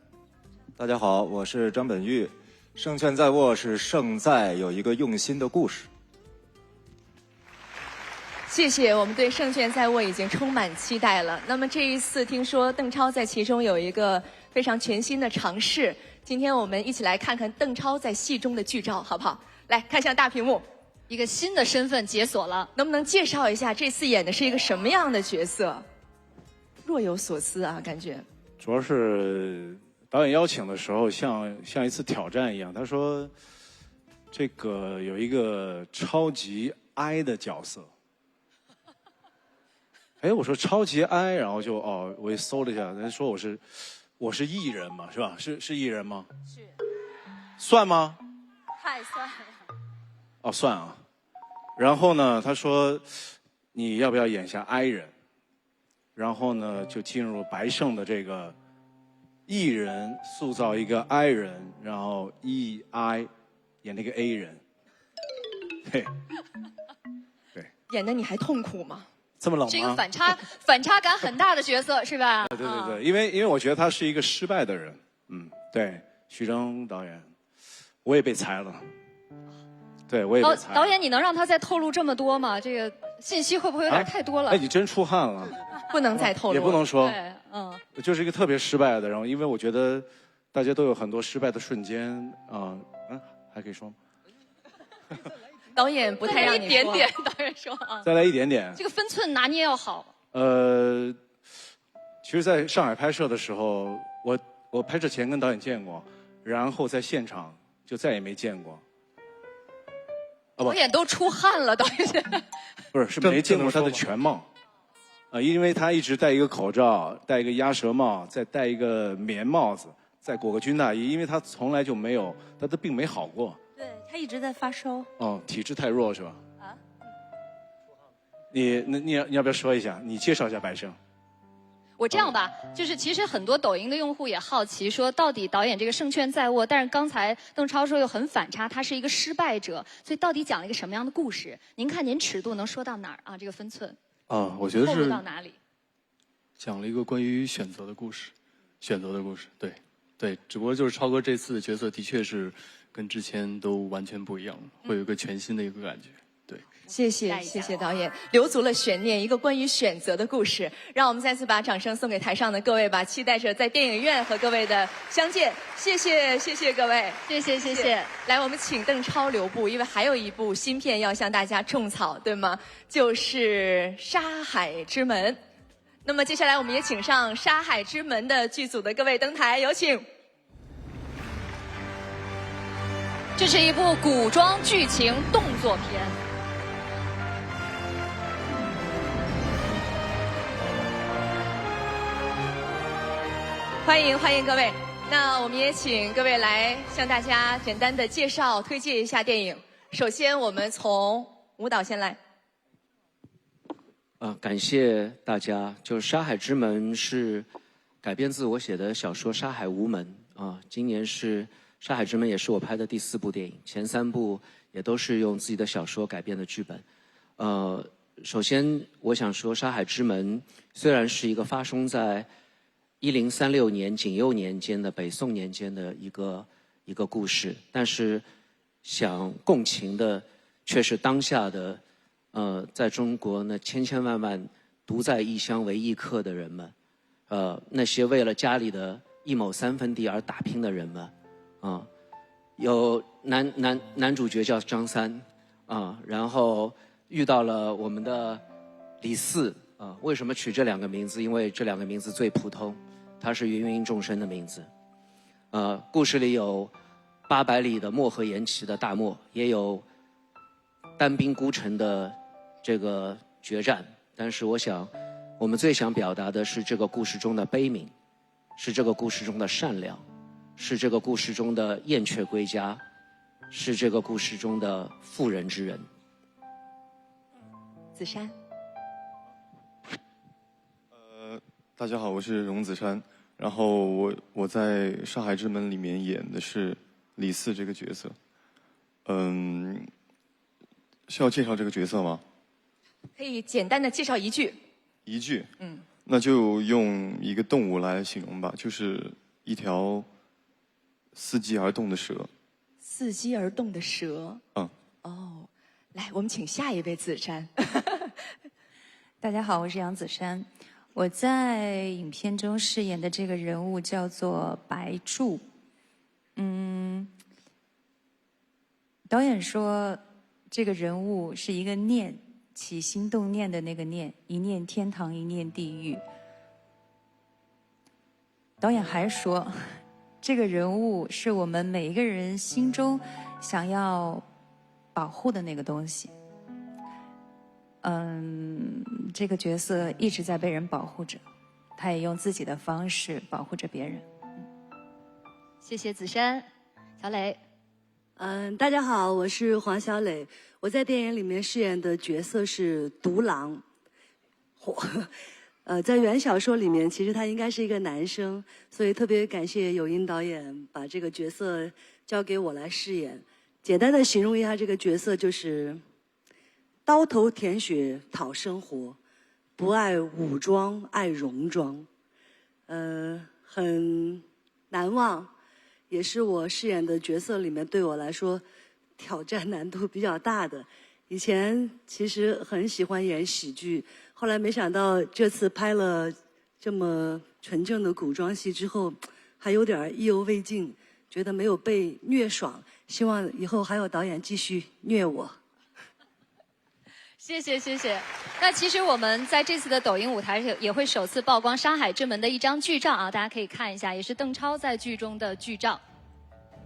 大家好，我是张本煜。胜券在握是胜在有一个用心的故事。谢谢，我们对胜券在握已经充满期待了。那么这一次听说邓超在其中有一个非常全新的尝试，今天我们一起来看看邓超在戏中的剧照，好不好？来看向大屏幕，一个新的身份解锁了，能不能介绍一下这次演的是一个什么样的角色？若有所思啊，感觉。主要是导演邀请的时候像一次挑战一样，他说这个有一个超级 I 的角色。哎，我说超级 I， 然后就我也搜了一下，人家说我是艺人嘛，是吧？是艺人吗？是。算吗？太算了。算啊。然后呢，他说你要不要演一下 I 人？然后呢，就进入白胜的这个艺人塑造一个 I 人，然后 I 演那个 A 人。嘿，对。演的你还痛苦吗？这么冷吗？这个反差感很大的角色是吧？对，因为我觉得他是一个失败的人。对，徐峥导演，我也被裁了。对，我也被裁了。导演，你能让他再透露这么多吗？这个信息会不会有点太多了？哎，你真出汗了。不能再透露。也不能说。对，就是一个特别失败的，然后因为我觉得大家都有很多失败的瞬间还可以说吗？导演不太让你说。一点点，导演说啊。再来一点点。这个分寸拿捏要好。其实在上海拍摄的时候，我拍摄前跟导演见过，然后在现场就再也没见过。导演都出汗了，导演。不是没见过他的全貌。因为他一直戴一个口罩，戴一个鸭舌帽，再戴一个棉帽子，再裹个军大衣，因为他从来就没有他的病没好过。对，他一直在发烧。体质太弱是吧？你要不要说一下？你介绍一下白胜。我这样吧，就是其实很多抖音的用户也好奇，说到底导演这个胜券在握，但是刚才邓超说又很反差，他是一个失败者，所以到底讲了一个什么样的故事？您看您尺度能说到哪儿啊？这个分寸？我觉得是到哪里？讲了一个关于选择的故事，对，只不过就是超哥这次的角色的确是跟之前都完全不一样，会有一个全新的一个感觉。对，谢谢导演，留足了悬念，一个关于选择的故事。让我们再次把掌声送给台上的各位吧，期待着在电影院和各位的相见。谢谢各位，谢谢。来，我们请邓超留步，因为还有一部新片要向大家种草，对吗？就是《沙海之门》。那么接下来我们也请上《沙海之门》的剧组的各位登台，有请。这是一部古装剧情动作片。欢迎各位。那我们也请各位来向大家简单的介绍、推荐一下电影。首先，我们从舞蹈先来。感谢大家。就是《沙海之门》是改编自我写的小说《沙海无门》今年是《沙海之门》也是我拍的第4部电影，前3部也都是用自己的小说改编的剧本。首先我想说，《沙海之门》虽然是一个发生在1036年景佑年间的北宋年间的一个故事，但是想共情的却是当下的在中国那千万独在异乡为异客的人们，那些为了家里的1亩3分地而打拼的人们，有男主角叫张三，然后遇到了我们的李四，为什么取这2个名字？因为这2个名字最普通，它是芸芸众生的名字。故事里有800里的漠河延齐的大漠，也有单兵孤城的这个决战，但是我想我们最想表达的是这个故事中的悲悯，是这个故事中的善良，是这个故事中的燕雀归家，是这个故事中的妇人之仁。子珊。大家好，我是荣子珊。然后我在《上海之门》里面演的是李四这个角色。需要介绍这个角色吗？可以简单的介绍一句。一句。那就用一个动物来形容吧，就是一条伺机而动的蛇。伺机而动的蛇。哦，来，我们请下一位子珊。大家好，我是杨子珊。我在影片中饰演的这个人物叫做白柱。导演说这个人物是一个念，起心动念的那个念，一念天堂，一念地狱。导演还说，这个人物是我们每一个人心中想要保护的那个东西。这个角色一直在被人保护着，他也用自己的方式保护着别人。谢谢子珊。小磊。大家好，我是黄小磊。我在电影里面饰演的角色是独狼。在原小说里面，其实他应该是一个男生，所以特别感谢有英导演把这个角色交给我来饰演。简单的形容一下这个角色，就是刀头舔血讨生活，不爱武装爱戎装。很难忘，也是我饰演的角色里面对我来说挑战难度比较大的。以前其实很喜欢演喜剧，后来没想到这次拍了这么纯正的古装戏之后，还有点意犹未尽，觉得没有被虐爽，希望以后还有导演继续虐我。谢谢谢谢。那其实我们在这次的抖音舞台也会首次曝光《山海之门》的一张剧照啊，大家可以看一下，也是邓超在剧中的剧照。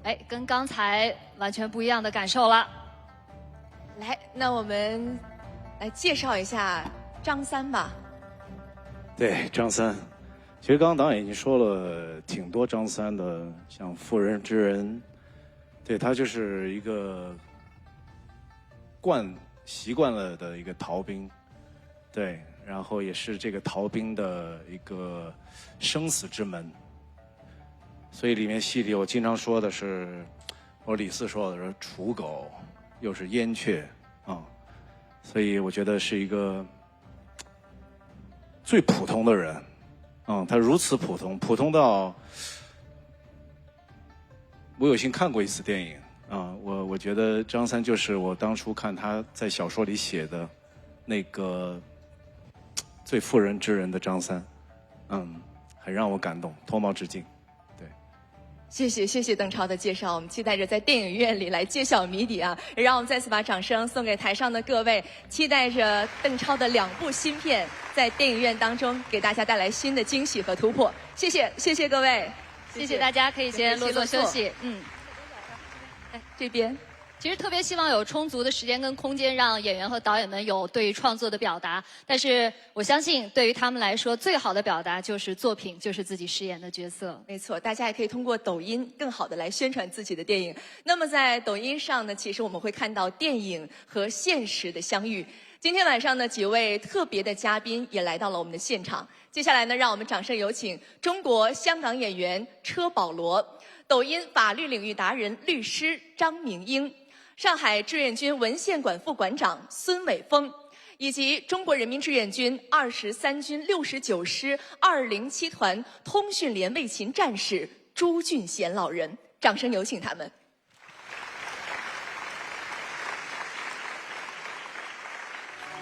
哎，跟刚才完全不一样的感受了。来，那我们来介绍一下张三吧。对，张三。其实刚刚导演已经说了挺多张三的，像妇人之仁，对他就是一个习惯了的一个逃兵，对，然后也是这个逃兵的一个生死之门。所以里面戏里我经常说的是，我李四说的是刍狗，又是燕雀啊，所以我觉得是一个最普通的人，他如此普通，普通到我有幸看过一次电影。我觉得张三就是我当初看他在小说里写的那个最妇人之仁的张三，很让我感动，脱帽致敬。谢谢邓超的介绍，我们期待着在电影院里来揭晓谜底啊！让我们再次把掌声送给台上的各位，期待着邓超的2部新片在电影院当中给大家带来新的惊喜和突破。谢谢各位，谢谢大家，可以先落座休息。来这边。其实特别希望有充足的时间跟空间，让演员和导演们有对于创作的表达。但是我相信，对于他们来说，最好的表达就是作品，就是自己饰演的角色。没错，大家也可以通过抖音更好的来宣传自己的电影。那么在抖音上呢，其实我们会看到电影和现实的相遇。今天晚上呢，几位特别的嘉宾也来到了我们的现场。接下来呢，让我们掌声有请中国香港演员车保罗、抖音法律领域达人律师张明英、上海志愿军文献馆副馆长孙伟峰，以及中国人民志愿军23军69师207团通讯连卫勤战士朱俊贤老人，掌声有请他们。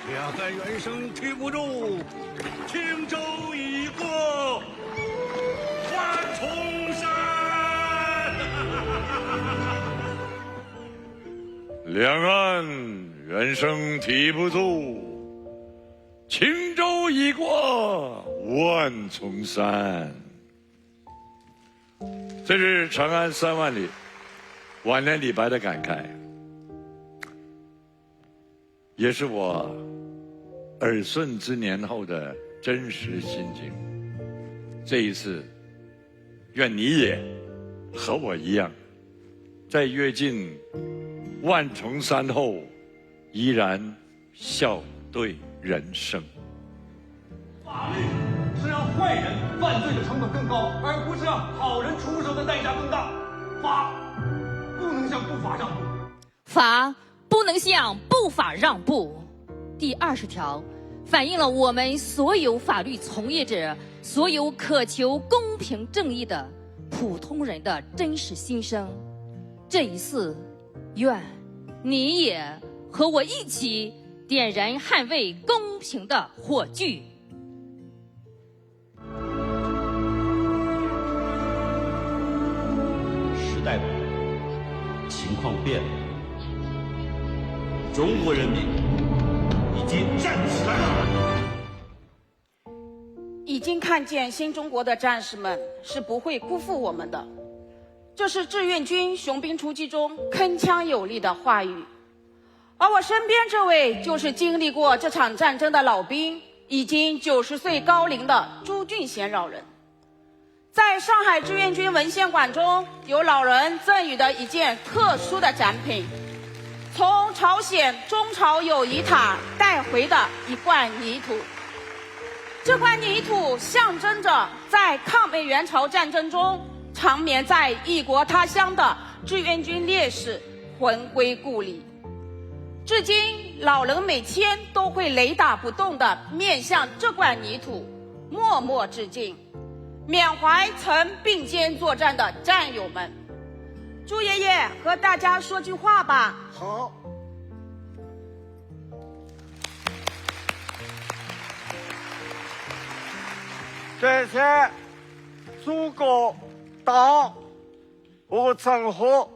两岸猿声啼不住，轻舟已过万重山。两岸猿声啼不住，轻舟已过万重山。这是长安3万里，晚年李白的感慨，也是我耳顺之年后的真实心境。这一次，愿你也和我一样，在阅尽万重山后依然笑对人生。法律是让坏人犯罪的成本更高，而不是让好人出手的代价更大。法不能向不法让步，法不能向不法让步。第20条反映了我们所有法律从业者、所有渴求公平正义的普通人的真实心声。这一次，愿你也和我一起点燃捍卫公平的火炬。时代变了，情况变了，中国人民已经站起来了。已经看见新中国的战士们是不会辜负我们的，这是志愿军雄兵出击中铿锵有力的话语。而我身边这位就是经历过这场战争的老兵，已经90岁高龄的朱俊贤老人。在上海志愿军文献馆中，有老人赠予的一件特殊的展品，从朝鲜中朝友谊塔带回的一罐泥土。这块泥土象征着在抗美援朝战争中长眠在异国他乡的志愿军烈士魂归故里。至今，老人每天都会雷打不动地面向这块泥土，默默致敬，缅怀曾并肩作战的战友们。朱爷爷和大家说句话吧。好。这些祖国、党和政府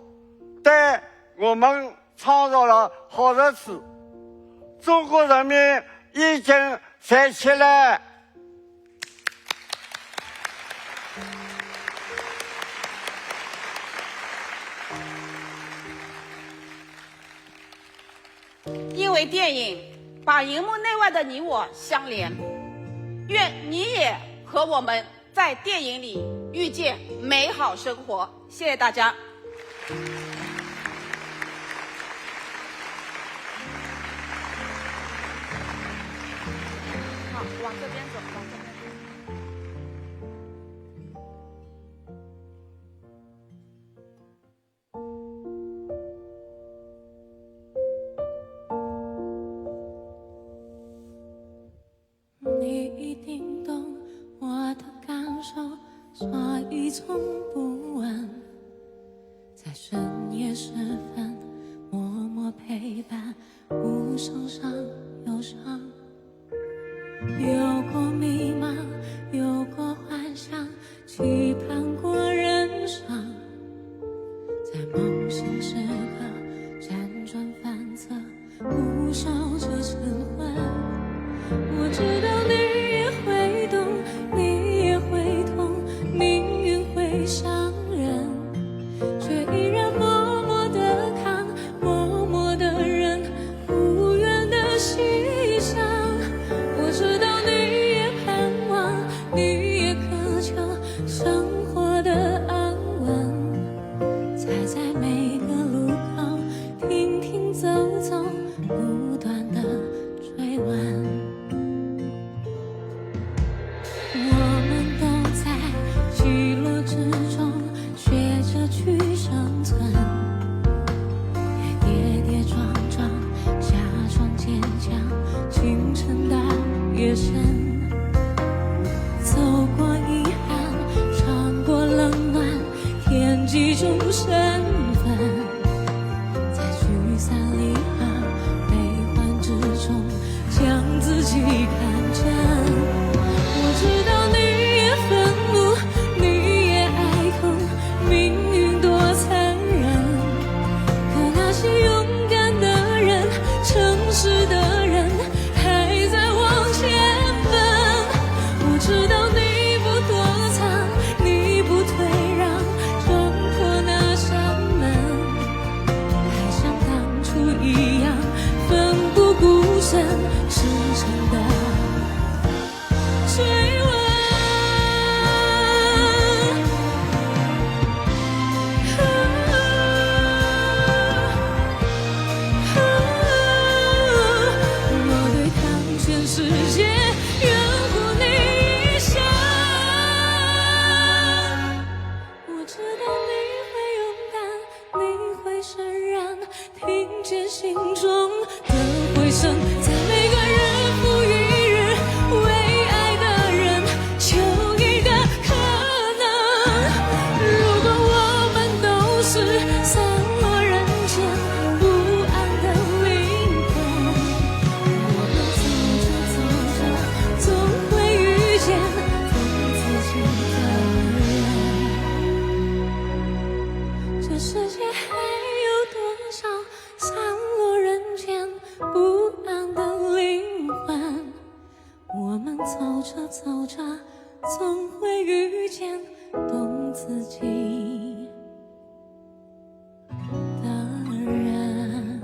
对我们创造了好日子，中国人民已经站起来。因为电影把荧幕内外的你我相连，愿你也和我们在电影里遇见美好生活。谢谢大家。好，往这边走，往这边走。你一定懂我的感受，所以从不问。在深夜时分，默默陪伴，无声伤忧伤。有过迷茫，有过幻想，期盼过人生。在梦醒时刻，辗转反侧，不守着晨昏。我知道你也会懂，你也会痛，命运会伤人，却依然默默地看，默默地忍，无怨的牺牲。我知道你也盼望，你也渴求生活的安稳，才在每个路口停停走走，不断地追问。走过遗憾，尝过冷暖，填几种身份，在聚散离合、悲欢之中，将自己看真。我知道你也愤怒，你也爱痛，命运多残忍，可那些勇敢的人、诚实的人还在往前。知道你不躲藏，你不退让，冲破那扇门，走着走着，总会遇见懂自己的人。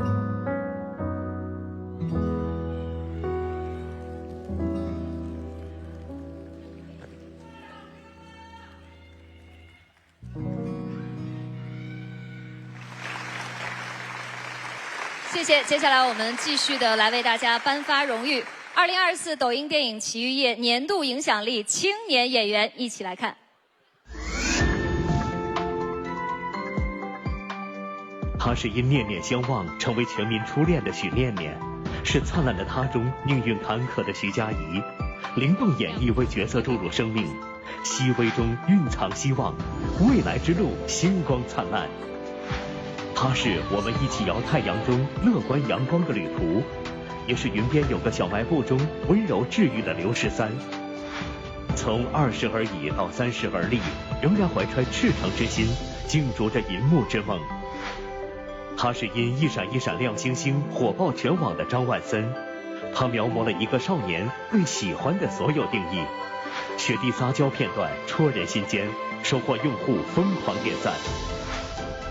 谢谢。接下来我们继续的来为大家颁发荣誉。2024抖音电影奇遇夜年度影响力青年演员，一起来看。她是因念念相忘成为全民初恋的许念念，是灿烂的她中命运坎坷的徐佳莹，灵动演绎为角色注入生命，细微中蕴藏希望，未来之路星光灿烂。她是我们一起摇太阳中乐观阳光的旅途，也是云边有个小卖部中温柔治愈的刘13。从20而已到30而立，仍然怀揣赤诚之心，竞逐着银幕之梦。她是因一闪一闪亮星星火爆全网的张万森，她描摹了一个少年对喜欢的所有定义。雪地撒娇片段戳人心间，收获用户疯狂点赞。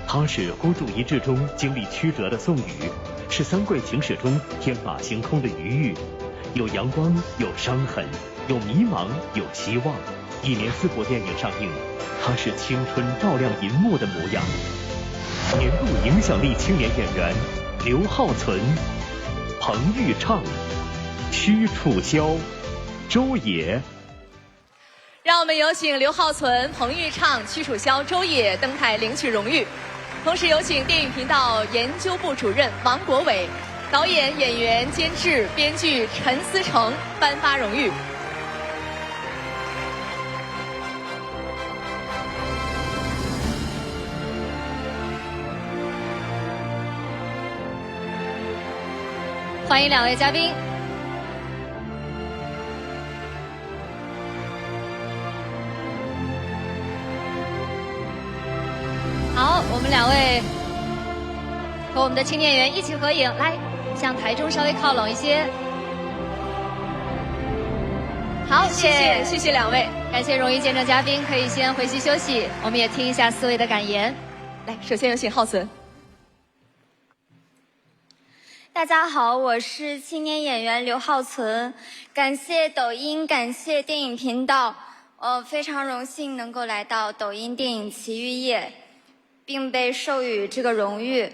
她是孤注一掷中经历曲折的宋雨，是三桂情史中天马行空的余裕，有阳光，有伤痕，有迷茫，有希望。一年4部电影上映，她是青春照亮银幕的模样。年度影响力青年演员刘浩存、彭昱畅、屈楚萧、周也。让我们有请刘浩存、彭昱畅、屈楚萧、周也登台领取荣誉。同时有请电影频道研究部主任王国伟、导演、演员、监制、编剧陈思成颁发荣誉。欢迎2位嘉宾。好，我们2位和我们的青年演员一起合影，来，向台中稍微靠拢一些。好，谢谢2位，感谢荣誉见证嘉宾，可以先回席休息。我们也听一下4位的感言。来，首先有请浩存。大家好，我是青年演员刘浩存，感谢抖音，感谢电影频道，非常荣幸能够来到抖音电影奇遇夜，并被授予这个荣誉，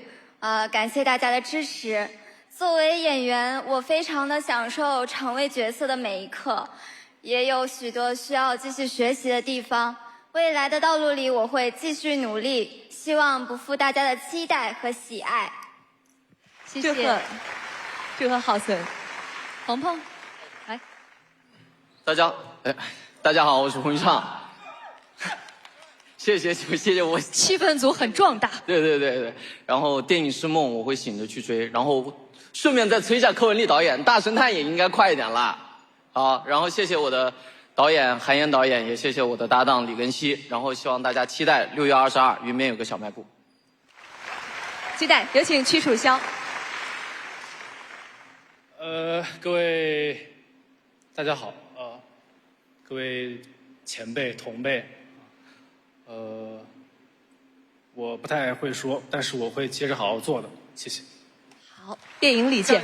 感谢大家的支持。作为演员，我非常的享受成为角色的每一刻，也有许多需要继续学习的地方。未来的道路里，我会继续努力，希望不负大家的期待和喜爱。谢谢。祝贺浩存。鹏鹏，来。大家好，我是彭昱畅。谢谢我。气氛组很壮大。对。然后电影是梦，我会醒着去追。然后顺便再催一下柯文丽导演，大神探也应该快一点啦。好，然后谢谢我的导演韩延导演，也谢谢我的搭档李根熙。然后希望大家期待6月22云边有个小卖部。期待，有请屈楚萧。各位大家好，各位前辈同辈，我不太会说，但是我会接着好好做的，谢谢。好，电影李健。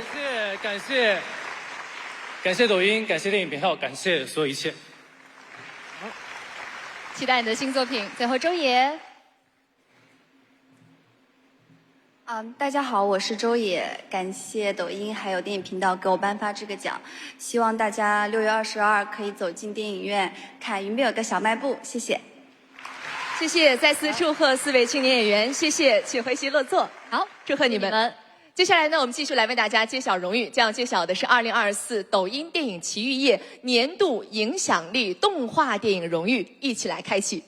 感谢抖音，感谢电影频道，感谢所有一切。好，期待你的新作品。最后周也。大家好，我是周也，感谢抖音还有电影频道给我颁发这个奖，希望大家6月22可以走进电影院看《云边有个小卖部》，谢谢。谢谢，再次祝贺4位青年演员，谢谢，请回席落座。好，祝贺你们。接下来呢，我们继续来为大家揭晓荣誉，将要揭晓的是2024抖音电影奇遇夜年度影响力动画电影荣誉，一起来开启。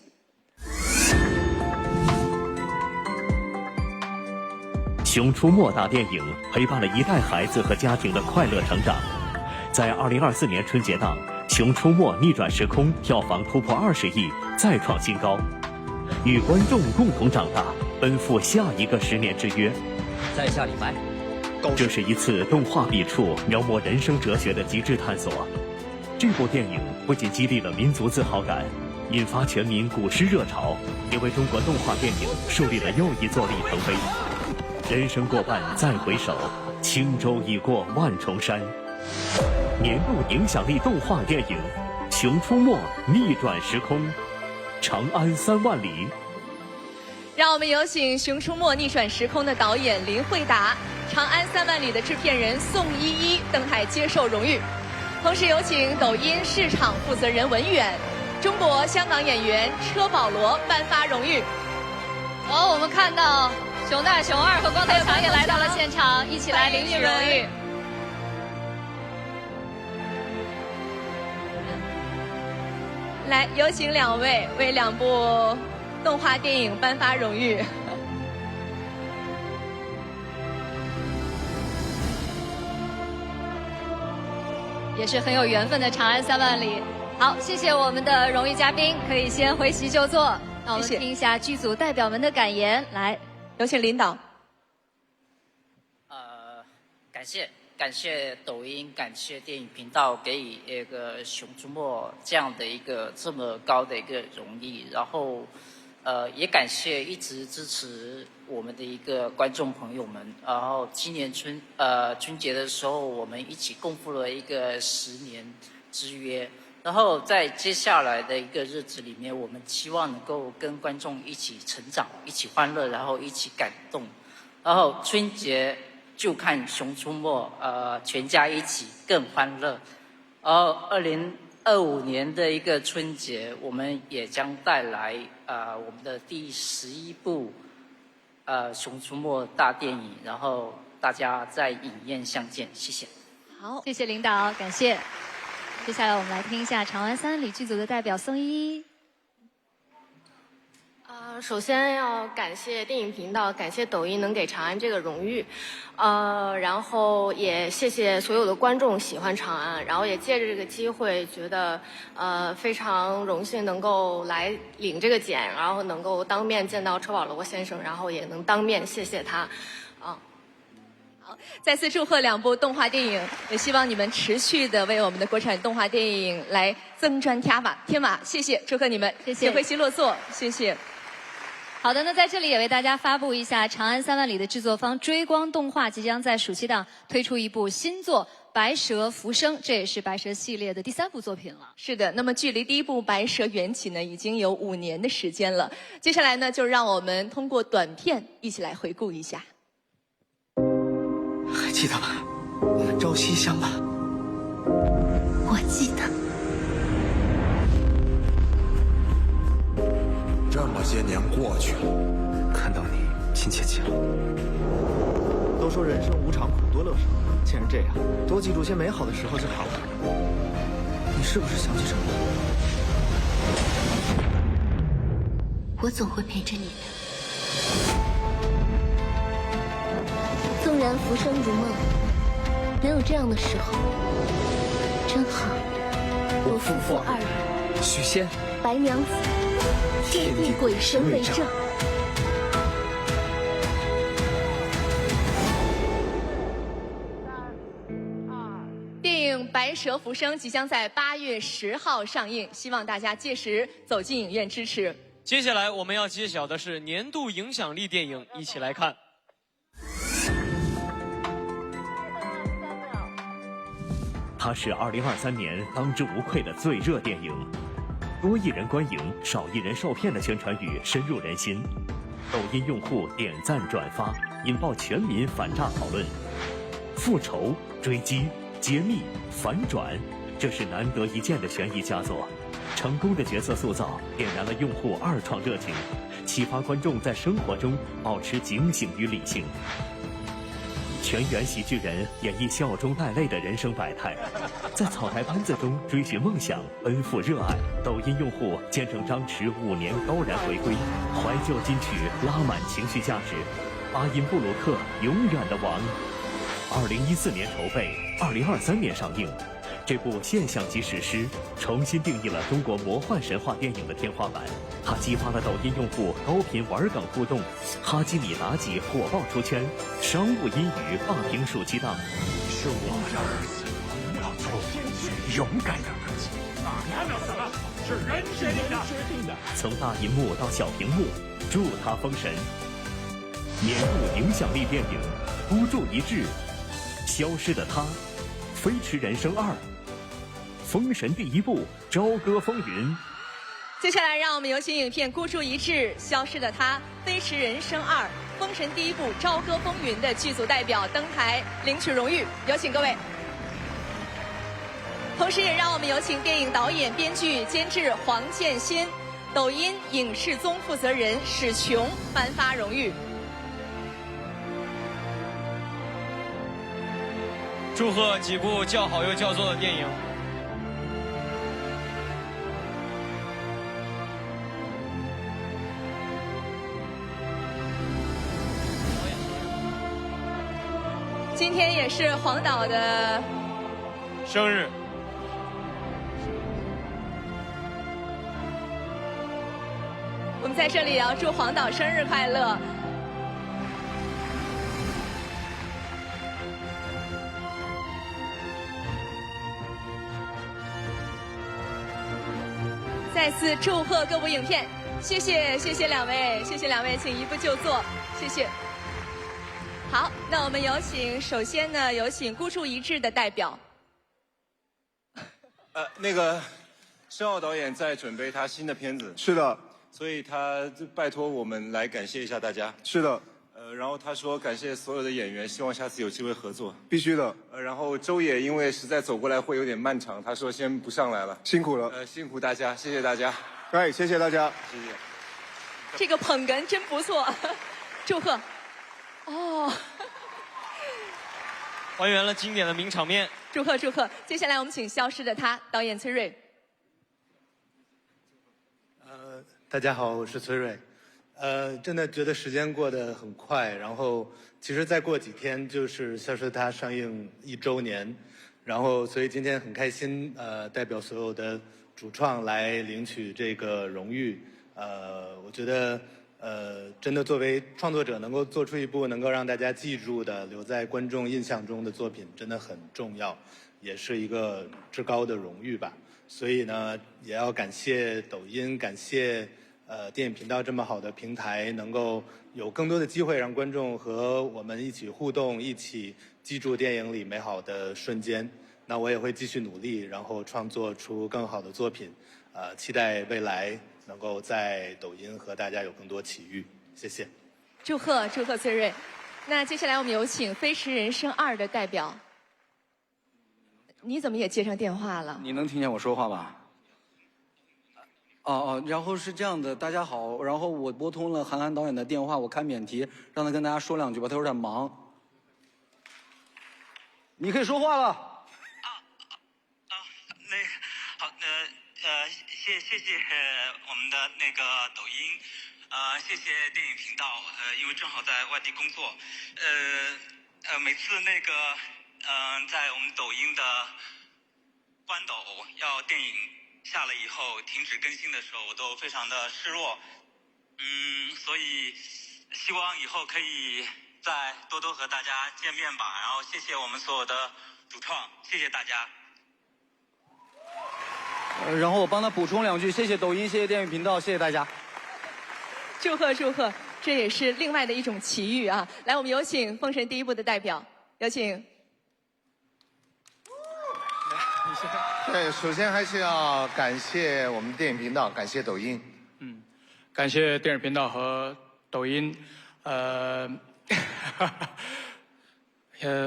《熊出没》大电影陪伴了一代孩子和家庭的快乐成长。在2024年春节档，《熊出没：逆转时空》票房突破20亿，再创新高。与观众共同长大，奔赴下一个10年之约。在下李白。这是一次动画笔触描摹人生哲学的极致探索。这部电影不仅激励了民族自豪感，引发全民古诗热潮，也为中国动画电影树立了又一座里程碑。人生过半再回首，轻舟已过万重山。年度影响力动画电影《熊出没》逆转时空，长安3万里。让我们有请《熊出没》逆转时空的导演林慧达，《长安3万里》的制片人宋依依登台接受荣誉。同时有请抖音市场负责人文远、中国香港演员车保罗颁发荣誉。我们看到熊大、熊二和光头强也来到了现场，一起来领取荣誉。来，有请2位为2部动画电影颁发荣誉。也是很有缘分的长安3万里。好，谢谢我们的荣誉嘉宾，可以先回席就坐。那我们听一下剧组代表们的感言，来，有请领导。感谢抖音，感谢电影频道给予一个《熊出没》这样的一个这么高的一个荣誉，然后也感谢一直支持我们的一个观众朋友们。然后今年春节的时候，我们一起共赴了一个10年之约。然后在接下来的一个日子里面，我们期望能够跟观众一起成长，一起欢乐，然后一起感动。然后春节就看《熊出没》，全家一起更欢乐。然后2025年的一个春节，我们也将带来我们的第11部《熊出没》大电影，然后大家在影院相见，谢谢。好，谢谢领导，感谢。接下来我们来听一下长安3万里剧组的代表宋依依。首先要感谢电影频道，感谢抖音能给长安这个荣誉，然后也谢谢所有的观众喜欢长安，然后也借着这个机会，觉得非常荣幸能够来领这个奖，然后能够当面见到车保罗先生，然后也能当面谢谢他，好，再次祝贺2部动画电影，也希望你们持续的为我们的国产动画电影来增砖添瓦，谢谢，祝贺你们，谢谢，请回席落座，谢谢。好的，那在这里也为大家发布一下，长安3万里的制作方追光动画即将在暑期档推出一部新作《白蛇浮生》，这也是白蛇系列的第3部作品了。是的，那么距离第1部《白蛇缘起》呢，已经有5年的时间了。接下来呢，就让我们通过短片一起来回顾一下。还记得吗？我们朝夕相伴。我记得。这么些年过去了，看到你亲切极了。都说人生无常，苦多乐少。既然这样，多记住些美好的时候就好了。你是不是想起什么？我总会陪着你的。纵然浮生如梦，能有这样的时候，真好。我夫妇2人，许仙，白娘子。天地鬼神为证。电影《白蛇浮生》即将在8月10号上映，希望大家届时走进影院支持。接下来我们要揭晓的是年度影响力电影，一起来看。它是2023年当之无愧的最热电影。多亿人观影、少亿人受骗的宣传语深入人心，抖音用户点赞转发，引爆全民反诈讨论。复仇、追击、揭秘、反转，这是难得一见的悬疑佳作。成功的角色塑造点燃了用户二创热情，启发观众在生活中保持警醒与理性。全员喜剧人演绎笑中带泪的人生百态，在草台班子中追寻梦想，奔赴热爱。抖音用户见证张弛5年高燃回归，怀旧金曲拉满情绪价值。巴音布鲁克永远的王，2014年筹备，2023年上映。这部现象级史诗重新定义了中国魔幻神话电影的天花板，它激发了抖音用户高频玩梗互动，哈基米妲己火爆出圈，商务英语霸屏暑期档。是我的儿子，要做天勇敢的自己。你还没有死吗？是人决定的。从大银幕到小屏幕，祝他封神。年度影响力电影，孤注一掷，消失的他，飞驰人生2，封神第1部，朝歌风云。接下来，让我们有请影片《孤注一掷》《消失的他》《飞驰人生2》《封神第1部》《朝歌风云》的剧组代表登台领取荣誉，有请各位。同时，也让我们有请电影导演、编剧、监制黄建新、抖音影视综负责人史琼颁发荣誉。祝贺几部叫好又叫座的电影。今天也是黄导的生日。我们在这里也要祝黄导生日快乐。再次祝贺各部影片，谢谢两位，谢谢两位，请移步就座，谢谢。好，那我们有请，首先呢，有请孤注一掷的代表。那个申奥导演在准备他新的片子，是的，所以他拜托我们来感谢一下大家。是的。然后他说感谢所有的演员，希望下次有机会合作。必须的。然后周也因为实在走过来会有点漫长，他说先不上来了。辛苦了。辛苦大家，谢谢大家。哎，谢谢大家，谢谢。这个捧哏真不错，祝贺。哦，还原了经典的名场面。祝贺祝贺！接下来我们请《消失的他》导演崔瑞。大家好，我是崔瑞。真的觉得时间过得很快，然后其实再过几天就是《消失的他》上映1周年，然后所以今天很开心，代表所有的主创来领取这个荣誉。我觉得真的作为创作者能够做出一部能够让大家记住的、留在观众印象中的作品，真的很重要，也是一个至高的荣誉吧。所以呢，也要感谢抖音，感谢电影频道这么好的平台，能够有更多的机会让观众和我们一起互动，一起记住电影里美好的瞬间。那我也会继续努力，然后创作出更好的作品。期待未来能够在抖音和大家有更多奇遇。谢谢。祝贺祝贺崔瑞。那接下来我们有请《飞驰人生2》的代表。你怎么也接上电话了？你能听见我说话吧？然后是这样的，大家好，然后我拨通了韩寒导演的电话，我开免提，让他跟大家说2句吧，他有点忙。你可以说话了。好，谢谢我们的那个抖音，谢谢电影频道，因为正好在外地工作，每次那个在我们抖音的关抖要电影下了以后停止更新的时候，我都非常的失落，所以希望以后可以再多多和大家见面吧。然后谢谢我们所有的主创，谢谢大家。然后我帮他补充2句，谢谢抖音，谢谢电影频道，谢谢大家。祝贺祝贺，这也是另外的一种奇遇啊！来，我们有请《封神第1部》的代表，有请。对，首先还是要感谢我们电影频道，感谢抖音。感谢电影频道和抖音。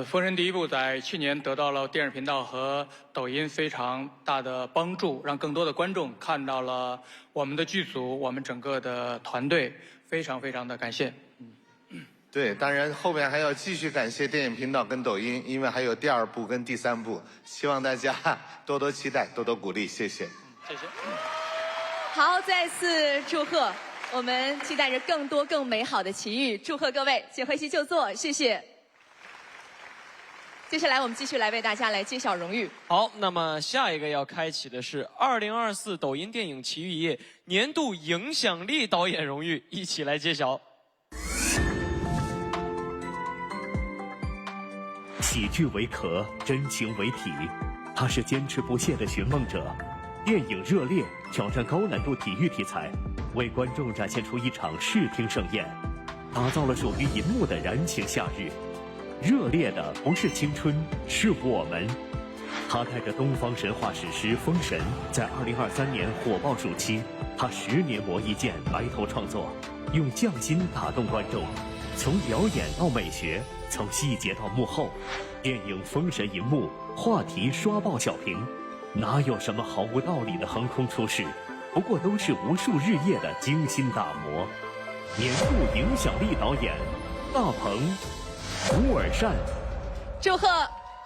封神第1部在去年得到了电影频道和抖音非常大的帮助，让更多的观众看到了我们的剧组，我们整个的团队，非常非常的感谢。对，当然后面还要继续感谢电影频道跟抖音，因为还有第2部跟第3部，希望大家多多期待，多多鼓励，谢谢。谢谢。好，再次祝贺，我们期待着更多更美好的奇遇，祝贺各位，请回席就坐，谢谢。接下来我们继续来为大家来揭晓荣誉。好，那么下一个要开启的是2024抖音电影奇遇夜年度影响力导演荣誉，一起来揭晓。喜剧为壳，真情为体，他是坚持不懈的寻梦者。电影《热烈》挑战高难度体育题材，为观众展现出一场视听盛宴，打造了属于银幕的燃情夏日。热烈的不是青春，是我们。他带着东方神话史诗《封神》在2023年火爆暑期，他10年磨一剑，埋头创作，用匠心打动观众。从表演到美学，从细节到幕后，电影《封神》银幕话题刷爆小屏。哪有什么毫无道理的横空出世，不过都是无数日夜的精心打磨。年度影响力导演大鹏、乌尔善。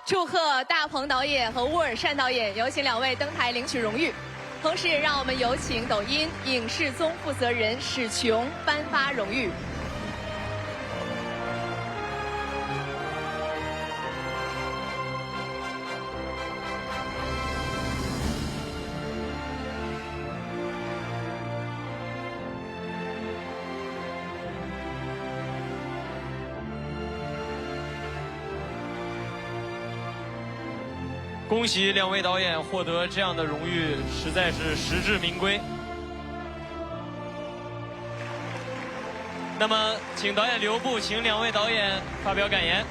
祝贺大鹏导演和乌尔善导演，有请2位登台领取荣誉。同时，让我们有请抖音影视综负责人史琼颁发荣誉。恭喜2位导演获得这样的荣誉，实在是实至名归。那么，请导演留步，请2位导演发表感言。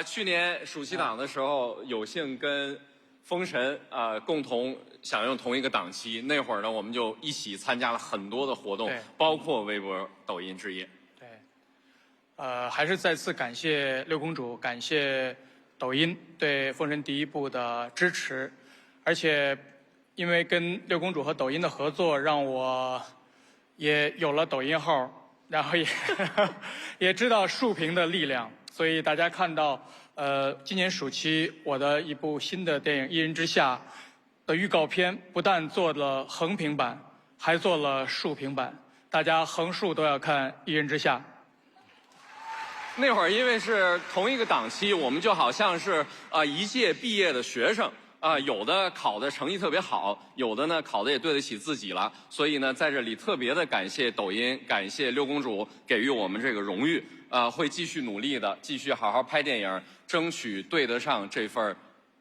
去年暑期档的时候，有幸跟《封神》共同享用同一个档期，那会儿呢，我们就一起参加了很多的活动，包括微博、抖音之夜。还是再次感谢六公主，感谢抖音对《封神》第1部的支持，而且因为跟六公主和抖音的合作，让我也有了抖音号，然后也知道竖屏的力量，所以大家看到，今年暑期我的一部新的电影《一人之下》的预告片，不但做了横屏版，还做了竖屏版，大家横竖都要看《一人之下》。那会儿因为是同一个档期，我们就好像是一届毕业的学生有的考的成绩特别好，有的呢考的也对得起自己了，所以呢在这里特别的感谢抖音，感谢六公主给予我们这个荣誉，会继续努力的，继续好好拍电影，争取对得上这份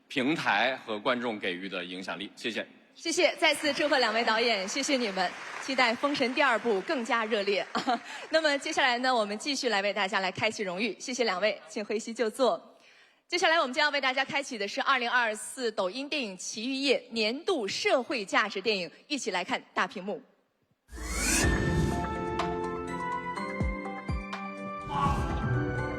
平台和观众给予的影响力。谢谢。谢谢，再次祝贺2位导演，谢谢你们，期待《封神》第2部更加热烈。那么接下来呢，我们继续来为大家来开启荣誉，谢谢2位，请回席就坐。接下来我们将要为大家开启的是2024抖音电影奇遇夜年度社会价值电影，一起来看大屏幕。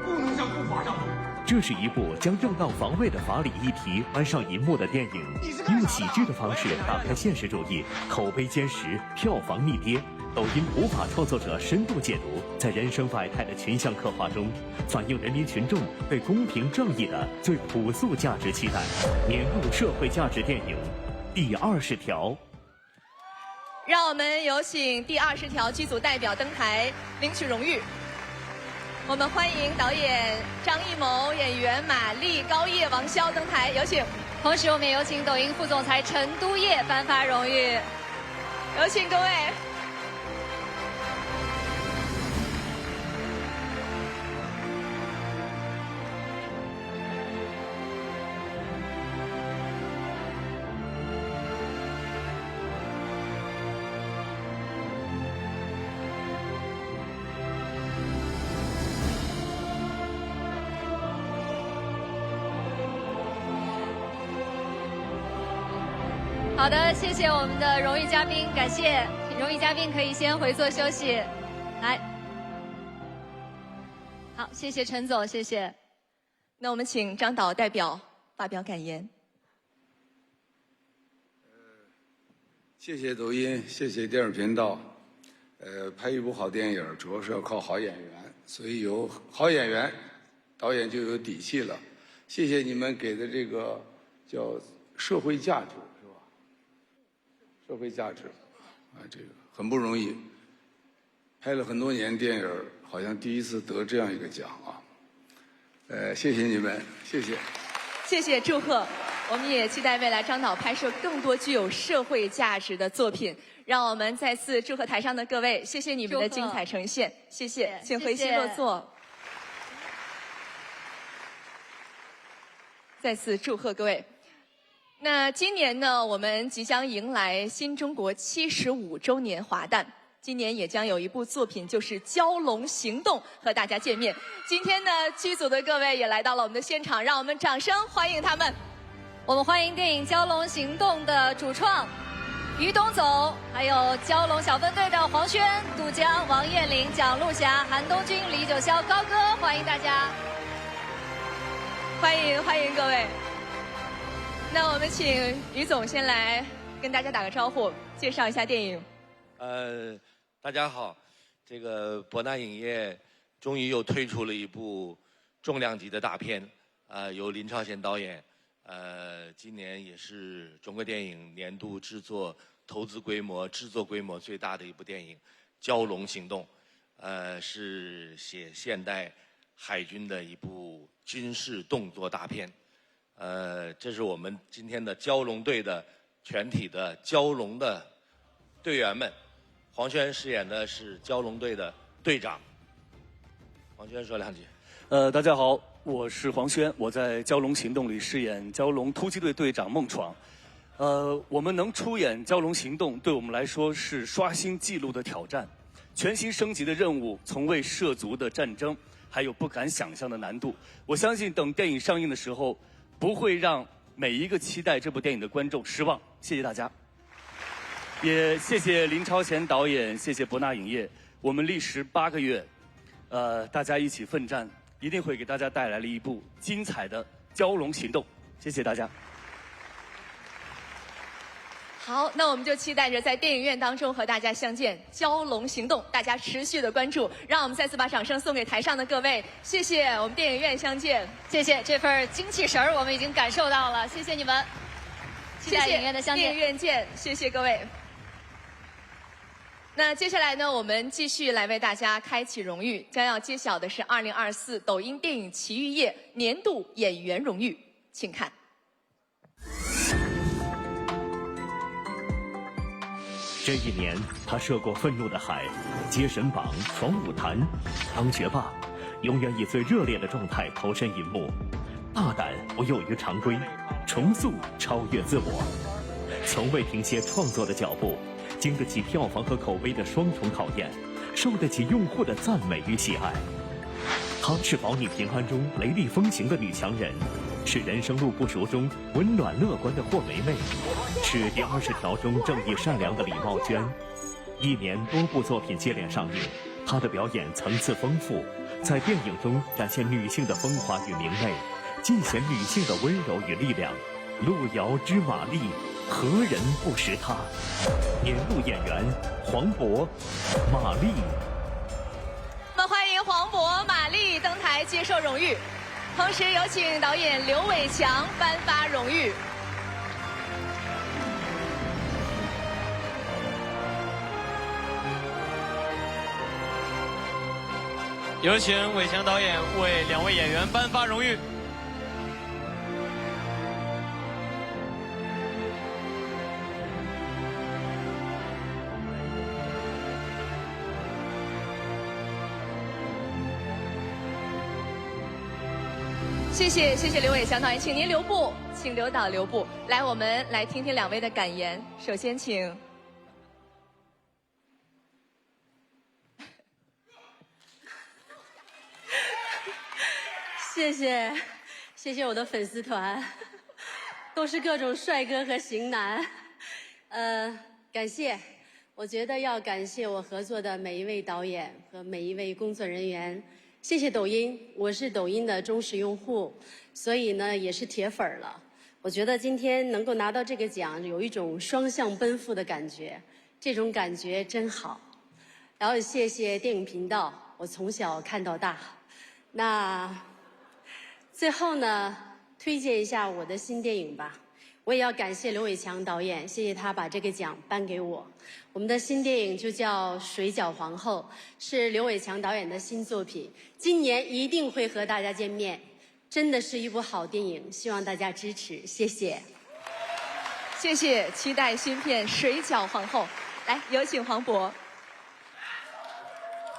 不能向护法让路。这是一部将正当防卫的法理议题搬上银幕的电影，用喜剧的方式打开现实主义，口碑坚实，票房逆跌。抖音普法创作者深度解读，在人生百态的群像刻画中，反映人民群众对公平正义的最朴素价值期待。年度社会价值电影第20条。让我们有请第20条剧组代表登台领取荣誉。我们欢迎导演张艺谋、演员马丽、高叶、王骁登台，有请。同时，我们也有请抖音副总裁陈都业颁发荣誉，有请各位。好的，谢谢我们的荣誉嘉宾，感谢荣誉嘉宾可以先回座休息。来，好，谢谢陈总，谢谢。那我们请张导代表发表感言。谢谢抖音，谢谢电影频道。拍一部好电影主要是要靠好演员，所以有好演员，导演就有底气了。谢谢你们给的这个叫社会价值。社会价值，这个很不容易，拍了很多年电影，好像第一次得这样一个奖啊！谢谢你们，谢谢，谢谢祝贺，我们也期待未来张导拍摄更多具有社会价值的作品。让我们再次祝贺台上的各位，谢谢你们的精彩呈现，谢谢，请回席落座。再次祝贺各位。那今年呢，我们即将迎来新中国75周年华诞。今年也将有一部作品，就是《蛟龙行动》和大家见面。今天呢，剧组的各位也来到了我们的现场，让我们掌声欢迎他们。我们欢迎电影《蛟龙行动》的主创于东总，还有蛟龙小分队的黄轩、杜江、王彦霖、蒋璐霞、韩东君、李九霄、高歌，欢迎大家，欢迎各位。那我们请于总先来跟大家打个招呼，介绍一下电影。大家好，这个博纳影业终于又推出了一部重量级的大片，由林超贤导演，今年也是中国电影年度投资规模、制作规模最大的一部电影《蛟龙行动》，是写现代海军的一部军事动作大片，这是我们今天的蛟龙队的全体的蛟龙的队员们。黄轩饰演的是蛟龙队的队长。黄轩说两句。大家好，我是黄轩，我在《蛟龙行动》里饰演蛟龙突击队队长孟闯。我们能出演《蛟龙行动》，对我们来说是刷新纪录的挑战，全新升级的任务，从未涉足的战争，还有不敢想象的难度。我相信等电影上映的时候，不会让每一个期待这部电影的观众失望。谢谢大家。也谢谢林超贤导演，谢谢博纳影业，我们历时8个月，大家一起奋战，一定会给大家带来了一部精彩的《蛟龙行动》。谢谢大家。好，那我们就期待着在电影院当中和大家相见，《蛟龙行动》，大家持续的关注，让我们再次把掌声送给台上的各位，谢谢，我们电影院相见，谢谢这份精气神儿，我们已经感受到了，谢谢你们，期待影院的相见，电影院见，谢谢各位。那接下来呢，我们继续来为大家开启荣誉，将要揭晓的是2024抖音电影奇遇夜年度演员荣誉，请看。这一年，他涉过愤怒的海，接神榜，闯舞坛，当学霸，永远以最热烈的状态投身银幕，大胆不囿于常规，重塑超越自我，从未停歇创作的脚步。经得起票房和口碑的双重考验，受得起用户的赞美与喜爱。她是保你平安中雷厉风行的女强人，是人生路不熟中温暖乐观的霍梅梅，是第20条中正义善良的李茂娟。一年多部作品接连上映，她的表演层次丰富，在电影中展现女性的风华与明媚，尽显女性的温柔与力量。路遥知马力，何人不识她？年度演员黄渤、马丽。我们欢迎黄渤、马丽登台接受荣誉，同时有请导演刘伟强颁发荣誉。有请伟强导演为2位演员颁发荣誉。谢谢刘伟强导演，请您留步，请刘导留步。来，我们来听听2位的感言。首先，请谢谢我的粉丝团，都是各种帅哥和型男。感谢，我觉得要感谢我合作的每一位导演和每一位工作人员。谢谢抖音，我是抖音的忠实用户，所以呢也是铁粉了。我觉得今天能够拿到这个奖，有一种双向奔赴的感觉，这种感觉真好。然后谢谢电影频道，我从小看到大。那最后呢，推荐一下我的新电影吧。我也要感谢刘伟强导演，谢谢他把这个奖颁给我。我们的新电影就叫《水饺皇后》，是刘伟强导演的新作品，今年一定会和大家见面，真的是一部好电影，希望大家支持，谢谢。谢谢，期待新片《水饺皇后》。来，有请黄渤。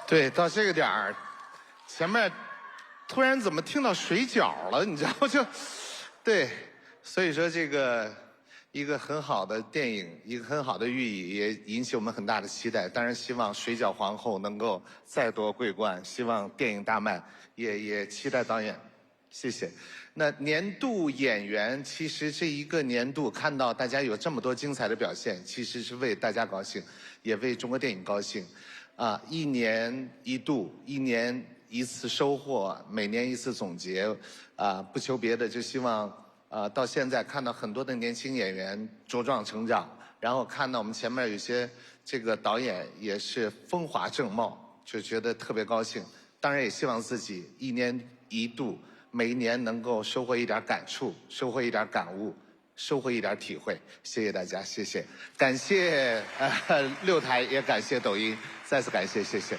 对，到这个点儿，前面突然怎么听到水饺了？你知道就对，所以说这个一个很好的电影，一个很好的寓意，也引起我们很大的期待。当然，希望《水饺皇后》能够再夺桂冠，希望电影大卖，也期待导演。谢谢。那年度演员，其实这一个年度看到大家有这么多精彩的表现，其实是为大家高兴，也为中国电影高兴。一年一度，一年一次收获，每年一次总结。不求别的，就希望到现在看到很多的年轻演员茁壮成长，然后看到我们前面有些这个导演也是风华正茂，就觉得特别高兴。当然也希望自己一年一度。每一年能够收获一点感触，收获一点感悟，收获一点体会。谢谢大家，谢谢，感谢6台，也感谢抖音，再次感谢，谢谢。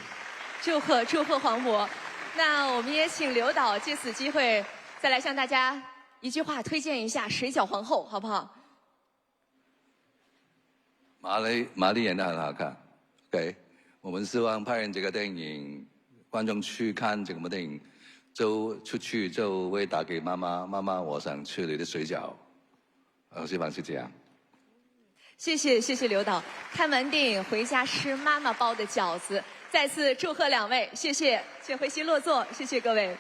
祝贺黄渤。那我们也请刘导借此机会再来向大家一句话推荐一下《水饺皇后》，好不好？玛丽演得很好看 ，OK， 我们希望拍完这个电影，观众去看这部电影。就出去就会打给妈妈，妈妈，我想吃你的水饺。希望是这样。谢谢刘导，看完电影回家吃妈妈包的饺子。再次祝贺2位，谢谢，请回席落座，谢谢各位。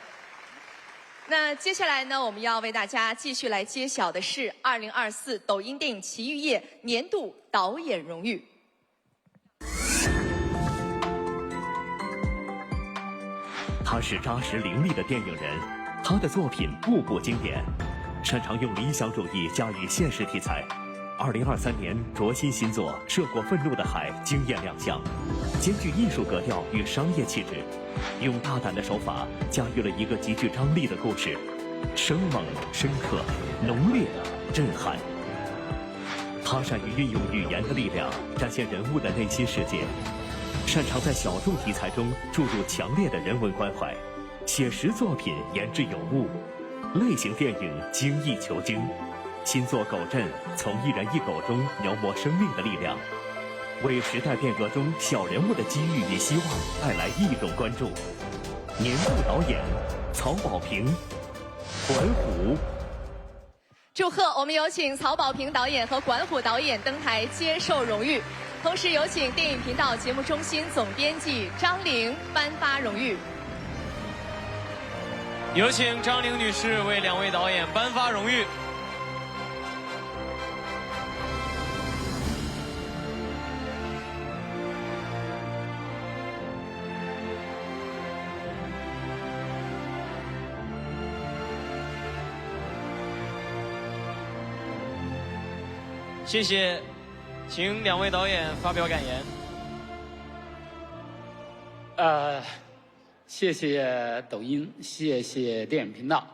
那接下来呢，我们要为大家继续来揭晓的是2024抖音电影奇遇夜年度导演荣誉。他是扎实凌厉的电影人，他的作品步步经典，擅长用理想主义驾驭现实题材。2023年卓新新作《涉过愤怒的海》惊艳亮相，兼具艺术格调与商业气质，用大胆的手法驾驭了一个极具张力的故事，生猛、深刻、浓烈、震撼。他善于运用语言的力量，展现人物的内心世界。擅长在小众题材中注入强烈的人文关怀，写实作品言之有物，类型电影精益求精。新作《狗镇》从一人一狗中描摹生命的力量，为时代变革中小人物的机遇与希望带来异动关注。年度导演曹保平、管虎。祝贺！我们有请曹保平导演和管虎导演登台接受荣誉。同时有请电影频道节目中心总编辑张玲颁发荣誉。有请张玲女士为2位导演颁发荣誉。谢谢。请2位导演发表感言。谢谢抖音，谢谢电影频道。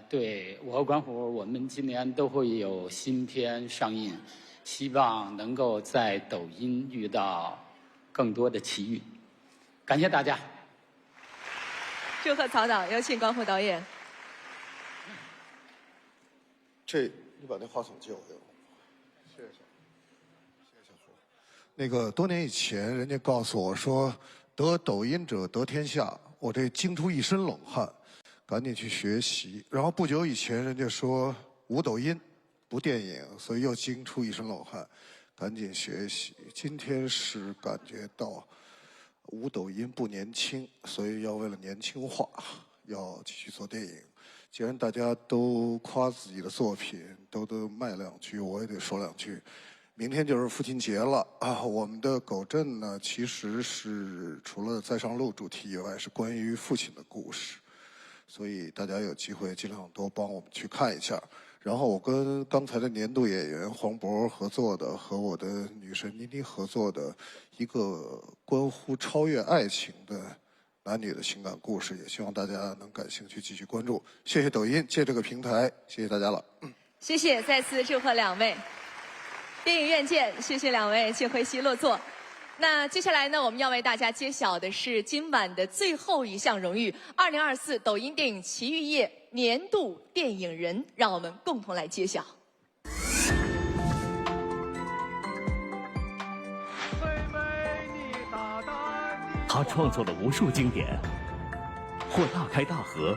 对我和管虎，我们今年都会有新片上映，希望能够在抖音遇到更多的奇遇。感谢大家。祝贺曹导，有请管虎导演。你把那话筒借我。谢谢。那个多年以前，人家告诉我说，得抖音者得天下，我这惊出一身冷汗，赶紧去学习。然后不久以前，人家说无抖音不电影，所以又惊出一身冷汗，赶紧学习。今天是感觉到无抖音不年轻，所以要为了年轻化，要继续做电影。既然大家都夸自己的作品，都卖2句，我也得说2句。明天就是父亲节了啊！我们的狗镇呢，其实是除了在上路主题以外，是关于父亲的故事，所以大家有机会尽量多帮我们去看一下。然后我跟刚才的年度演员黄渤合作的，和我的女神倪妮合作的一个关乎超越爱情的男女的情感故事，也希望大家能感兴趣继续关注。谢谢抖音，借这个平台，谢谢大家了。谢谢，再次祝贺2位。电影院见，谢谢2位，请回席落座。那接下来呢，我们要为大家揭晓的是今晚的最后一项荣誉——2024抖音电影奇遇夜年度电影人，让我们共同来揭晓。他创作了无数经典，或大开大合，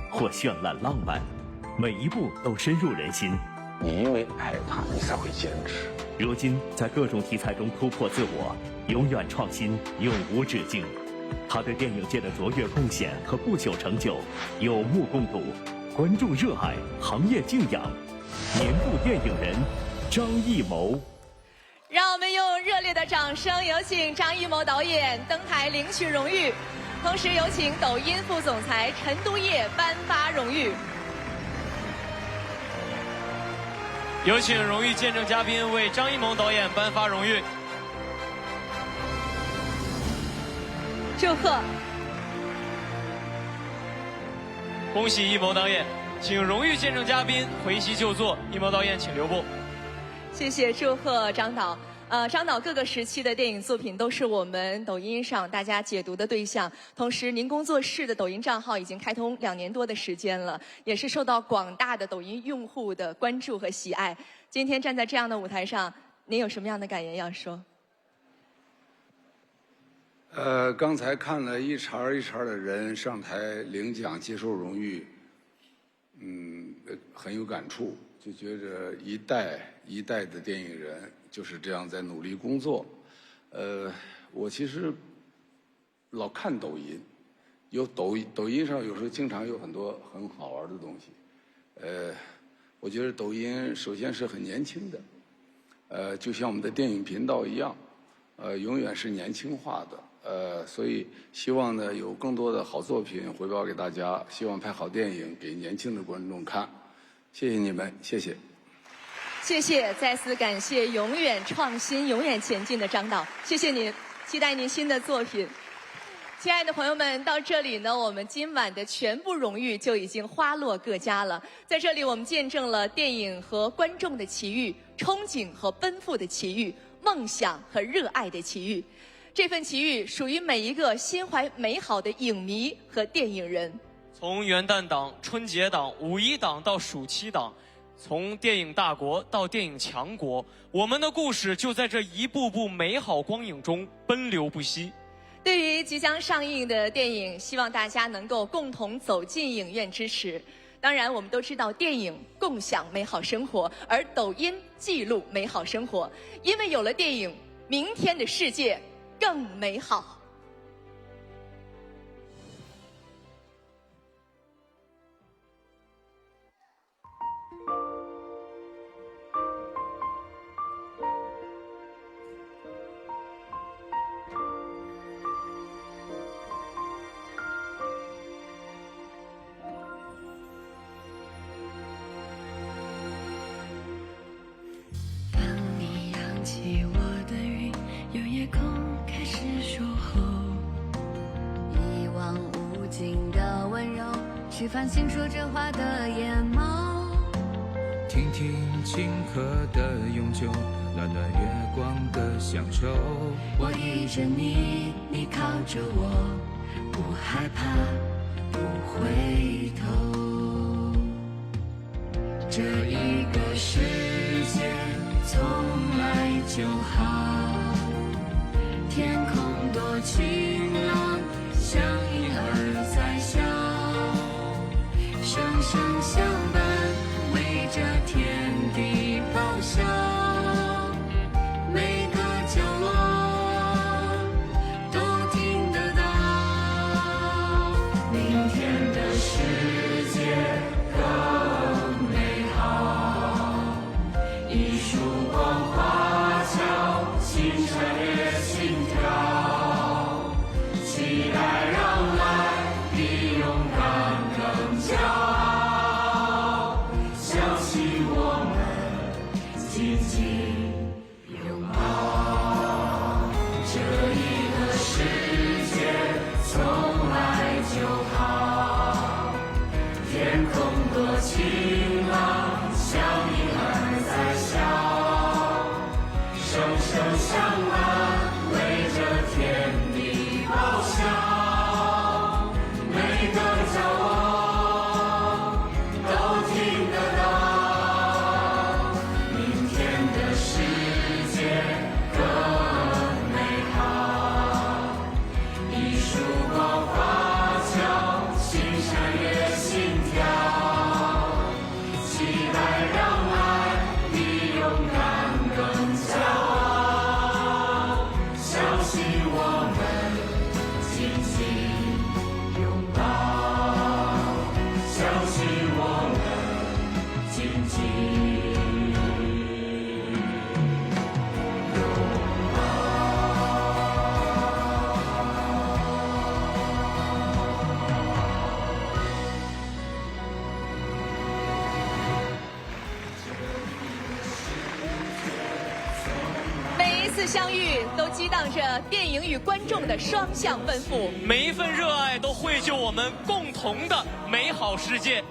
或绚烂浪漫，每一步都深入人心。你因为爱它，你才会坚持。如今在各种题材中突破自我，永远创新，永无止境。他对电影界的卓越贡献和不朽成就有目共睹，观众热爱，行业敬仰。年度电影人张艺谋。让我们用热烈的掌声有请张艺谋导演登台领取荣誉，同时有请抖音副总裁陈都业颁发荣誉。有请荣誉见证嘉宾为张艺谋导演颁发荣誉。祝贺！恭喜艺谋导演，请荣誉见证嘉宾回席就座。艺谋导演，请留步。谢谢，祝贺张导。张导各个时期的电影作品都是我们抖音上大家解读的对象。同时，您工作室的抖音账号已经开通2年多的时间了，也是受到广大的抖音用户的关注和喜爱。今天站在这样的舞台上，您有什么样的感言要说？刚才看了一茬一茬的人上台领奖接受荣誉，很有感触，就觉着一代一代的电影人就是这样在努力工作。我其实老看抖音，抖音上有时候经常有很多很好玩的东西。我觉得抖音首先是很年轻的，就像我们的电影频道一样，永远是年轻化的。所以希望呢有更多的好作品回报给大家，希望拍好电影给年轻的观众看。谢谢你们，谢谢。谢谢，再次感谢永远创新、永远前进的张导，谢谢您，期待您新的作品。亲爱的朋友们，到这里呢，我们今晚的全部荣誉就已经花落各家了。在这里，我们见证了电影和观众的奇遇，憧憬和奔赴的奇遇，梦想和热爱的奇遇。这份奇遇属于每一个心怀美好的影迷和电影人。从元旦档、春节档、五一档到暑期档，从电影大国到电影强国，我们的故事就在这一步步美好光影中奔流不息。对于即将上映的电影，希望大家能够共同走进影院支持。当然，我们都知道电影共享美好生活，而抖音记录美好生活。因为有了电影，明天的世界更美好。起我的云，有夜空开始守候，一望无尽的温柔，是繁星说着话的眼眸。听听清澈的永久，暖暖月光的乡愁。我依着你，你靠着我，不害怕，不回头。这一个世界从来就好，天空多晴朗，像婴儿在笑，声声相伴，围着天地咆哮，每个角落都听得到，明天的世界更美好，一束光华悄，星辰也心跳，期待让爱比勇敢更骄傲，相信我们紧紧拥抱，这一个世界从来就好，天空多晴朗，像婴儿在笑，声声相伴，围着天地咆哮，每个角落都听得到，明天的世界更美好，一束光华悄，星辰也心跳，次相遇都激荡着电影与观众的双向奔赴，每一份热爱都绘就我们共同的美好世界。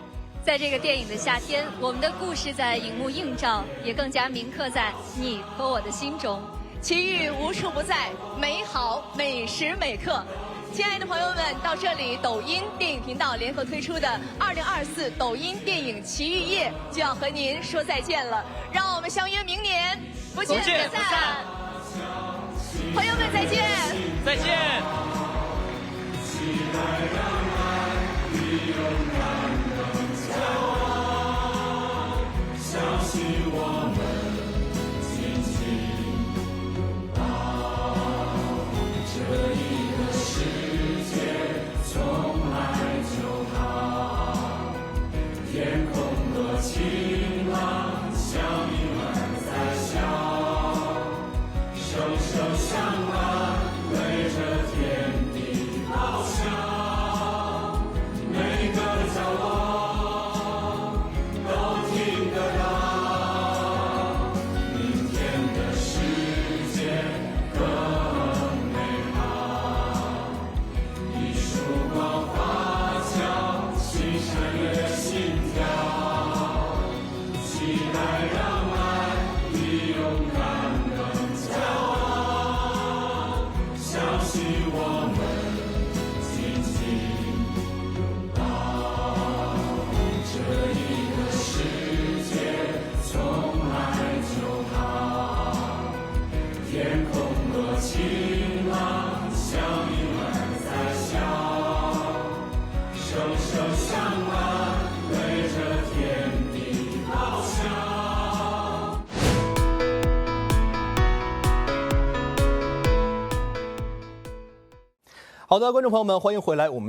在这个电影的夏天，我们的故事在荧幕映照，也更加铭刻在你和我的心中。奇遇无处不在，美好每时每刻。亲爱的朋友们，到这里，抖音电影频道联合推出的2024抖音电影奇遇夜就要和您说再见了。让我们相约明年，不见不散。朋友们，再见！再见！相信我们紧紧拥抱，这一个世界从来就好。天空多晴朗，像婴儿在笑，声声相伴，对着天地咆哮，每个角落都听得到，明天的世界更美好。一束光华侨，心闪跃心跳，期待让爱比勇敢更骄傲。相信我们紧紧拥抱，这一个世界从来就好。天空多晴朗，像婴儿在笑，声声相伴，对着天地咆哮。好的，观众朋友们，欢迎回来。我们